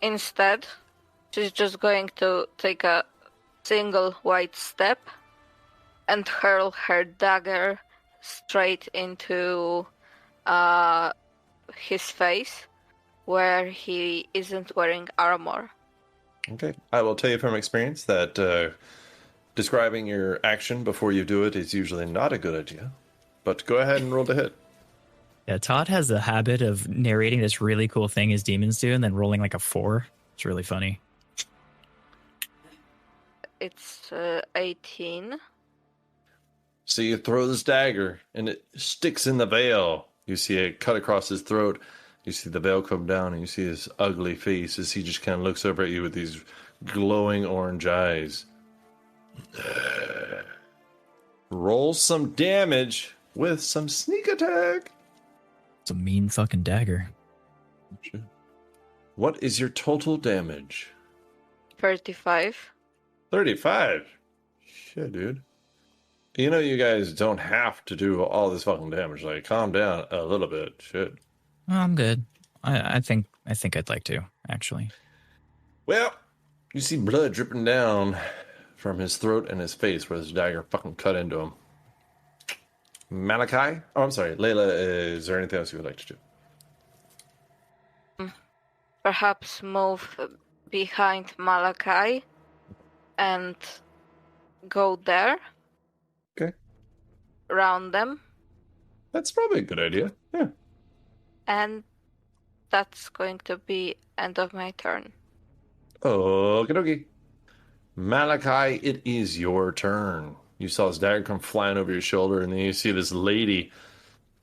Instead, she's just going to take a single wide step and hurl her dagger straight into his face, where he isn't wearing armor. Okay. I will tell you from experience that describing your action before you do it is usually not a good idea. But go ahead and roll the hit. Yeah, Todd has the habit of narrating this really cool thing his demons do and then rolling like a 4. It's really funny. It's 18. So you throw this dagger, and it sticks in the veil. You see it cut across his throat. You see the veil come down, and you see his ugly face as he just kind of looks over at you with these glowing orange eyes. Roll some damage with some sneak attack. It's a mean fucking dagger. What is your total damage? 35. 35. Shit, dude. You know you guys don't have to do all this fucking damage. Like, calm down a little bit. Shit. Oh, I'm good. I think I'd like to, actually. Well, you see blood dripping down from his throat and his face where his dagger fucking cut into him. Malachi? Oh, I'm sorry. Layla, is there anything else you would like to do? Perhaps move behind Malachi and go there. Okay. Round them. That's probably a good idea. Yeah. And that's going to be end of my turn. Okie dokie. Malachi, it is your turn. You saw his dagger come flying over your shoulder, and then you see this lady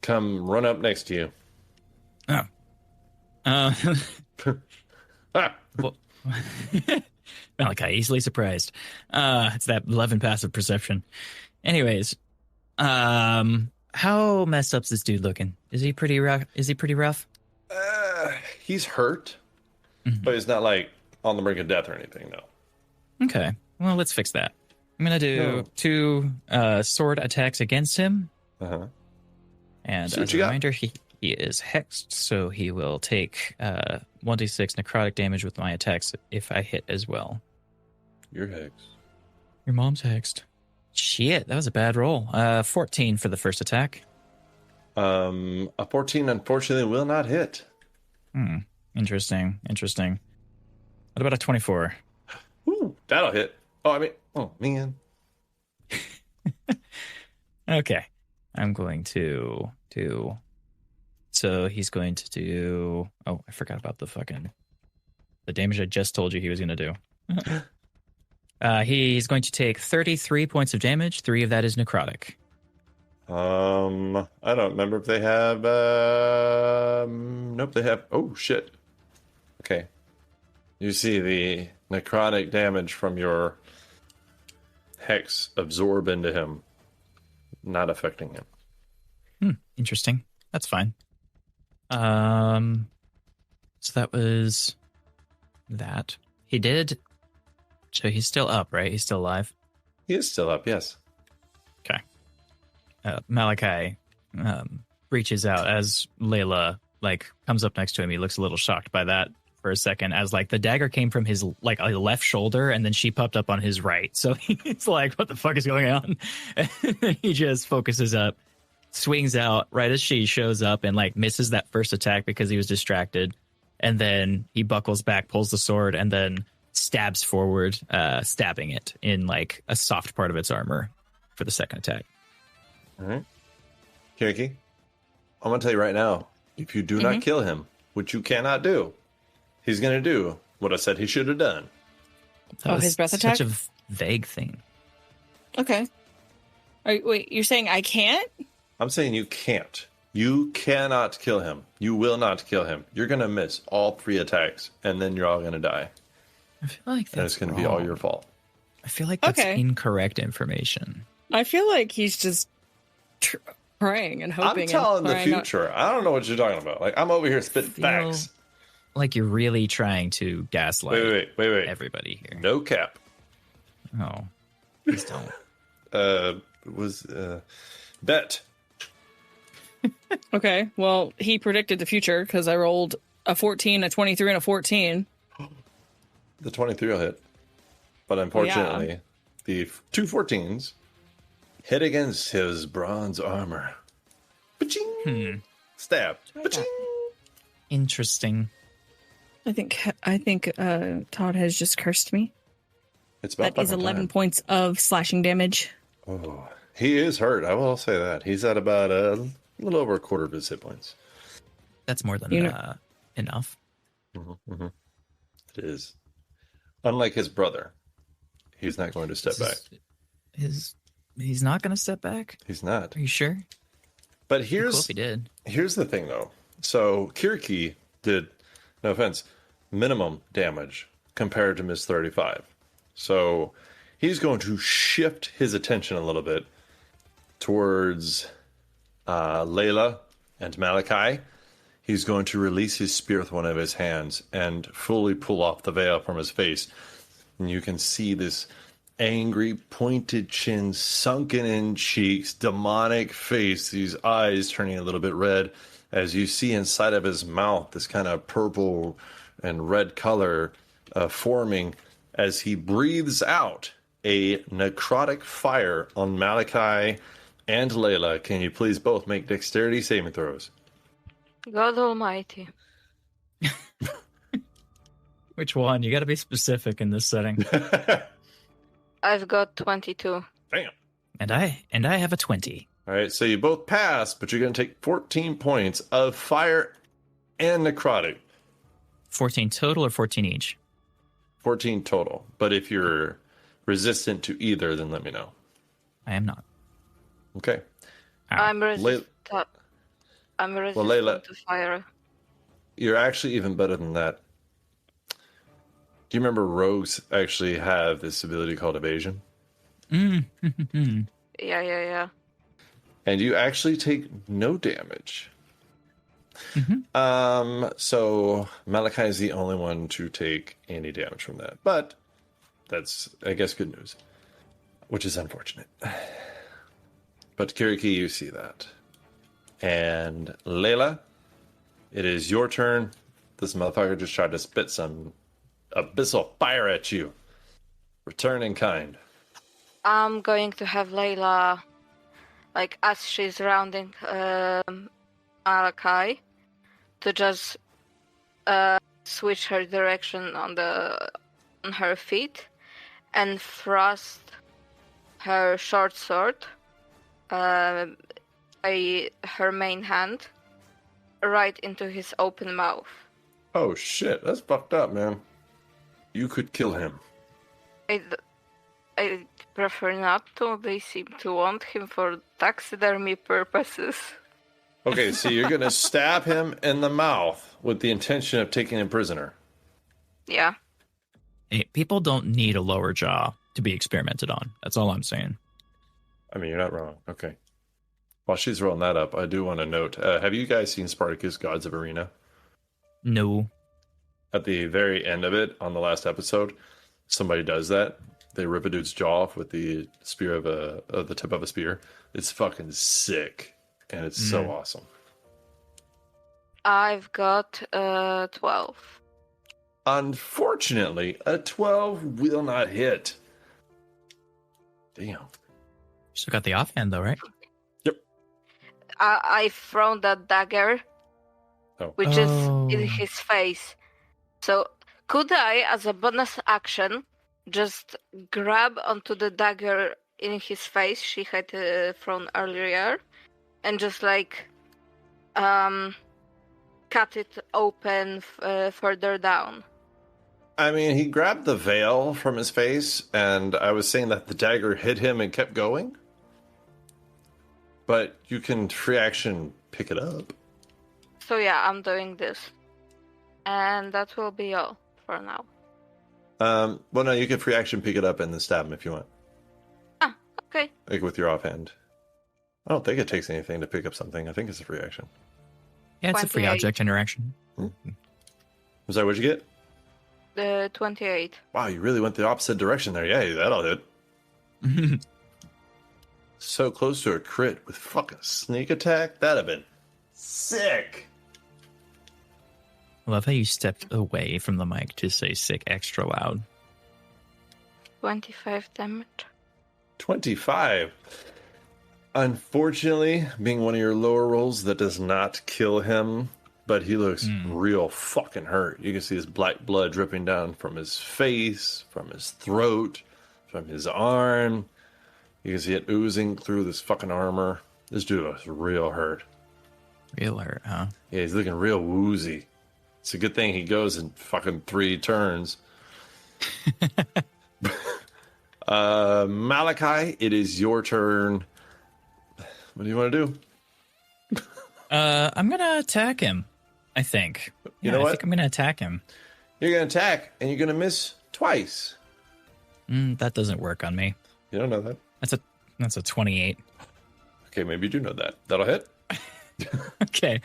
come run up next to you. Oh. Ah, Well, Malachi, easily surprised. It's that 11 passive perception. Anyways, how messed up's this dude looking? Is he pretty rough? he's hurt, but he's not like on the brink of death or anything, no. Okay, well, let's fix that. I'm gonna do 2 sword attacks against him. Uh-huh. And See what as you a got. reminder, he is hexed, so he will take 1d6 necrotic damage with my attacks if I hit as well. You're hexed. Your mom's hexed. Shit, that was a bad roll. 14 for the first attack. A 14 unfortunately will not hit. Interesting. What about a 24? Ooh, that'll hit. Oh man. Okay. I'm going to do. So he's going to do. Oh, I forgot about the damage I just told you he was going to do. He's going to take 33 points of damage. 3 of that is necrotic. I don't remember if they have. Nope, they have. Oh shit. Okay. You see the necrotic damage from your hex absorb into him, not affecting him. Interesting. That's fine. So that was that. He did. So he's still up, right? He's still alive. He is still up, yes. Okay. Malachi reaches out as Layla comes up next to him. He looks a little shocked by that for a second, as the dagger came from his a left shoulder, and then she popped up on his right. So he's like, "What the fuck is going on?" And he just focuses up, swings out right as she shows up, and misses that first attack because he was distracted. And then he buckles back, pulls the sword, and then stabs forward, stabbing it in a soft part of its armor for the second attack. All right. Kiriki, I'm going to tell you right now, if you do not kill him, which you cannot do, he's going to do what I said he should have done. That was his breath attack? Such a vague thing. Okay. Wait, you're saying I can't? I'm saying you can't. You cannot kill him. You will not kill him. You're going to miss all 3 attacks, and then you're all going to die. I feel like And it's going to be all your fault. I feel like that's Okay. incorrect information. I feel like he's just praying and hoping. I'm telling and the crying out. future. I don't know what you're talking about. I'm over here spitting Feel- facts. Like you're really trying to gaslight Wait. everybody here. No cap. Oh, please don't. Bet. Okay, well, he predicted the future because I rolled a 14, a 23, and a 14. The 23 will hit. But unfortunately, the 2 14s hit against his bronze armor. Ba-ching! Stab. Ba-ching! Interesting. I think Todd has just cursed me. It's about That is fucking 11 time. points of slashing damage. Oh, he is hurt. I will say that. He's at about a little over a quarter of his hit points. That's more than enough. Mm-hmm. It is. Unlike his brother, he's not going to step back. He's not going to step back? He's not. Are you sure? But Be cool here's if he did. here's the thing, though. So Kiriki did, no offense, minimum damage compared to Miss 35. So he's going to shift his attention a little bit towards Layla and Malachi. He's going to release his spear with one of his hands and fully pull off the veil from his face. And you can see this angry, pointed chin, sunken in cheeks, demonic face, these eyes turning a little bit red, as you see inside of his mouth this kind of purple and red color forming as he breathes out a necrotic fire on Malachi and Layla. Can you please both make dexterity saving throws? God Almighty. Which one? You got to be specific in this setting. I've got 22. Bam. And I have a 20. All right, so you both pass, but you're going to take 14 points of fire and necrotic. 14 total or 14 each? 14 total. But if you're resistant to either, then let me know. I am not. Okay. I'm resistant. I'm resistant Layla- to fire. You're actually even better than that. Do you remember rogues actually have this ability called evasion? Yeah. And you actually take no damage. So Malachi is the only one to take any damage from that. But that's, I guess, good news. Which is unfortunate. But Kiriki, you see that. And Layla, it is your turn. This motherfucker just tried to spit some abyssal fire at you. Return in kind. I'm going to have Layla, like, as she's rounding Malachi, to just switch her direction on her feet and thrust her short sword, her main hand, right into his open mouth. Oh shit, that's fucked up, man. You could kill him. I prefer not to. They seem to want him for taxidermy purposes. Okay, so you're gonna stab him in the mouth with the intention of taking him prisoner. Yeah. Hey, people don't need a lower jaw to be experimented on. That's all I'm saying. I mean, you're not wrong. Okay. While she's rolling that up, I do want to note, have you guys seen Spartacus, Gods of Arena? No. At the very end of it, on the last episode, somebody does that. They rip a dude's jaw off with the spear of the tip of a spear. It's fucking sick, and it's so awesome. I've got 12. Unfortunately, a 12 will not hit. Damn. Still got the offhand though, right? Yep. I've thrown that dagger, which is in his face. So could I, as a bonus action, just grab onto the dagger in his face she had thrown earlier, and just like cut it open further down? I mean, he grabbed the veil from his face, and I was saying that the dagger hit him and kept going. But you can free action pick it up. So yeah, I'm doing this. And that will be all for now. Well, no, you can free action pick it up and then stab him if you want. Ah, okay. Like with your offhand. I don't think it takes anything to pick up something. I think it's a free action. Yeah, it's a free 28. object interaction. Was that what you get? 28. Wow, you really went the opposite direction there. Yeah, that'll hit. So close to a crit with fucking sneak attack. That'd have been sick. I love how you stepped away from the mic to say sick extra loud. 25 damage. 25. Unfortunately, being one of your lower rolls, that does not kill him, but he looks real fucking hurt. You can see his black blood dripping down from his face, from his throat, from his arm. You can see it oozing through this fucking armor. This dude looks real hurt. Real hurt, huh? Yeah, he's looking real woozy. It's a good thing he goes in fucking 3 turns. Malachi, it is your turn. What do you want to do? I'm gonna attack him. I think. You know what? I think I'm gonna attack him. You're going to attack, and you're going to miss twice. That doesn't work on me. You don't know that. That's a 28. Okay, maybe you do know that. That'll hit. Okay.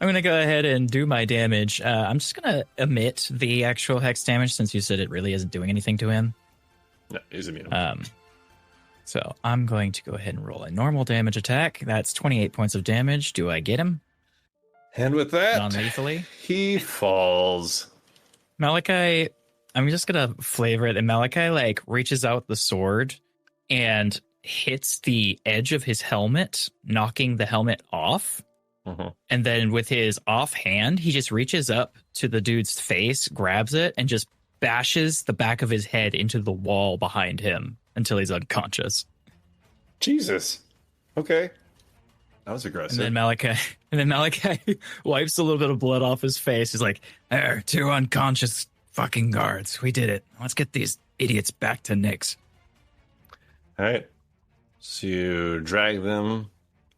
I'm gonna go ahead and do my damage. I'm just gonna omit the actual hex damage since you said it really isn't doing anything to him. No, he's immune. So I'm going to go ahead and roll a normal damage attack. That's 28 points of damage. Do I get him? And with that, Non-lethally? he falls. Malachi, I'm just gonna flavor it, and Malachi like reaches out the sword and hits the edge of his helmet, knocking the helmet off. And then with his offhand, he just reaches up to the dude's face, grabs it, and just bashes the back of his head into the wall behind him until he's unconscious. Jesus. Okay. That was aggressive. And then Malachi wipes a little bit of blood off his face. He's like, "There, 2 unconscious fucking guards. We did it. Let's get these idiots back to Nyx." All right. So you drag them.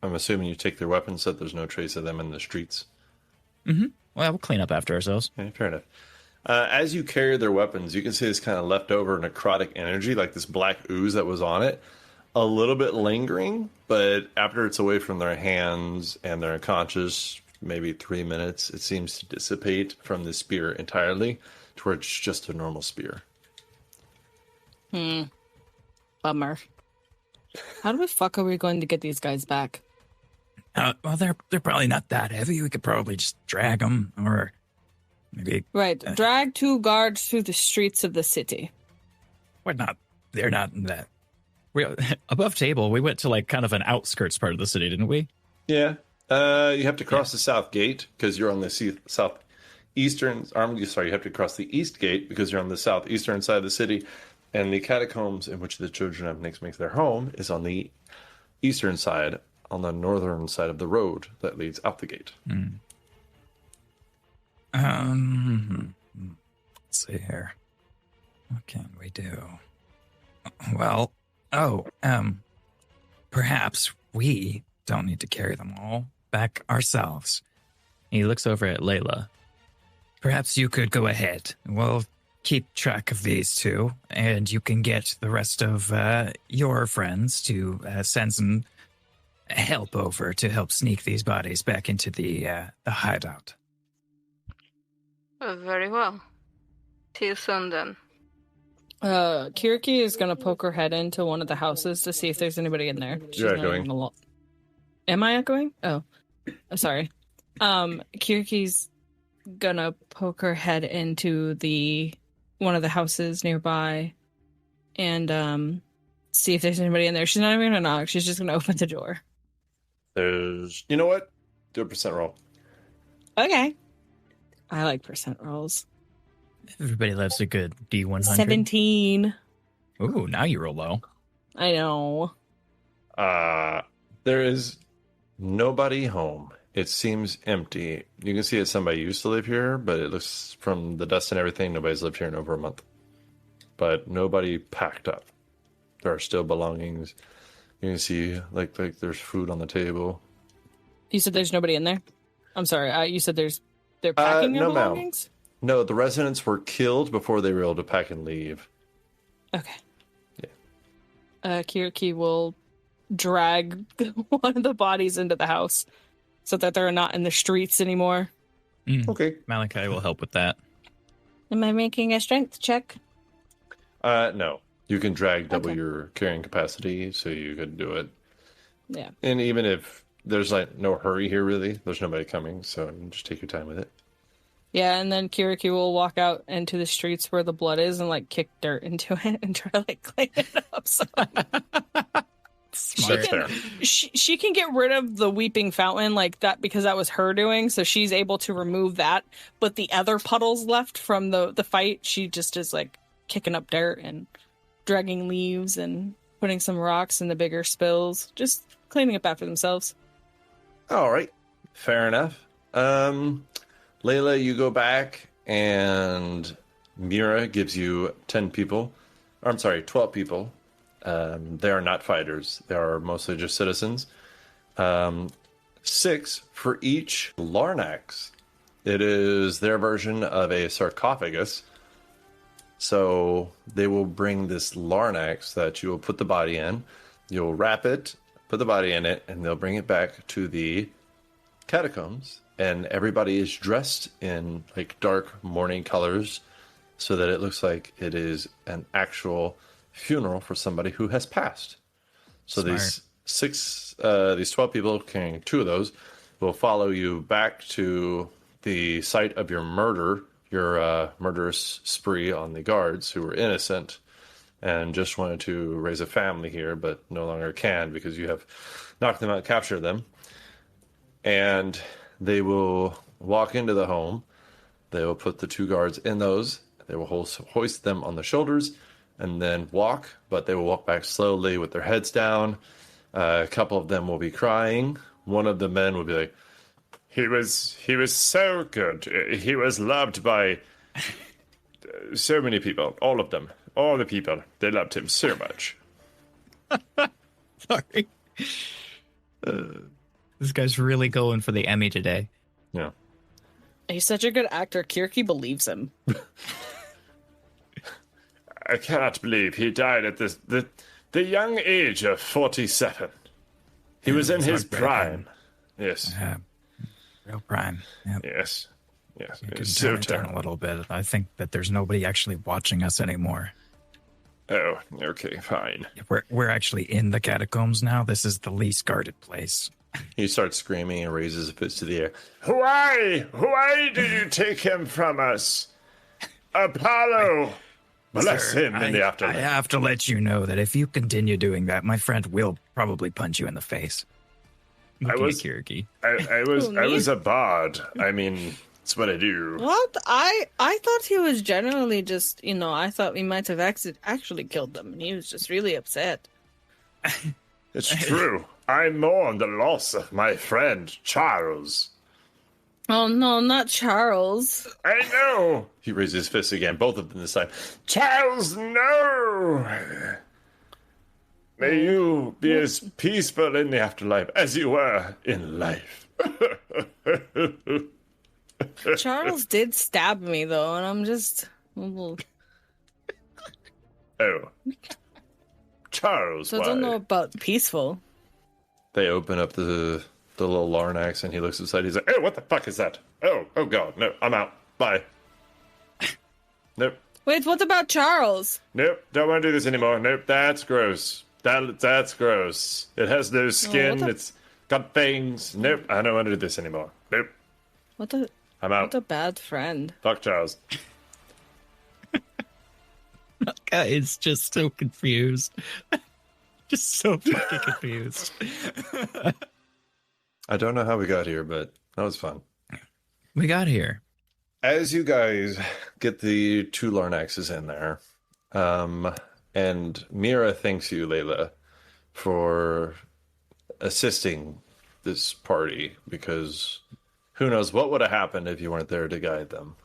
I'm assuming you take their weapons so that there's no trace of them in the streets. Well, we'll clean up after ourselves. Okay, fair enough. As you carry their weapons, you can see this kind of leftover necrotic energy, like this black ooze that was on it, a little bit lingering, but after it's away from their hands and they're unconscious, maybe 3 minutes, it seems to dissipate from the spear entirely towards just a normal spear. Bummer. How the fuck are we going to get these guys back? Well, they're probably not that heavy. We could probably just drag them, or maybe. Right. Drag 2 guards through the streets of the city. We're not. They're not in that. Above table, we went to like kind of an outskirts part of the city, didn't we? Yeah. You have to cross the south gate because you're on the southeastern. Sorry, you have to cross the east gate because you're on the southeastern side of the city, And the catacombs in which the children of Nyx make their home is on the eastern side, on the northern side of the road that leads out the gate. Let's see here. What can we do? Well, perhaps we don't need to carry them all back ourselves. He looks over at Layla. Perhaps you could go ahead. We'll keep track of these two, and you can get the rest of your friends to send some help over to help sneak these bodies back into the hideout. Very well. See you soon then. Kiriki is gonna poke her head into one of the houses to see if there's anybody in there. You're echoing. Am I echoing? Oh, I'm sorry. Kiriki's gonna poke her head into one of the houses nearby and see if there's anybody in there. She's not even gonna knock. She's just gonna open the door. You know what? Do a percent roll. Okay. I like percent rolls. Everybody loves a good D100. 17. Ooh, now you roll low. I know. There is nobody home. It seems empty. You can see that somebody used to live here, but it looks from the dust and everything, nobody's lived here in over a month. But nobody packed up. There are still belongings. You can see like there's food on the table. You said there's nobody in there? I'm sorry. You said they're packing your belongings? No, the residents were killed before they were able to pack and leave. Okay. Yeah. Kiriki will drag one of the bodies into the house so that they're not in the streets anymore. Okay. Malachi will help with that. Am I making a strength check? No. You can drag double Okay. your carrying capacity, so you could do it. Yeah. And even if there's like no hurry here, really, there's nobody coming, so just take your time with it. Yeah, and then Kiriki will walk out into the streets where the blood is and like kick dirt into it and try to like clean it up. So That's fair. she can get rid of the weeping fountain like that because that was her doing, so she's able to remove that. But the other puddles left from the fight, she just is like kicking up dirt and dragging leaves and putting some rocks in the bigger spills, just cleaning up after themselves. All right. Fair enough. Layla, you go back, and Mira gives you 12 people. They are not fighters. They are mostly just citizens. 6 for each Larnax. It is their version of a sarcophagus. So they will bring this Larnax that you will put the body in. You'll wrap it, put the body in it, and they'll bring it back to the catacombs. And everybody is dressed in like dark mourning colors so that it looks like it is an actual funeral for somebody who has passed. So Smart. these 12 people carrying 2 of those will follow you back to the site of your murder, your murderous spree on the guards who were innocent and just wanted to raise a family here, but no longer can because you have knocked them out and captured them. And they will walk into the home. They will put the 2 guards in those. They will hoist them on the shoulders and then walk, but they will walk back slowly with their heads down. A couple of them will be crying. One of the men will be like, he was so good. He was loved by so many people. All of them. All the people. They loved him so much. Sorry. This guy's really going for the Emmy today. Yeah. He's such a good actor. Kiriki believes him. I cannot believe he died at the young age of 47. He was in his prime. Yes. Real prime. Yep. Yes. Yes. You It can was tone so it down a terrible. little bit. I think that there's nobody actually watching us anymore. Oh, okay, fine. We're actually in the catacombs now. This is the least guarded place. He starts screaming and raises his fist to the air. Why? Why did you take him from us? Apollo! Bless Sir, him in the I afterlife. have to let you know that if you continue doing that, my friend will probably punch you in the face. Looking was- at Kiriki. I was a bard. I mean, That's what I do. What? I thought he was generally just, I thought we might have actually killed them, and he was just really upset. It's true. I mourn the loss of my friend, Charles. Oh no, not Charles. I know! He raises his fists again, both of them this time. Charles, no! May you be as peaceful in the afterlife as you were in life. Charles did stab me, though, and I'm just... Oh. Charles, So I don't know about peaceful. They open up the little Larnax, and he looks inside. He's like, "Oh, what the fuck is that? Oh God, no, I'm out. Bye." Nope. Wait, what about Charles? Nope, don't want to do this anymore. Nope, that's gross. That's gross. It has no skin. It's got fangs. Nope, I don't want to do this anymore. Nope. I'm out. What a bad friend. Fuck Charles. Guy is just so confused. Just so fucking confused. I don't know how we got here, but that was fun. We got here. As you guys get the two Larnaxes in there, and Mira thanks you, Layla, for assisting this party, because who knows what would have happened if you weren't there to guide them.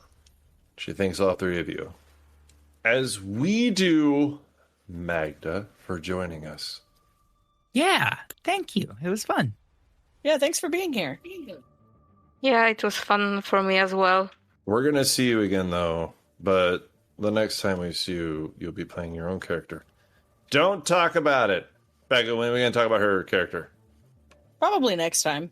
She thanks all three of you. As we do Magda for joining us. Yeah, thank you. It was fun. Yeah, thanks for being here. Yeah, it was fun for me as well. We're going to see you again, though, but the next time we see you, you'll be playing your own character. Don't talk about it. Becca, when are we going to talk about her character? Probably next time.